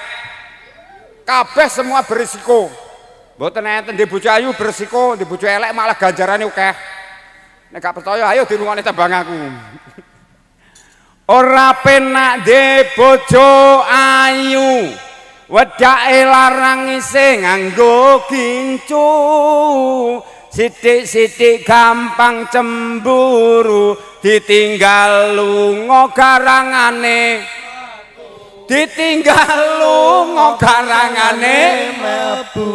Kabeh semua berisiko. Mboten enten ndek bojo ayu berisiko, ndek bojo elek malah ganjarane akeh. Nek gak percaya ayo dirungokne tembang aku. Ora penak ndek bojo ayu. Wedake larang isih nganggo gincu. Sithik-sithik gampang cemburu, ditinggal lunga garangane. Ditinggal lunga garangane mlebu.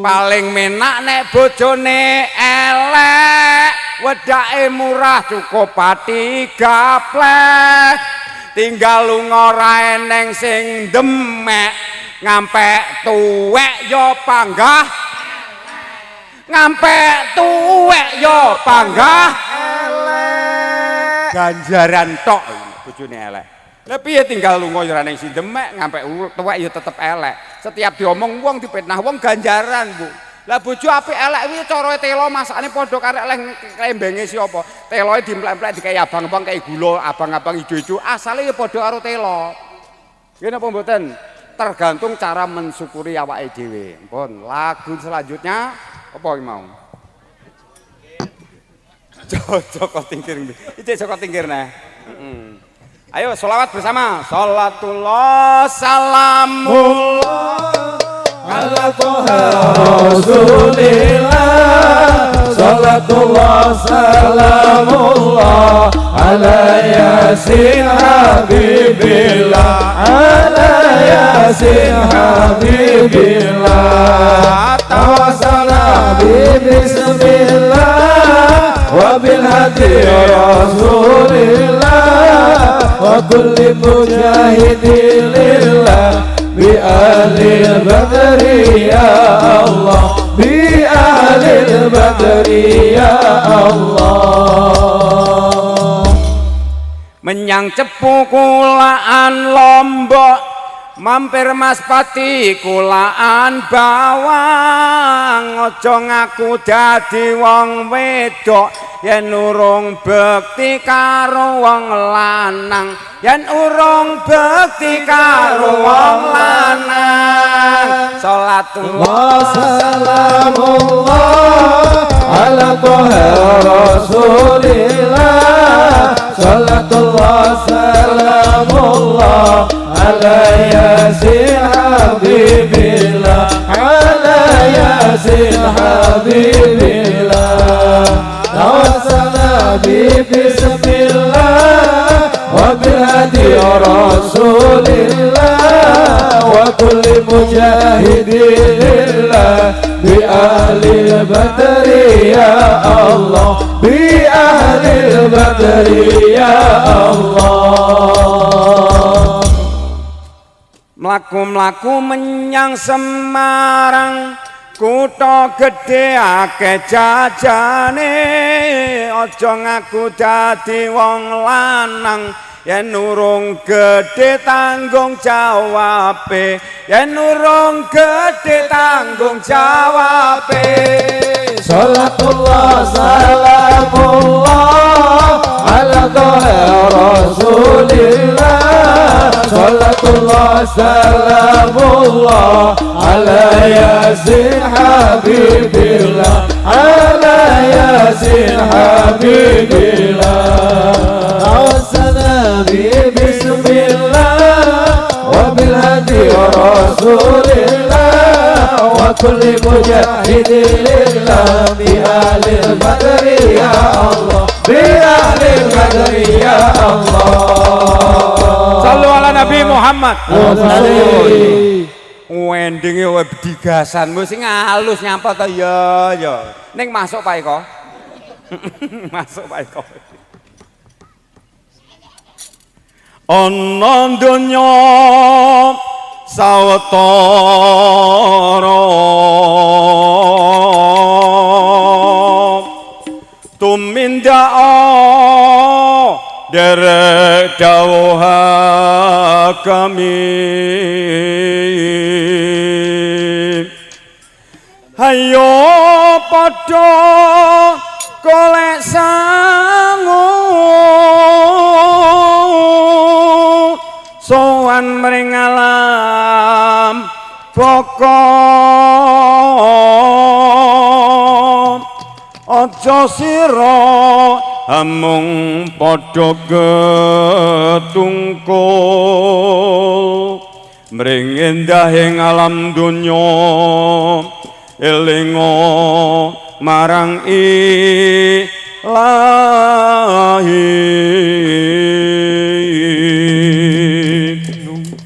Paling menak nek bojone elek, wedake murah cukup pati gaplek. Tinggal lunga ora eneng sing demek, ngampek tuwek yo panggah. Ngampek tuwek yo panggah elek. Ganjaran tok bojone elek. Lah piye tinggal lunga yo ora eneng sing demek, ngampek tuwek yo tetep elek. Setiap diomong wong dipitnah wong ganjaran, Bu. Lah bojo apik elek kuwi cara telo masakane padha karo elek klembenge siapa. Teloe dimplek-mplek dikai abang-abang kaya gula, abang-abang ijo-ijo, asale ya padha karo telo. Nggih napa mboten? Tergantung cara mensyukuri awake dhewe. Pun lagu selanjutnya apa iki mau? Joko Tingkir. Iki Joko Tingkir nah. Ayo sholawat bersama. Sholatullah salamullah ala Toha Rasulillah. Sholatullah salamullah ala Yasin Habibillah. Ala Yasin Habibillah. Tawassala bismillah wa bil hadi Rasulillah wa kulli mujahidin lillah bi ahlil badri ya Allah, bi ahlil badri ya Allah. Menyang cepu kulaan Lombok, mampir Mas Pati kulaan Bawang. Aja ngaku dadi wong wedok yen urung bekti karo wong lanang, yen urung bekti karo wong lanang. Sholatullah salamullah ala Toha Rasulillah. Sholatullah salamullah ala Yasin Habibillah. Ala Yasin Habibillah. Tawassala bismillah wa bil hadi Rasulillah wa kulli mujahidin lillah bi ahlil badri ya Allah, bi ahlil badri ya Allah. Mlaku-mlaku menyang Semarang, kutha gedhe akeh jajane. Aja ngaku dadi wong lanang yen urung gedhe tanggung jawabe, yen urung gedhe tanggung jawabe. Sholatullah salamullah ala Toha Rasulillah. Sholatullah salamullah ala Yasin Habibillah. Ala Yasin Habibillah. Tawassala bismillah wa bil hadi Rasulillah wa kulli mujahidin lillah bi ahlil badri ya Allah, bi ahlil badri ya Allah. Sallu ala Nabi Muhammad. Wendinge wae digasanmu sing halus nyapa ta ya ya. Ning masuk Pak Eko. Masuk Pak Eko. Ana donya sawetara tumindak derek dawuhaken kami ayo padha golek sangu sowan mring alam pokok aja sira amung padha ketungkul mring endahing alam donya elingo marang ilahi.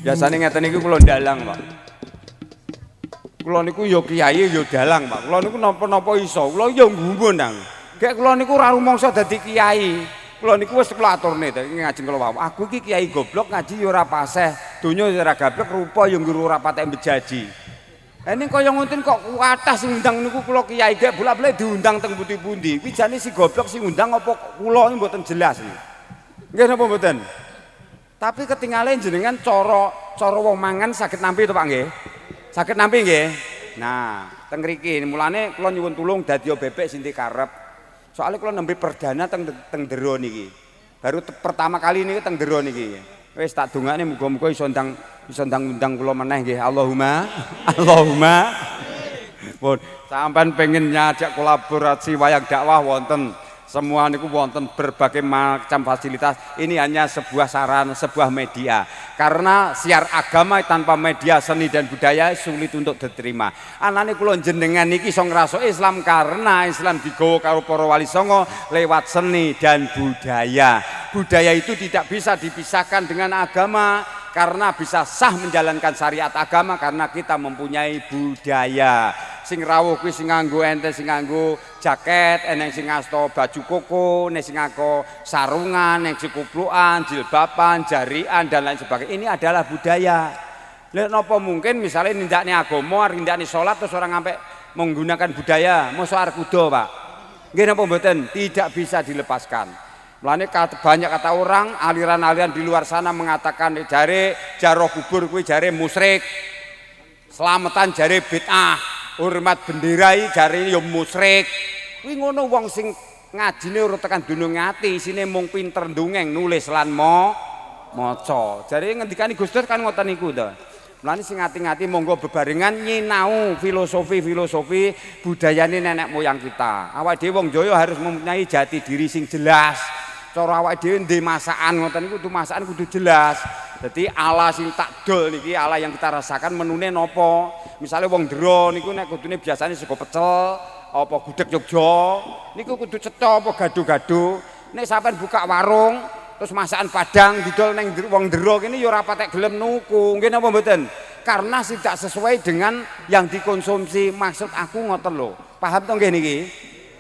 Biasane ngeten iki kula ndalang, Pak. Kula niku ya kiai ya dalang, Pak. Kula niku napa-napa iso. Kula ya nggumun nang. Gek kula niku ora rumangsa dadi kiai. Kula niku wis kula aturne ngajeng kula wau. Aku iki kiai goblok ngaji ya ora paseh, donya ya ora gablek, rupa ya ngguru ora patek bejaji. Ini kaya ngoten kok kuatah sing undang niku kula kiai gek bola-bali diundang teng pundi-pundi. Kuwi jane si goblok sing undang apa kula iki mboten jelas iki. Nggih napa mboten? Tapi ketinggalan jenengan cara wong mangan saged nampi to Pak nggih? Saged nampi nggih? Nah, teng mriki mulane kula nyuwun tulung dadya bebek sinti karep. Soale kula nembe perdana teng Dero niki. Baru pertama kali niki teng Dero niki. Wis tak dongakne muga-muga iso ndang kula meneh nggih. Allahumma. Pun sampean pengen nyajak kolaborasi wayang dakwah wonten. Semua niku wonten berbagai macam fasilitas. Ini hanya sebuah sarana, sebuah media. Karena siar agama tanpa media seni dan budaya sulit untuk diterima. Anane kula jenengan niki iso ngraso Islam karena Islam digawa karo para wali songo lewat seni dan budaya. Budaya itu tidak bisa dipisahkan dengan agama karena bisa sah menjalankan syariat agama karena kita mempunyai budaya. Sing rawuh kuwi sing nganggo ente sing nganggo jaket, eneng sing ngasto baju koko, nek sing nganggo sarungan, nek sing kuplukan, jilbaban, jarian dan lain sebagainya. Ini adalah budaya. Lha napa mungkin misalnya nindakne agama, nindakne salat terus orang sampai menggunakan budaya, mosok arep kudo, Pak. Nggih napa mboten? Tidak bisa dilepaskan. Mulane banyak kata orang, aliran-aliran di luar sana mengatakan jare jaroh kubur kuwi jare musyrik. Selamatan jare bid'ah. Hormat benderai jare ya musyrik. Kuwi ngono wong sing ngajine ora tekan dunung ati, isine mung pinter ndongeng, nulis lan maca. Jare ngendikane Gus Dur kan ngoten niku to. Mulane sing ngati-ngati monggo bebarengan nyinau filosofi budayane nenek moyang kita. Awake dhewe wong Jawa harus mempunyai jati diri sing jelas. Cara awake dhewe ndek masakan ngoten niku masakan kudu jelas. Dadi ala sing takdol niki ala yang kita rasakan menune napa. Misale wong Dero niku nek kudune biasane sego pecel, apa gudeg Jogja, niku kudu cetha apa gado-gado. Nek sampean buka warung terus masakan Padang didol ning wong Dero kene ya ora patek gelem nuku. Nggih napa mboten? Karena tidak sesuai dengan yang dikonsumsi. Maksud aku ngoten lho. Paham to nggih niki?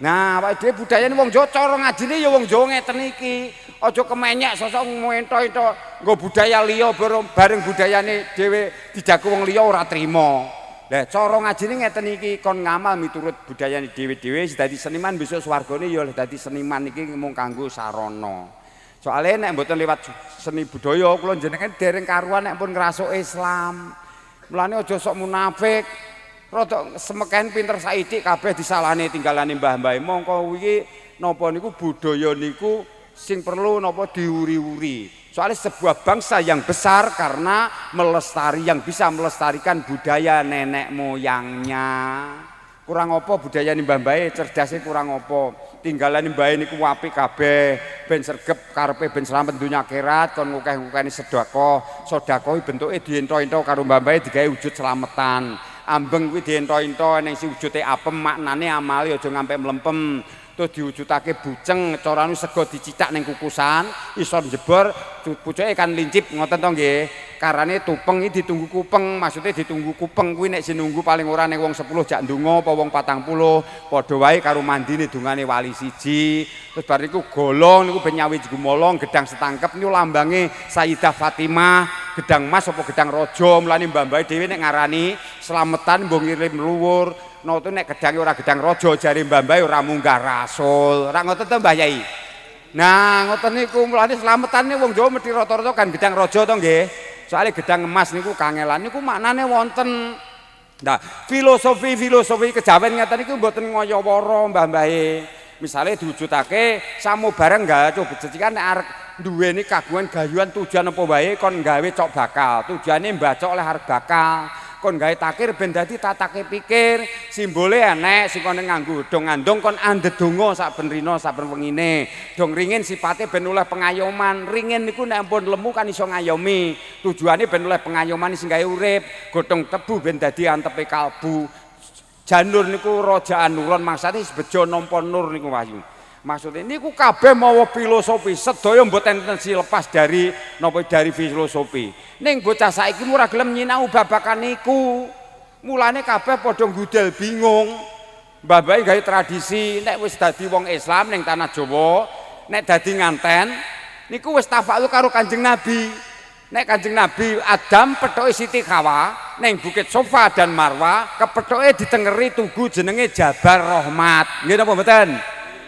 Nah, awake dhewe budayane wong Jawa cara ngajine ya wong Jawa ngeten iki. Aja kemenyek sosok ngento-ento nggo budaya liya bareng budayane dhewe dijago wong liya ora trima. Lah cara ngajine ngeten iki kon ngamal miturut budayane dhewe-dhewe dadi seniman besok swargane ya dadi seniman iki mung kanggo sarana. Soale nek mboten lewat seni budaya kula jenengan dereng karuan nek pun ngrasuk Islam. Mulane aja sok munafik. Rada semeken pinter saidik kabeh disalahne tinggalane mbah-mbah. Mongko iki napa niku budaya niku sing perlu napa diuri-uri. Soalnya sebuah bangsa yang besar karena yang bisa melestarikan budaya nenek moyangnya. Kurang apa budaya mbah-mbahe cerdasnya kurang apa. Tinggalan mbahe niku apik kabeh, ben sregep karepe ben slamet donya akhirat kon ngukeh-ngukeni sedekah. Sedekah bentuke diento-ento karo mbah-mbahe digawe wujud slametan. Ambeng kuwi diento-ento ning sing wujude apem maknane amale aja ngampe mlempem. Terus diwujudake buceng, carane sego dicicak ning kukusan, iso njebor, pucuke kan lincip ngoten to nggih. Karane tupeng iki ditunggu kupeng, maksudnya ditunggu kupeng kuwi nek sinunggu paling ora ning wong 10 jak ndonga apa wong 40, padha wae karo mandine dungane wali siji. Terus bar niku golong niku ben nyawi gumolong, gedang setangkep niku lambange Sayyidah Fatimah, gedang mas apa gedang raja. Mulane mbah-mbah dhewe nek ngarani slametan mbok ngirim luwur. No itu nek gedange ora gedang raja jare mbah-mbah ora munggah rasul. Ora ngoten to Mbah Yai. Nah, ngoten niku mulane slametane wong Jawa mesti rata-rata kan gedang raja to nggih. Soalnya gedang emas niku kangelan niku maknane wonten. Nah, filosofi kejawen ngeten niku mboten ngoyo-woro mbah-mbahe. Misale diwujudake samu bareng enggak coba jecikan nek arep duweni kagungan gayuan tujuan apa wae kon gawe cok bakal. Tujuane mbacok oleh arep bakal. Kon gawe takir ben dadi tatake pikir, simbole enek sing kon nganggo dong andong kon andedonga saben rina saben wengine. Dong ringin sipate ben oleh pengayoman. Ringin niku nek ampun lemu kan iso ngayomi. Tujuane ben oleh pengayoman sing gawe urip. Godhong tebu ben dadi antepe kalbu. Janur niku rojaan nuron maksane bejo nampa nur niku wahyu. Maksudnya niku kabeh mawa filosofi, sedaya mboten tensi lepas dari napa dari filosofi. Ning bocah saiki ora gelem nyinau babakan niku. Mulane kabeh padha ngudel bingung. Mbah-mbah gawe tradisi nek wis dadi wong Islam ning tanah Jawa, nek dadi nganten niku wis tafakul karo Kanjeng Nabi. Nek Kanjeng Nabi Adam pethoke Siti Hawa ning Bukit Sofa dan Marwa, kepethoke ditengeri tugu jenenge Jabal Rahmat. Nggih napa mboten?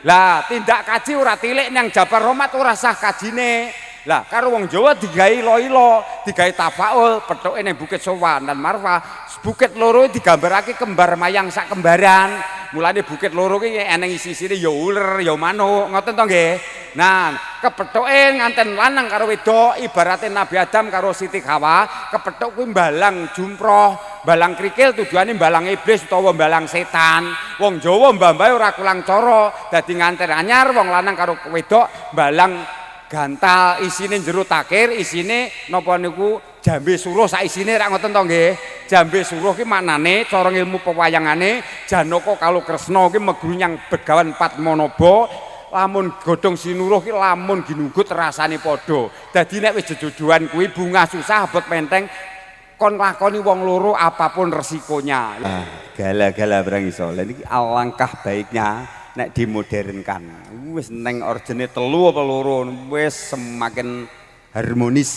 Lah tindak kaji ora tilik nang Jabal Rahmat ora sah kajine. Lah karo wong Jawa digawe ilo-ilo, digawe tafaul pethoke ning Bukit Sofa dan Marwa. Bukit loro digambarake kembar mayang sak kembaran. Mulane bukit loro ki eneng isi-isine ya uler ya manuk, ngoten to nggih. Nah, kepethoke nganten lanang karo wedok ibarate Nabi Adam karo Siti Hawa, kepethuk kuwi mbalang jumproh, mbalang krikil tujuane mbalang iblis utawa mbalang setan. Wong Jawa mbah-mbah ora kulang cara, dadi nganten anyar wong lanang karo wedok mbalang gantal isine jero takir, isine napa niku jambe suruh sak isine rak ngoten to nggih. Jambe suruh ki maknane cara ilmu pewayangane Janaka karo Kresna ki megrunyang Begawan Padmanaba, lamun godhong sinuruh ki lamun ginunggut rasane padha. Dadi nek wis jejodohan kuwi bunga susah abot menteng kon lakoni wong loro apapun resikonya. Gala-gala barang iso. Lah niki alangkah baiknya nek dimodernkan. Wis neng orjene telu apa loro wis semakin harmonis.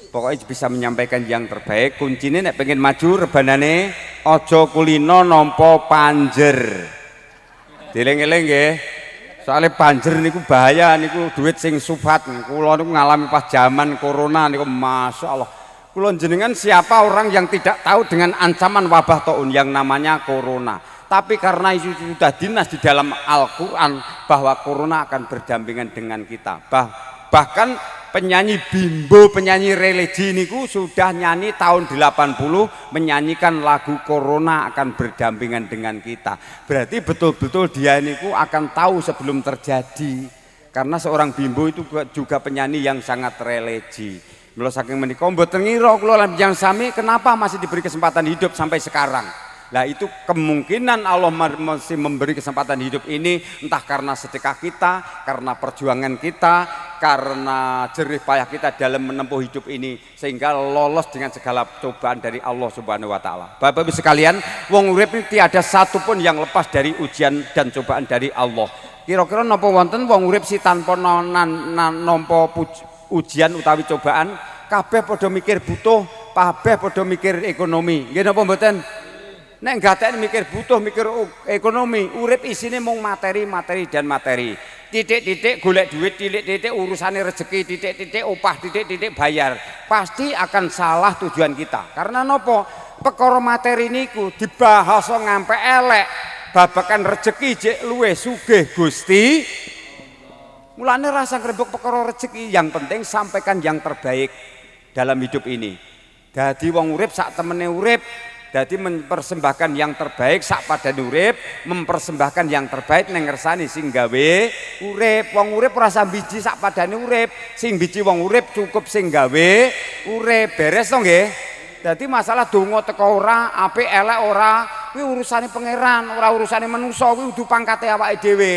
Pokoknya bisa menyampaikan yang terbaik. Kuncinya nek pengen maju rebanane aja kulino nampa panjer. Dieling-eling nggih. Soalnya banjir niku bahaya niku duit sing subhat. Kula niku ngalami pas zaman corona niku masyaallah. Kula jenengan siapa orang yang tidak tahu dengan ancaman wabah taun yang namanya corona. Tapi karena itu sudah dinas di dalam Al-Qur'an bahwa corona akan berdampingan dengan kita. Bahkan penyanyi bimbo, penyanyi religi niku sudah nyanyi tahun 80 menyanyikan lagu corona akan berdampingan dengan kita. Berarti betul-betul dia niku akan tahu sebelum terjadi. Karena seorang bimbo itu juga penyanyi yang sangat religi. Mula saking menika mboten ngira kula lan yang sami kenapa masih diberi kesempatan hidup sampai sekarang. Nah itu kemungkinan Allah masih memberi kesempatan hidup ini entah karena sedekah kita, karena perjuangan kita, karena jerih payah kita dalam menempuh hidup ini sehingga lolos dengan segala cobaan dari Allah Subhanahu wa taala. Bapak-ibu sekalian, wong urip ini tiada satupun yang lepas dari ujian dan cobaan dari Allah. Kira-kira napa wonten wong urip si tanpa nampa ujian utawi cobaan, kabeh padha mikir butuh, kabeh padha mikir ekonomi. Nggih napa mboten? Nek gaten mikir butuh, mikir ekonomi, urip isine mung materi dan materi. Titik-titik golek duit, titik-titik urusane rezeki, titik-titik upah, titik-titik bayar. Pasti akan salah tujuan kita. Karena nopo? Perkara materi niku dibahas ngampe elek. Babakan rezeki jek luwih sugih Gusti. Mulane rasa ngrebuk perkara rezeki, yang penting sampaikan yang terbaik dalam hidup ini. Dadi wong urip sak temene urip. Jadi mempersembahkan yang terbaik sak padane urip, mempersembahkan yang terbaik nang ngersani sing gawe urip. Wong urip ora biji sak padane urip, sing biji wong urip cukup sing gawe urip. Beres to nggih. Dadi masalah donga teko ora, apik elek ora, kuwi urusane pangeran, ora urusane manusa, kuwi kudu pangkate awake dhewe.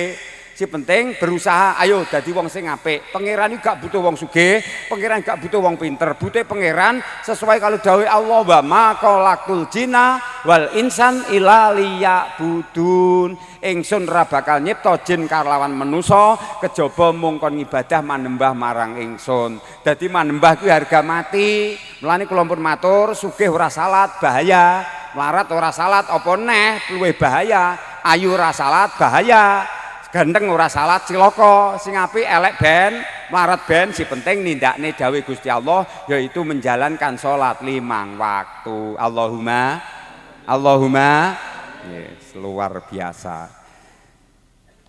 Si penting berusaha, ayo dadi wong sing apik. Pangeran iki gak butuh wong sugih, pangeran gak butuh wong pinter. Butuh pangeran sesuai kalau dawuh Allah wa ma khalaqul jinna wal insan illa liya'budun. Ingsun ora bakal nyipta jin kalawan manusa kejaba mung kon ibadah manembah marang ingsun. Dadi manembah kuwi harga mati. Mulane kula pun matur, sugih ora salat bahaya, melarat ora salat apa neh luwih bahaya, ayu ora salat bahaya. ganteng ora salah cilaka, sing apik elek ben, melarat ben, si penting nindakne dawuh Gusti Allah yaitu menjalankan salat 5 waktu. Allahumma yes, luar biasa.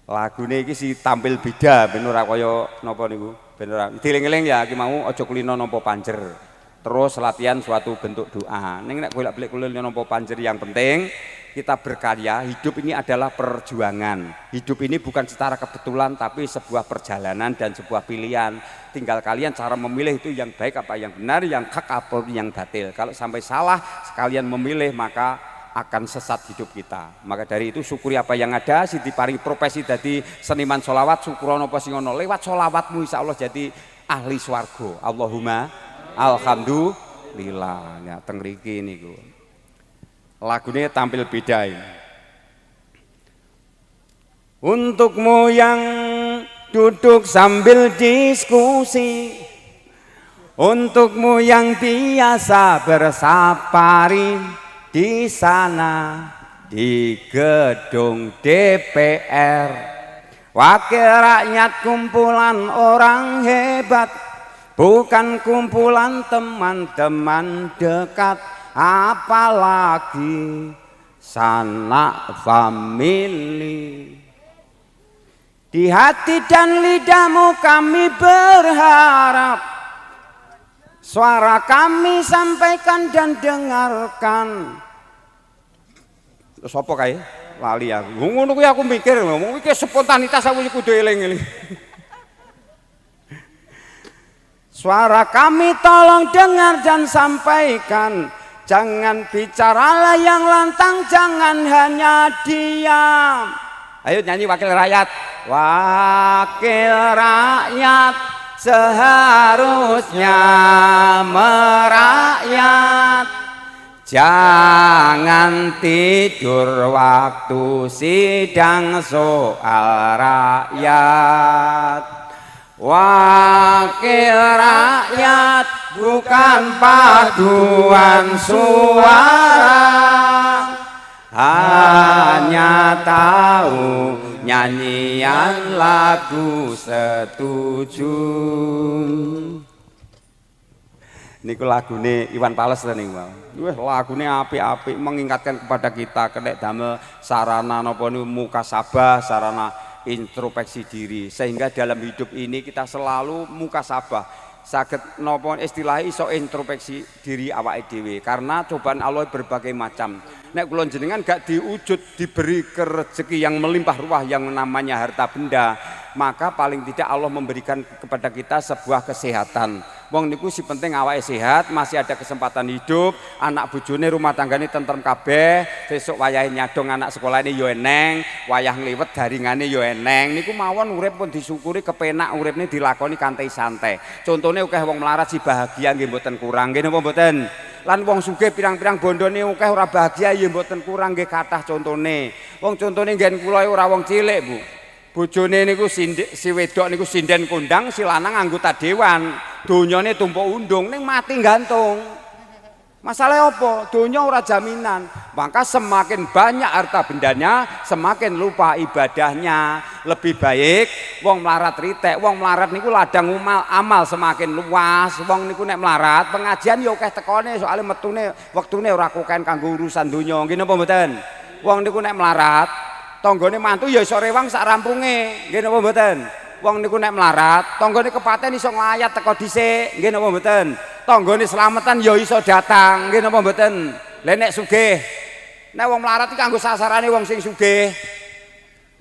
Lagune iki si tampil beda ben ora kaya napa niku. Ben ora dieling-eling ya iki mau aja kulino nampa panjer. Terus latihan suatu bentuk doa. Ning nek golek-golek kulino nampa panjer yang penting kita berkarya. Hidup ini adalah perjuangan. Hidup ini bukan secara kebetulan tapi sebuah perjalanan dan sebuah pilihan. Tinggal kalian cara memilih itu yang baik apa yang benar, yang hak apa yang batil. Kalau sampai salah sekalian memilih maka akan sesat hidup kita. Maka dari itu syukuri apa yang ada. Siti paring profesi jadi seniman sholawat, syukurono apa sing ono. Lewat sholawatmu insya Allah jadi ahli swarga. Allahumma alhamdulillah. Ya teng mriki niku. Lagunya tampil beda ini. Untukmu yang duduk sambil diskusi, untukmu yang biasa bersafari di sana di gedung DPR, wakil rakyat kumpulan orang hebat, bukan kumpulan teman-teman dekat, apalagi sanak famili. Di hati dan lidahmu kami berharap suara kami sampaikan dan dengarkan. Terus apa kae? Lali aku. Ngono kuwi aku mikir, ngomong iki spontanitas aku kudu eling-eling. Suara kami tolong dengar dan sampaikan. Jangan bicaralah yang lantang, jangan hanya diam. Ayo nyanyi wakil rakyat. Wakil rakyat seharusnya merakyat, jangan tidur waktu sidang soal rakyat. Wakil rakyat bukan paduan suara, hanya tahu nyanyian lagu setuju. Niku lagune Iwan Fals niku. Wah, lagune apik-apik mengingatkan kepada kita kenek damel sarana napa niku mukasabah, sarana introspeksi diri sehingga dalam hidup ini kita selalu mukasabah. Saged napa istilah iso introspeksi diri awake dhewe karena cobaan Allah berbagai macam. Nek kula jenengan gak diwujud diberi rezeki yang melimpah ruah yang namanya harta benda, maka paling tidak Allah memberikan kepada kita sebuah kesehatan. Wong niku si penting awake sehat, masih ada kesempatan hidup, anak bojone rumah tanggane tentrem kabeh, sesuk wayahe nyadong anak sekolahane yo eneng, wayah ngliwet daringane yo eneng. Niku mawon urip pun disyukuri kepenak uripne dilakoni kanthi santai. Contone akeh wong melarat si bahagia nggih mboten kurang, nggih napa mboten? Lan wong sugih pirang-pirang bondone akeh ora bahagia ya mboten kurang nggih kathah contone. Wong contone nggen kula ora wong cilik, Bu. Bojone niku si wedok niku sinden kondang, si lanang anggota dewan. Donyane tumpuk undung ning mati gantung. Masalah apa? Donya ora jaminan. Maka semakin banyak harta bendanya, semakin lupa ibadahnya. Lebih baik wong melarat ritek, wong melarat niku ladang amal semakin luas. Wong niku nek melarat pengajian ya akeh tekone soalnya metune wektune ora koken kanggo urusan donya. Nggih napa mboten? Wong niku nek melarat tanggane mantu ya iso rewang sak rampunge. Nggih napa mboten? Wong niku nek melarat, tanggane kepaten iso nglayat teko dhisik. Nggih napa mboten? Tanggane slametan ya iso datang. Nggih napa mboten? Lah nek sugih, nek wong melarat iki kanggo sasarane wong sing sugih.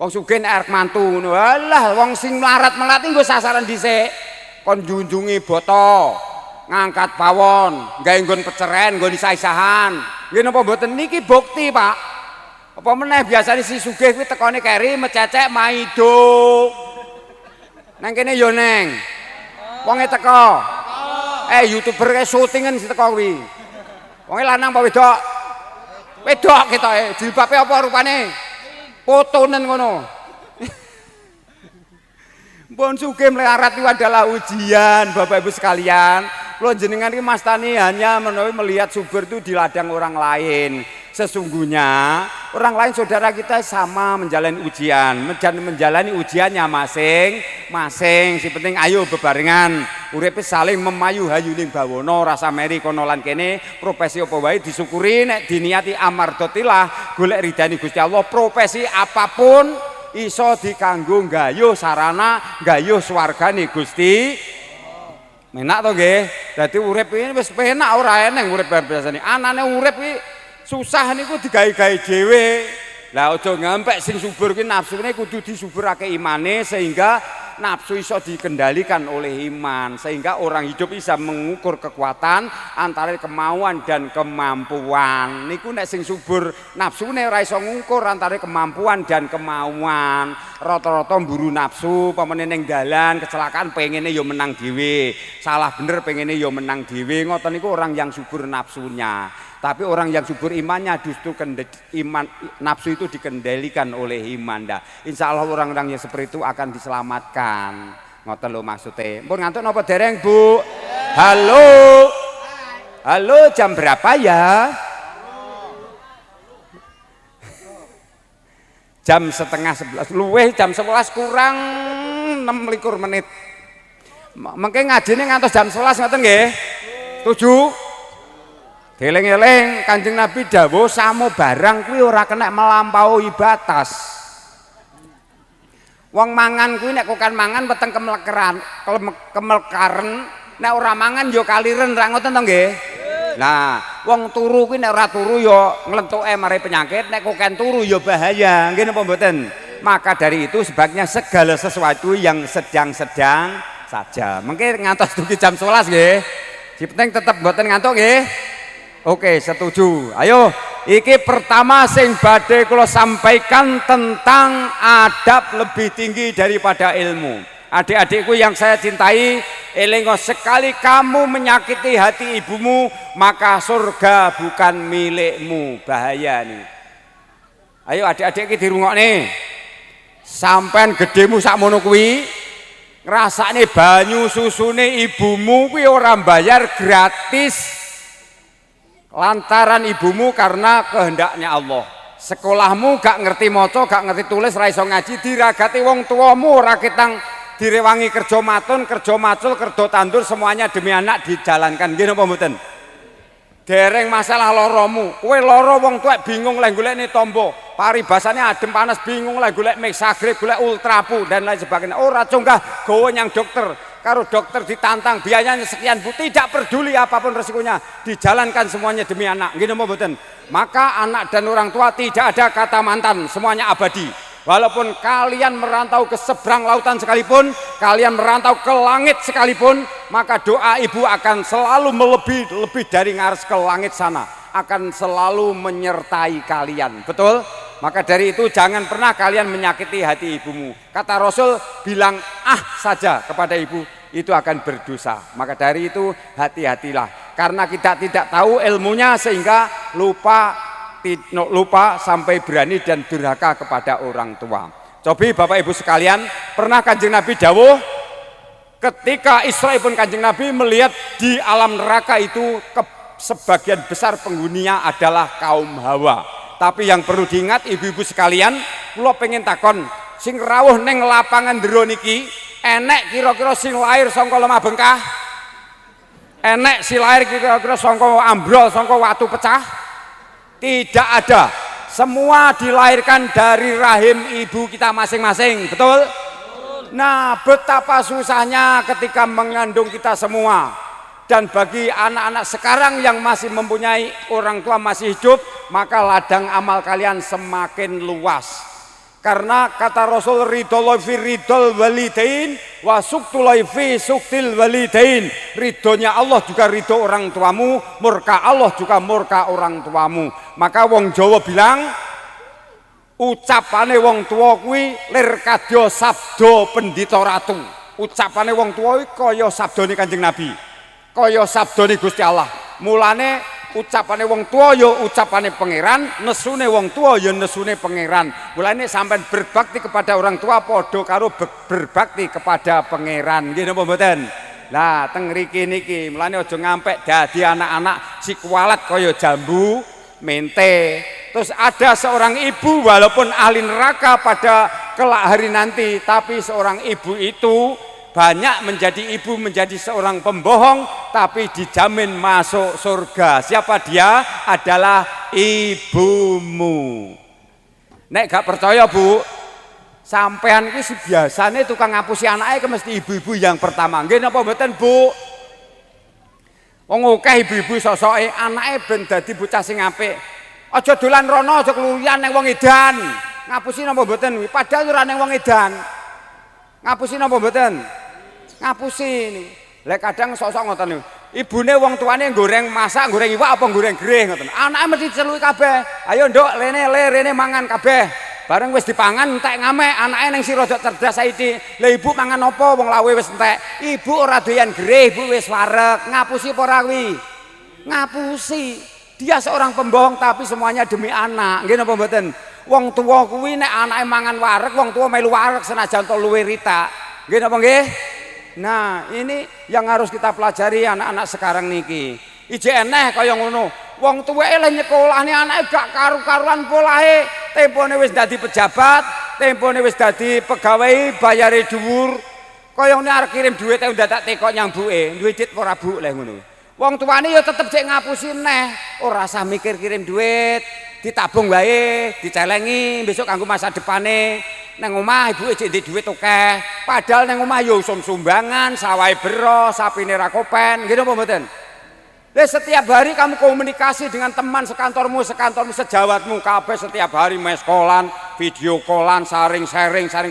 Wong sugih nek arep mantu ngono. Alah, wong sing melarat-melarat iki nggo sasaran dhisik. Kon njunjungi boto, ngangkat pawon, gawe nggon peceren, nggon isah-isahan. Nggih napa mboten? Niki bukti, Pak. Apa meneh biasane si sugih kuwi tekone keri mececek maido. Nang kene yo neng. Wonge teko. YouTuber kae syutingan si teko kuwi. Wonge lanang apa wedok? Wedok ketoke. Jilbabe apa rupane? Potonen ngono. Pun sugih melarat itu adalah ujian, Bapak Ibu sekalian. Kalau jenengan iki mastani hanya menawi melihat subur itu di ladang orang lain. Sesungguhnya orang lain saudara kita sama menjalani ujian, menjalani ujiannya masing-masing. Si penting ayo bebarengan, uripe saling memayu-hayu ning bawana, rasa meri kono lan kene, profesi apa wae disyukuri nek diniati amardotillah, golek ridani Gusti Allah, profesi apapun iso dikanggo nggayuh sarana, nggayuh swargane Gusti. Menak to nggih. Dadi urip iki wis penak ora eneng urip biasane. Anane urip iki susah niku digawe-gawe dhewe. Lah aja ngampek sing subur ki nafsune kudu disuburake imane sehingga nafsu iso dikendalikan oleh iman, sehingga orang hidup bisa mengukur kekuatan antara kemauan dan kemampuan. Niku nek sing subur nafsune ora iso ngukur antara kemampuan dan kemauan. Rata-rata mburu nafsu, pamane ning dalan kecelakaan pengene ya menang dhewe. Salah bener pengene ya menang dhewe. Ngoten niku orang yang subur nafsunya. Tapi orang yang subur imannya justru iman nafsu itu dikendalikan oleh iman. Insya Allah orang-orang yang seperti itu akan diselamatkan. Ngoten lho maksudnya. Mpun ngantuk napa dereng Bu? Halo. Halo, jam berapa ya? Jam setengah 11. Luweh jam 11 kurang 26 menit. Mengke ngajine ngantos jam 11 ngoten nggih? Setuju? Eling-eling Kanjeng Nabi dawuh samo barang kuwi ora kena melampaui batas. Wong mangan kuwi nek kokan mangan weteng kemelkaren, nek ora mangan ya kaliren, ra ngoten to nggih? Nah, wong turu kuwi nek ora turu ya nglentuke mari penyakit, nek kokan turu ya bahaya. Nggih napa mboten? Maka dari itu sebaiknya segala sesuatu yang sedang-sedang saja. Mungkin ngantos dugi jam 11 nggih. Si penting tetep mboten ngantuk nggih. Oke, setuju. Ayo, iki pertama sing badhe kula sampaikan tentang adab lebih tinggi daripada ilmu. Adik-adikku yang saya cintai, elingo sekali kamu menyakiti hati ibumu, maka surga bukan milikmu. Bahaya nih. Ayo adik-adik iki dirungokne. Sampean gedemu sakmono kuwi, ngrasakne banyu susune ibumu kuwi ora bayar, gratis. Lantaran ibumu karena kehendaknya Allah. Sekolahmu gak ngerti maca, gak ngerti tulis, ra iso ngaji, diragati wong tuamu, ora ketang direwangi kerja matun, kerja macul, kerja tandur, semuanya demi anak dijalankan. Nggih napa mboten? Dereng masalah loromu. Kowe loro wong tuwek bingung lek golekne tombo. Paribasane adem panas bingung lek golek mixagrip, golek ultrapu dan lain sebagainya. Ora cunggah gawa nyang dokter. Karo dokter ditantang biayanya sekian Bu, tidak peduli apapun resikonya, dijalankan semuanya demi anak. Nggih napa mboten? Maka anak dan orang tua tidak ada kata mantan, semuanya abadi. Walaupun kalian merantau ke seberang lautan sekalipun, kalian merantau ke langit sekalipun, maka doa ibu akan selalu lebih dari ngares ke langit sana, akan selalu menyertai kalian. Betul? Maka dari itu jangan pernah kalian menyakiti hati ibumu. Kata Rasul, bilang ah saja kepada ibu, itu akan berdosa. Maka dari itu hati-hatilah. Karena kita tidak tahu ilmunya sehingga lupa sampai berani dan durhaka kepada orang tua. Coba Bapak Ibu sekalian, pernah Kanjeng Nabi dawuh ketika Isra pun Kanjeng Nabi melihat di alam neraka itu sebagian besar penghuninya adalah kaum Hawa. Tapi yang perlu diingat ibu-ibu sekalian, kula pengen takon, sing rawuh ning lapangan ndero niki, enek kira-kira sing lahir saka lemah bengkah? Enek si lahir kira-kira saka ambrol, saka watu pecah? Tidak ada. Semua dilahirkan dari rahim ibu kita masing-masing, betul? Nah, betapa susahnya ketika mengandung kita semua. Dan bagi anak-anak sekarang yang masih mempunyai orang tua masih hidup, maka ladang amal kalian semakin luas. Karena kata Rasul, ridho fi ridhol walidain wa suktulai fi suktil walidain. Ridhonya Allah juga ridho orang tuamu, murka Allah juga murka orang tuamu. Maka wong Jawa bilang, ucapane wong tua kuwi lir kadya sabda pendhita ratu. Ucapane wong tua kuwi kaya sabdane Kanjeng Nabi, kaya sabdane Gusti Allah. Mulane ucapane wong tua ya ucapane pangeran, nesune wong tua ya nesune pangeran. Mulane sampean berbakti kepada orang tua padha karo berbakti kepada pangeran. Nggih napa mboten? Lah teng mriki niki mulane aja ngampek dadi anak-anak si kualat kaya jambu, mente. Terus ada seorang ibu walaupun ahli neraka pada kelak hari nanti, tapi seorang ibu itu banyak menjadi ibu, menjadi seorang pembohong, tapi dijamin masuk surga. Siapa dia? Adalah ibumu. Nek gak percaya Bu, sampean iki biasane tukang ngapusi anake mesti ibu-ibu yang pertama. Nggih napa mboten Bu? Wong akeh ibu-ibu sosoke anake ben dadi bocah sing apik. Aja dolan rono, aja keluyuran ning wong edan. Ngapusi napa mboten? Padahal ora ning wong edan. Ngapusi napa mboten? Ngapusi niku. Lah kadang sosok ngoten niku. Ibune wong tuane goreng masak, goreng iwak apa goreng gereh ngoten. Anake mesti diceluki kabeh. Ayo nduk, rene mangan kabeh. Bareng wis dipangan entek ngamek, anake ning sira rada cerdas saiki. Lah ibu mangan apa wong lawe wis entek. Ibu ora doyan gereh, ibu wis wareg. Ngapusi apa ora kuwi? Ngapusi. Dia seorang pembohong tapi semuanya demi anak. Nggih napa mboten? Wong tua kuwi nek anake mangan wareg, wong tua melu wareg senajan to luwe ritak. Nggih napa nggih? Nah, ini yang harus kita pelajari anak-anak sekarang niki. Ije eneh kaya ngono. Wong tuweke le nyekolahne anake gak karu-karuan polahe. Tempone wis dadi pejabat, tempone wis dadi pegawai, bayare dhuwur. Kaya ngene arep kirim dhuwit e ndadak tekok nyambuke. Duwe dit ora Bu leh ngono. Wong tuane ya tetep cek ngapusi neh, ora usah mikir kirim duit, ditabung wae, dicelengi besok kanggo masa depane. Nang omah ibuke cek ndek duit akeh, padahal nang omah ya usum sumbangan, sawahe bero, sapine ra kopen, nggih napa mboten? Lah setiap hari kamu komunikasi dengan teman sekantormu sejawatmu kabeh setiap hari meskolan, video callan, saring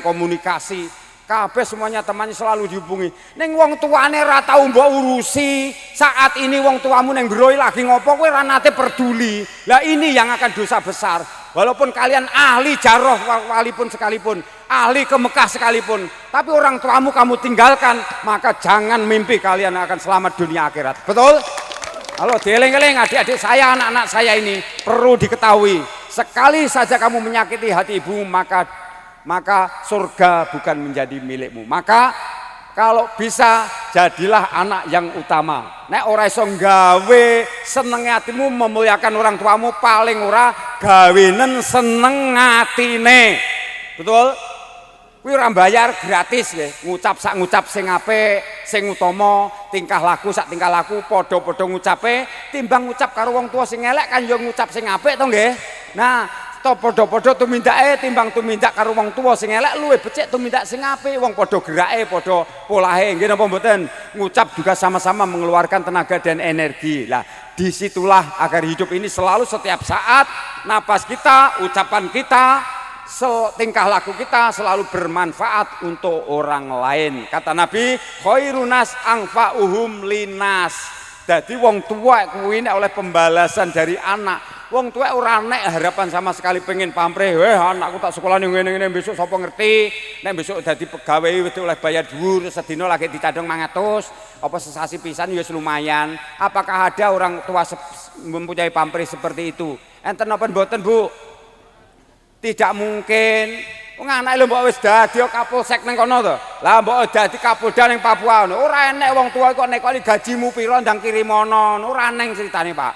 komunikasi. Kabeh semuanya temannya selalu dihubungi. Ning wong tuane ra tau mbok urusi. Saat ini wong tuamu ning Broi lagi ngopo kowe ra nate peduli. Lah ini yang akan dosa besar. Walaupun kalian ahli jaroh wali pun sekalipun, ahli ke Mekah sekalipun, tapi orang tuamu kamu tinggalkan, maka jangan mimpi kalian akan selamat dunia akhirat. Betul? Halo, dieling-eling adik-adik saya, anak-anak saya ini perlu diketahui. Sekali saja kamu menyakiti hati ibu, maka surga bukan menjadi milikmu. Maka kalau bisa jadilah anak yang utama. Nek ora iso gawe seneng hatimu memuliakan orang tuamu, paling ora gawenen seneng atine. Betul? Kuwi ora bayar gratis nggih. Ngucap sing apik, sing utama, tingkah laku sak tingkah laku padha-padha ngucape, timbang ngucap karo wong tua sing elek kan yo ngucap sing apik to nggih. Nah, to padha-padha tumindake timbang tumindak karo wong tuwa sing elek luwih becik tumindak sing apik, wong padha gerake, padha polahe. Nggih napa mboten? Ngucap juga sama-sama mengeluarkan tenaga dan energi. Lah, disitulah agar hidup ini selalu setiap saat napas kita, ucapan kita, tingkah laku kita selalu bermanfaat untuk orang lain. Kata Nabi, khairunas anfa'uhum linas. Jadi wong tua kuwi nek oleh pembalasan dari anak. Wong tua ora nek harapan sama sekali pengen pamrih, anakku tak sekolah ngene-ngene besok sapa ngerti, nek besok dadi pegawai wis oleh bayar dhuwur sedina lagi dicadong 500, apa sesasi pisan ya lumayan. Apakah ada orang tua mempunyai pamrih seperti itu? Enten napa mboten, Bu? Tidak mungkin. Wong anake lho mbok wis dadi kapolsek ning kono to. Lah mbok dadi kapolda ning Papua ngono. Ora enek wong tua kok nekoni gajimu pira ndang kirimono. Ora neng critane, Pak.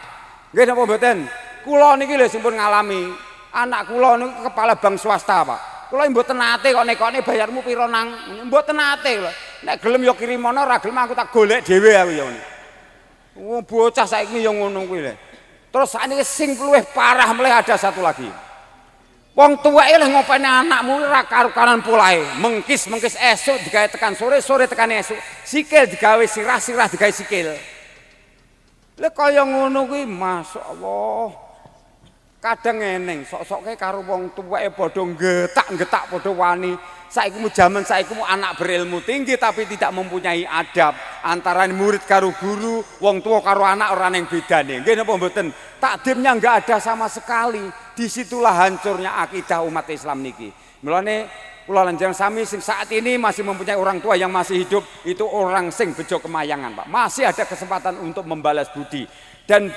Nggih napa mboten? Kula niki lho sampun ngalami. Anak kula niku kepala bank swasta, Pak. Kula mboten nate kok nekoni bayarmu pira nang. Mboten nate lho. Nek gelem ya kirimono, ora gelem aku tak golek dhewe aku ya. Wong bocah saiki ya ngono kuwi lho. Terus sakniki sing luwih parah mleh ada satu lagi. Wong tuweke leh ngopeni anakmu ora karo-karan polahe. Mengkis esuk digawe tekan sore tekan esuk. Sikil digawe sirah digawe sikil. Lha kaya ngono kuwi masyaallah. Kadang eneng sok-sokke karo wong tuweke padha getak-getak padha wani. Saiki jaman saiki anak berilmu tinggi tapi tidak mempunyai adab. Antara murid karo guru, wong tua karo anak ora ning bedane. Nggih napa mboten? Takdimnya enggak ada sama sekali. Disitulah hancurnya akidah umat Islam niki. Mulane kula lanjang sami sing saat ini masih mempunyai orang tua yang masih hidup, itu orang sing bejo kemayangan, Pak. Masih ada kesempatan untuk membalas budi. Dan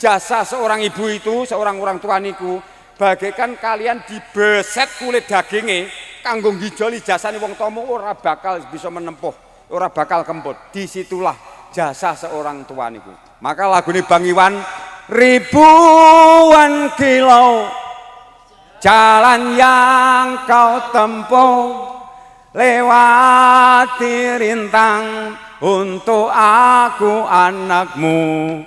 jasa seorang ibu itu, seorang orang tua niku, bagaikan kalian dibeset kulit dagingnya, kanggo ngijoli jasane wong tomo ora bakal bisa menempuh, ora bakal kemput. Disitulah jasa seorang tua niku. Maka lagune Bang Iwan ribuan kilo jalan yang kau tempuh, lewati rintang untuk aku anakmu.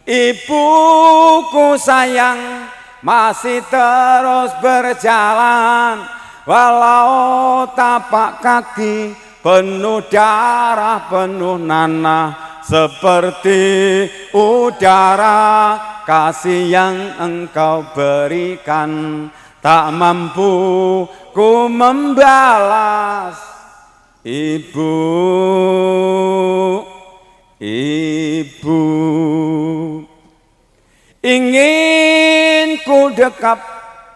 Ibuku sayang masih terus berjalan, walau tapak kaki penuh darah, penuh nanah, seperti udara kasih yang engkau berikan, tak mampu ku membalas. Ibu, ibu, ingin ku dekap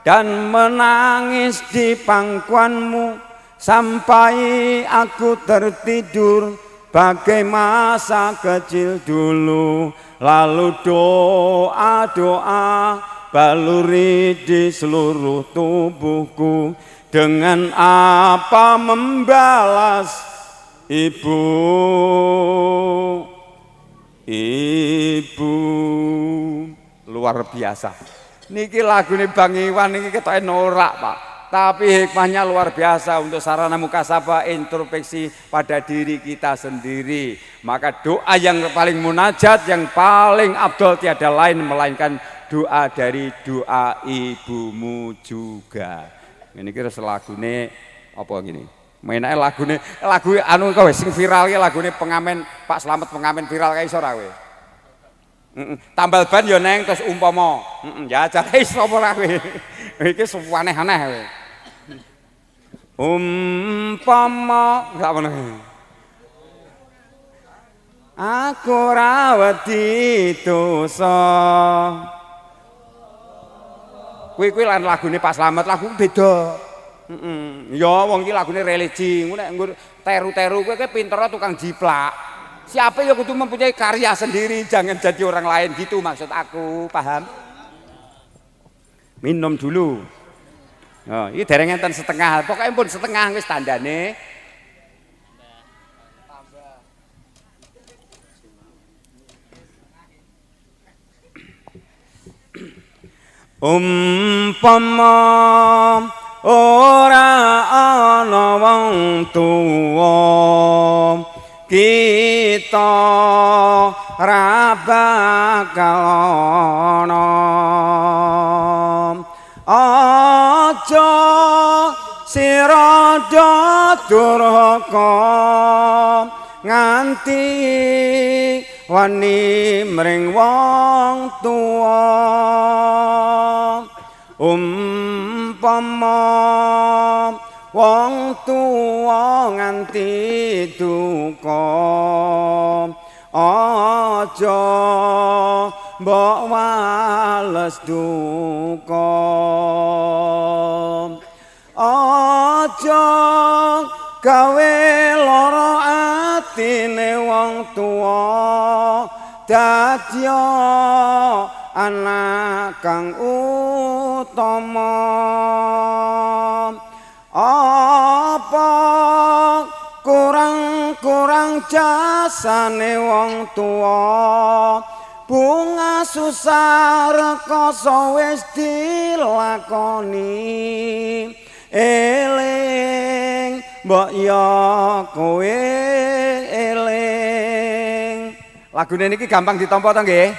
dan menangis di pangkuanmu sampai aku tertidur bagai masa kecil dulu. Lalu doa-doa baluri di seluruh tubuhku, dengan apa membalas. Ibu, ibu. Luar biasa. Niki lagune Bang Iwan niki ketoke norak, Pak. Tapi hikmahnya luar biasa untuk sarana mukasabah, introspeksi pada diri kita sendiri. Maka doa yang paling munajat, yang paling abdol tiada lain melainkan doa dari doa ibumu juga. Ini kira selagune apa gini? Mainake lagune lagu anu kowe sing viral ki lagune pengamen Pak Slamet, pengamen viral kae iso ra kowe? Tambal ban ya neng terus umpama. Ya jare iso apa ra kowe? Iki aneh-aneh kowe. Umpama gak ngono. Aku ra wedi dosa. Kuwi lan lagune Pak Slamet, lagu beda. Ya wong iki lagune religi, nek teru-teru kowe ki pintere tukang jiplak. Siapa ya kudu mempunyai karya sendiri, jangan jadi orang lain gitu maksud aku, paham? Minum dulu. Oh, ini dereng enten setengah, pokoknya pun setengah wis tandane. Umpama ora ana wong tuwa, kita ra bakal ana. Aja sira durhaka nganti wani mring wong tuwa. Umpama wong tuwa nganti duka, aja mbok wales duka. Aja gawe lara atine wong tuwa, dadya anak kang utama. Apa kurang jasane wong tuwa, bunga susah rekoso wis dilakoni. Eling mbok ya kowe eling. Lagune niki gampang ditampa to nggih?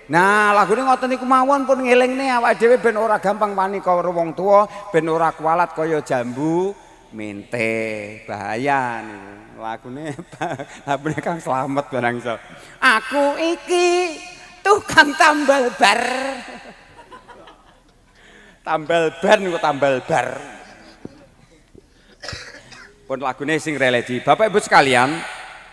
Nah, lagune ngoten niku mawon pun ngelingne awake dhewe ben ora gampang panik karo wong tuwa, ben ora kualat kaya jambu mente. Bahaya niku. Lagune Kang Slamet barang iso. Aku iki tukang tambal bar. Tambal bar niku tambal bar. Pun lagune sing religi. Bapak Ibu sekalian,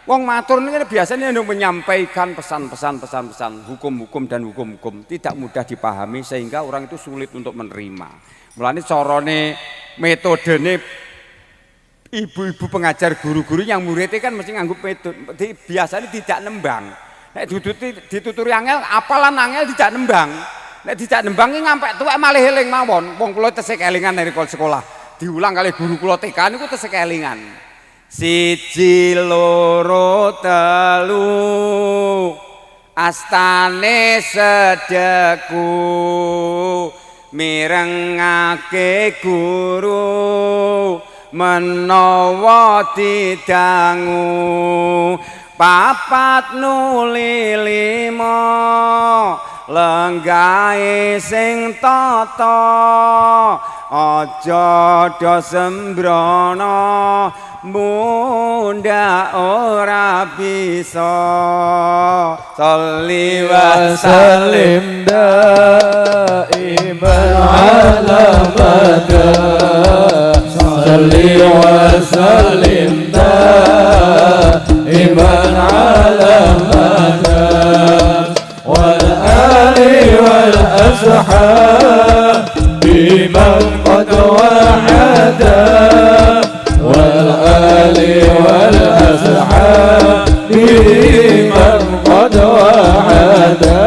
wong matur ini biasanya menyampaikan pesan-pesan hukum-hukum dan hukum-hukum tidak mudah dipahami sehingga orang itu sulit untuk menerima. Mulane carane metodene ibu-ibu pengajar guru-guru yang muridnya kan mesti nganggup metode biasanya tidak nembang. Nek dituturi angel apalan angel tidak nembang. Nek tidak nembang iki ngampek tuwek malih eling mawon. Wong kula tesih kelingan dari sekolah. Diulang kali guru kula TK niku tesih kelingan. Siji loro telu astane sedeku mirengake guru menawa didangu papat nuli lima lenggahe sing tata aja do sembrono munda ora bisa sholli wa sallim daiman ala mada sholli wa sallim daiman ala mada wal ali wal ashab biman qad wahada والآل والأصحاب بمن قد وعدا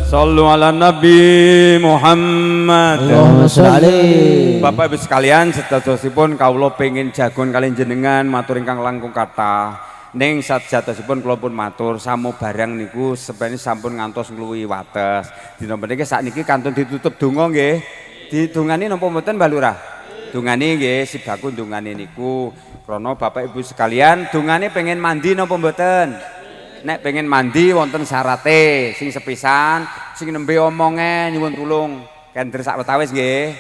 Sallu ala Nabi Muhammad. Allahumma sholli. Bapak Ibu sekalian, sedherosipun kawula pengin jagon kalian jenengan matur ingkang langkung kathah. Ning sajatosipun kula pun matur samu barang niku sebenarnya sampun ngantos ngluwi wates. Dina meniki sakniki kantun ditutup donga nggih. Didongani napa mboten Mbah Lurah? Dungane nggih sibaku dungane niku krana Bapak Ibu sekalian dungane pengen mandi napa mboten? Nek pengen mandi wonten syarate sing sepisan sing nembe omonge nyuwun tulung kender sak wetawis nggih.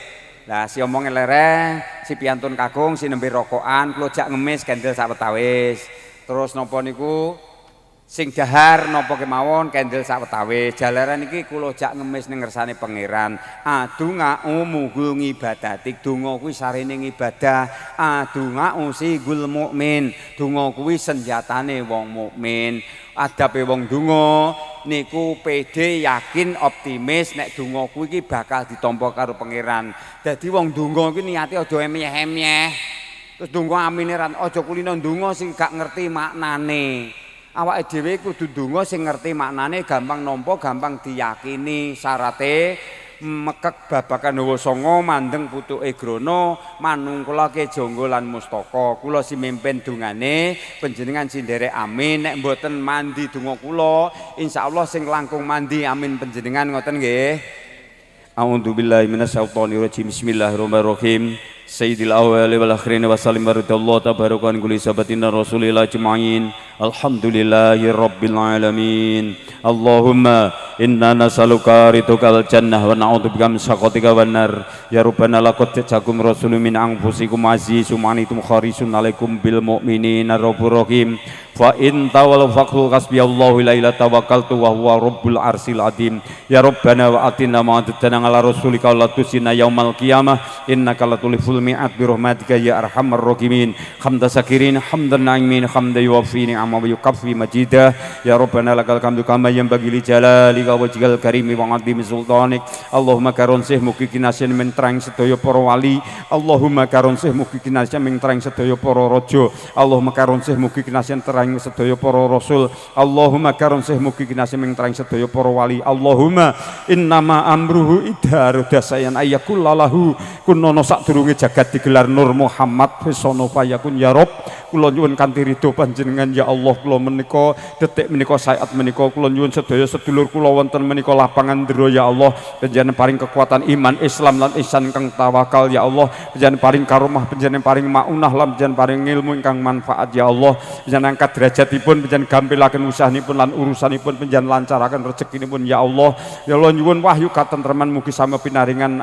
Lah si omonge lereh, si piantun kakung, si nembe rokokan, kula jak ngemis kender sak wetawis. Terus napa niku sing dahar napa kemawon kendel sak wetawis. Jalaran iki kula jak ngemis ning ngersane pangeran. Adunga'u mughul ngibadatik. Donga kuwi sarene ibadah. Adunga'u sigul mukmin. Donga kuwi senjatane wong mukmin. Adabe wong donga niku pede, yakin, optimis nek donga kuwi iki bakal ditampa karo pangeran. Dadi wong donga kuwi niate aja emyeh-emyeh. Terus donga amine aja kulino donga sing gak ngerti maknane. Awake dhewe kudu donga sing ngerti maknane, gampang nampa, gampang diyakini. Syarate mekek babakan hawa sanga, mandeng putuke grana, manungkulake jangga lan mustaka. Kula simimpin dongane, panjenengan sinderek amin. Nek mboten mandi donga kula, insyaallah sing langkung mandi amin panjenengan ngoten nggih. A'udzubillahi minasyaitonirrajim. Bismillahirrahmanirrahim. Sayyidil awwali wal akhirin wa sallim baradallahu tabarakan kulli sabatina rasulillah ajma'in. Alhamdulillahi rabbil alamin. Allahumma inna nas'aluka ridhakal jannah wa na'udzubika min sakhatika wan nar. Ya rabbana laqad ja'akum rasulun min anfusikum azizun manitum kharisun alaikum bil mu'minina raufur rahim. Fa in tawallaw faqul hasbiyallahu la ilaha tawakkaltu wa huwa rabbul arsil azim. Ya rabbana wa atina ma atana ala rasulika wa la tusina yaumal qiyamah innaka latuliful mi'ad bi rahmatika ya arhamar rahimin. Hamda sakirin hamdan na'imin hamda yuwaffi ni'ama wa yukaffi majidah. Ya rabbana lakal hamdu kama yanbaghi li jalalika wa wajhikal karimi wa 'azimi sultanik. Allahumma karonsih mugi kinasen men terang sedaya para wali. Allahumma karonsih mugi kinasen men terang sedaya para raja. Allahumma karonsih mugi kinasen terang sedaya para rasul. Allahumma karonsih mugi kinasen men terang sedaya para wali. Allahumma innama amruhu idza arada sayan ayakullalahu kunono sadurunge jagat digelar Nur Muhammad fesono fayakun ya Rabb. Kula nyuwun kanthi ridho panjenengan ya Allah, kula menika detik menika saat menika kula nyuwun sedaya sedulur kula wonten menika lapangan ndero ya Allah, panjenengan paring kekuatan iman Islam lan ihsan kang tawakal ya Allah, panjenengan paring karomah, panjenengan paring maunah lan panjenengan paring ilmu ingkang manfaat ya Allah, panjenengan angkat derajatipun, panjenengan gampilaken usahanipun lan urusanipun, panjenengan lancaraken rezekinipun ya Allah. Ya Allah nyuwun wahyu katentreman mugi sama pinaringan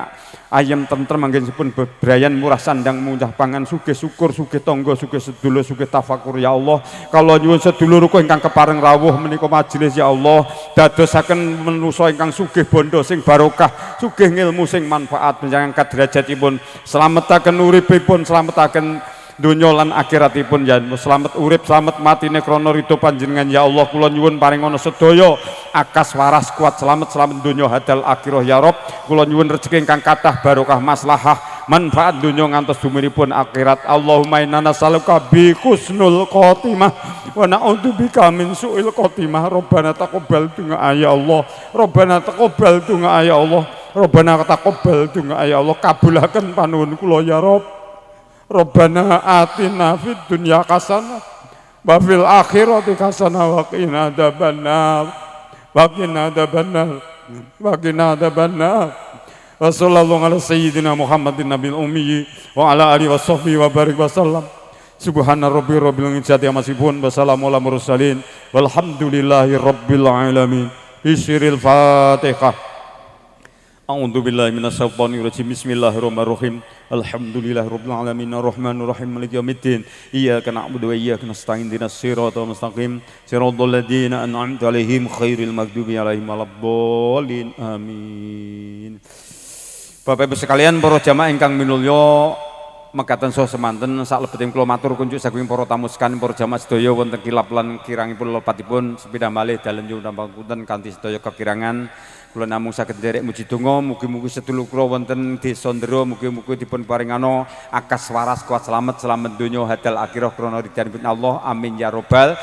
ayam tentrem anggenipun bebrayan murah sandang munjah pangan sugih syukur sugih tangga sugih sedulur sugih tafakur ya Allah. Kala nyuwun sedulur uga ingkang kepareng rawuh menika majelis ya Allah, dadosaken manusa ingkang sugih bondo sing barokah, sugih ngilmu sing manfaat, panjenengan angkat derajatipun, slametaken uripipun, slametaken dunya lan akhiratipun ya selamat urip selamat matine krana ridho panjenengan ya Allah. Kula nyuwun paringono sedaya akas waras kuat selamat dunya hadal akhirah ya Rabb. Kula nyuwun rezeki ingkang kathah barokah maslahah manfaat dunya ngantos dumiripun akhirat. Allahumma inna nas'aluka bi husnul khotimah wa na'udzubika min su'il khotimah. Rabbana taqabbal du'a ya Allah, Rabbana taqabbal du'a ya Allah, Rabbana taqabbal du'a ya Allah. Kabulaken panuwun kula ya Rabb. Rabbana atina fid dunya hasanah wa fil akhirati hasanah wa qina adzabannar wa qina adzabannar wa qina adzabannar wa sallallahu ala sayyidina Muhammadin nabiyil ummi wa ala alihi wa sahbihi wa barik wa sallam. Subhana rabbil izzati amma yasifun wa salamun alal mursalin walhamdulillahi rabbil alamin. Bismil Fatihah. A'udzu billahi minasyaitonir rajim. Bismillahirrahmanirrahim. Alhamdulillahirabbil alamin arrahmanir rahim maliki yaumiddin. Iyyaka na'budu wa iyyaka nasta'in ihdinas siratal mustaqim. Siratal ladzina an'amta 'alaihim ghairil maghdubi 'alaihim waladdallin. Amin. Bapak Ibu sekalian, para jamaah ingkang minulya, mekaten saha semanten saklebeting kula matur kunjuk saking para tamu sekalian, para jamaah sedaya wonten kilap lan kirangipun lepatipun sepeda malih dalem nyuwun pangapunten kanthi sedaya kekirangan. Kula namung saged nderek muji donga mugi-mugi sedulur kula wonten desa Ndero mugi-mugi dipun paringana akas waras kuat selamat donya hadal akhirah krana ridhanipun Allah. Amin ya robbal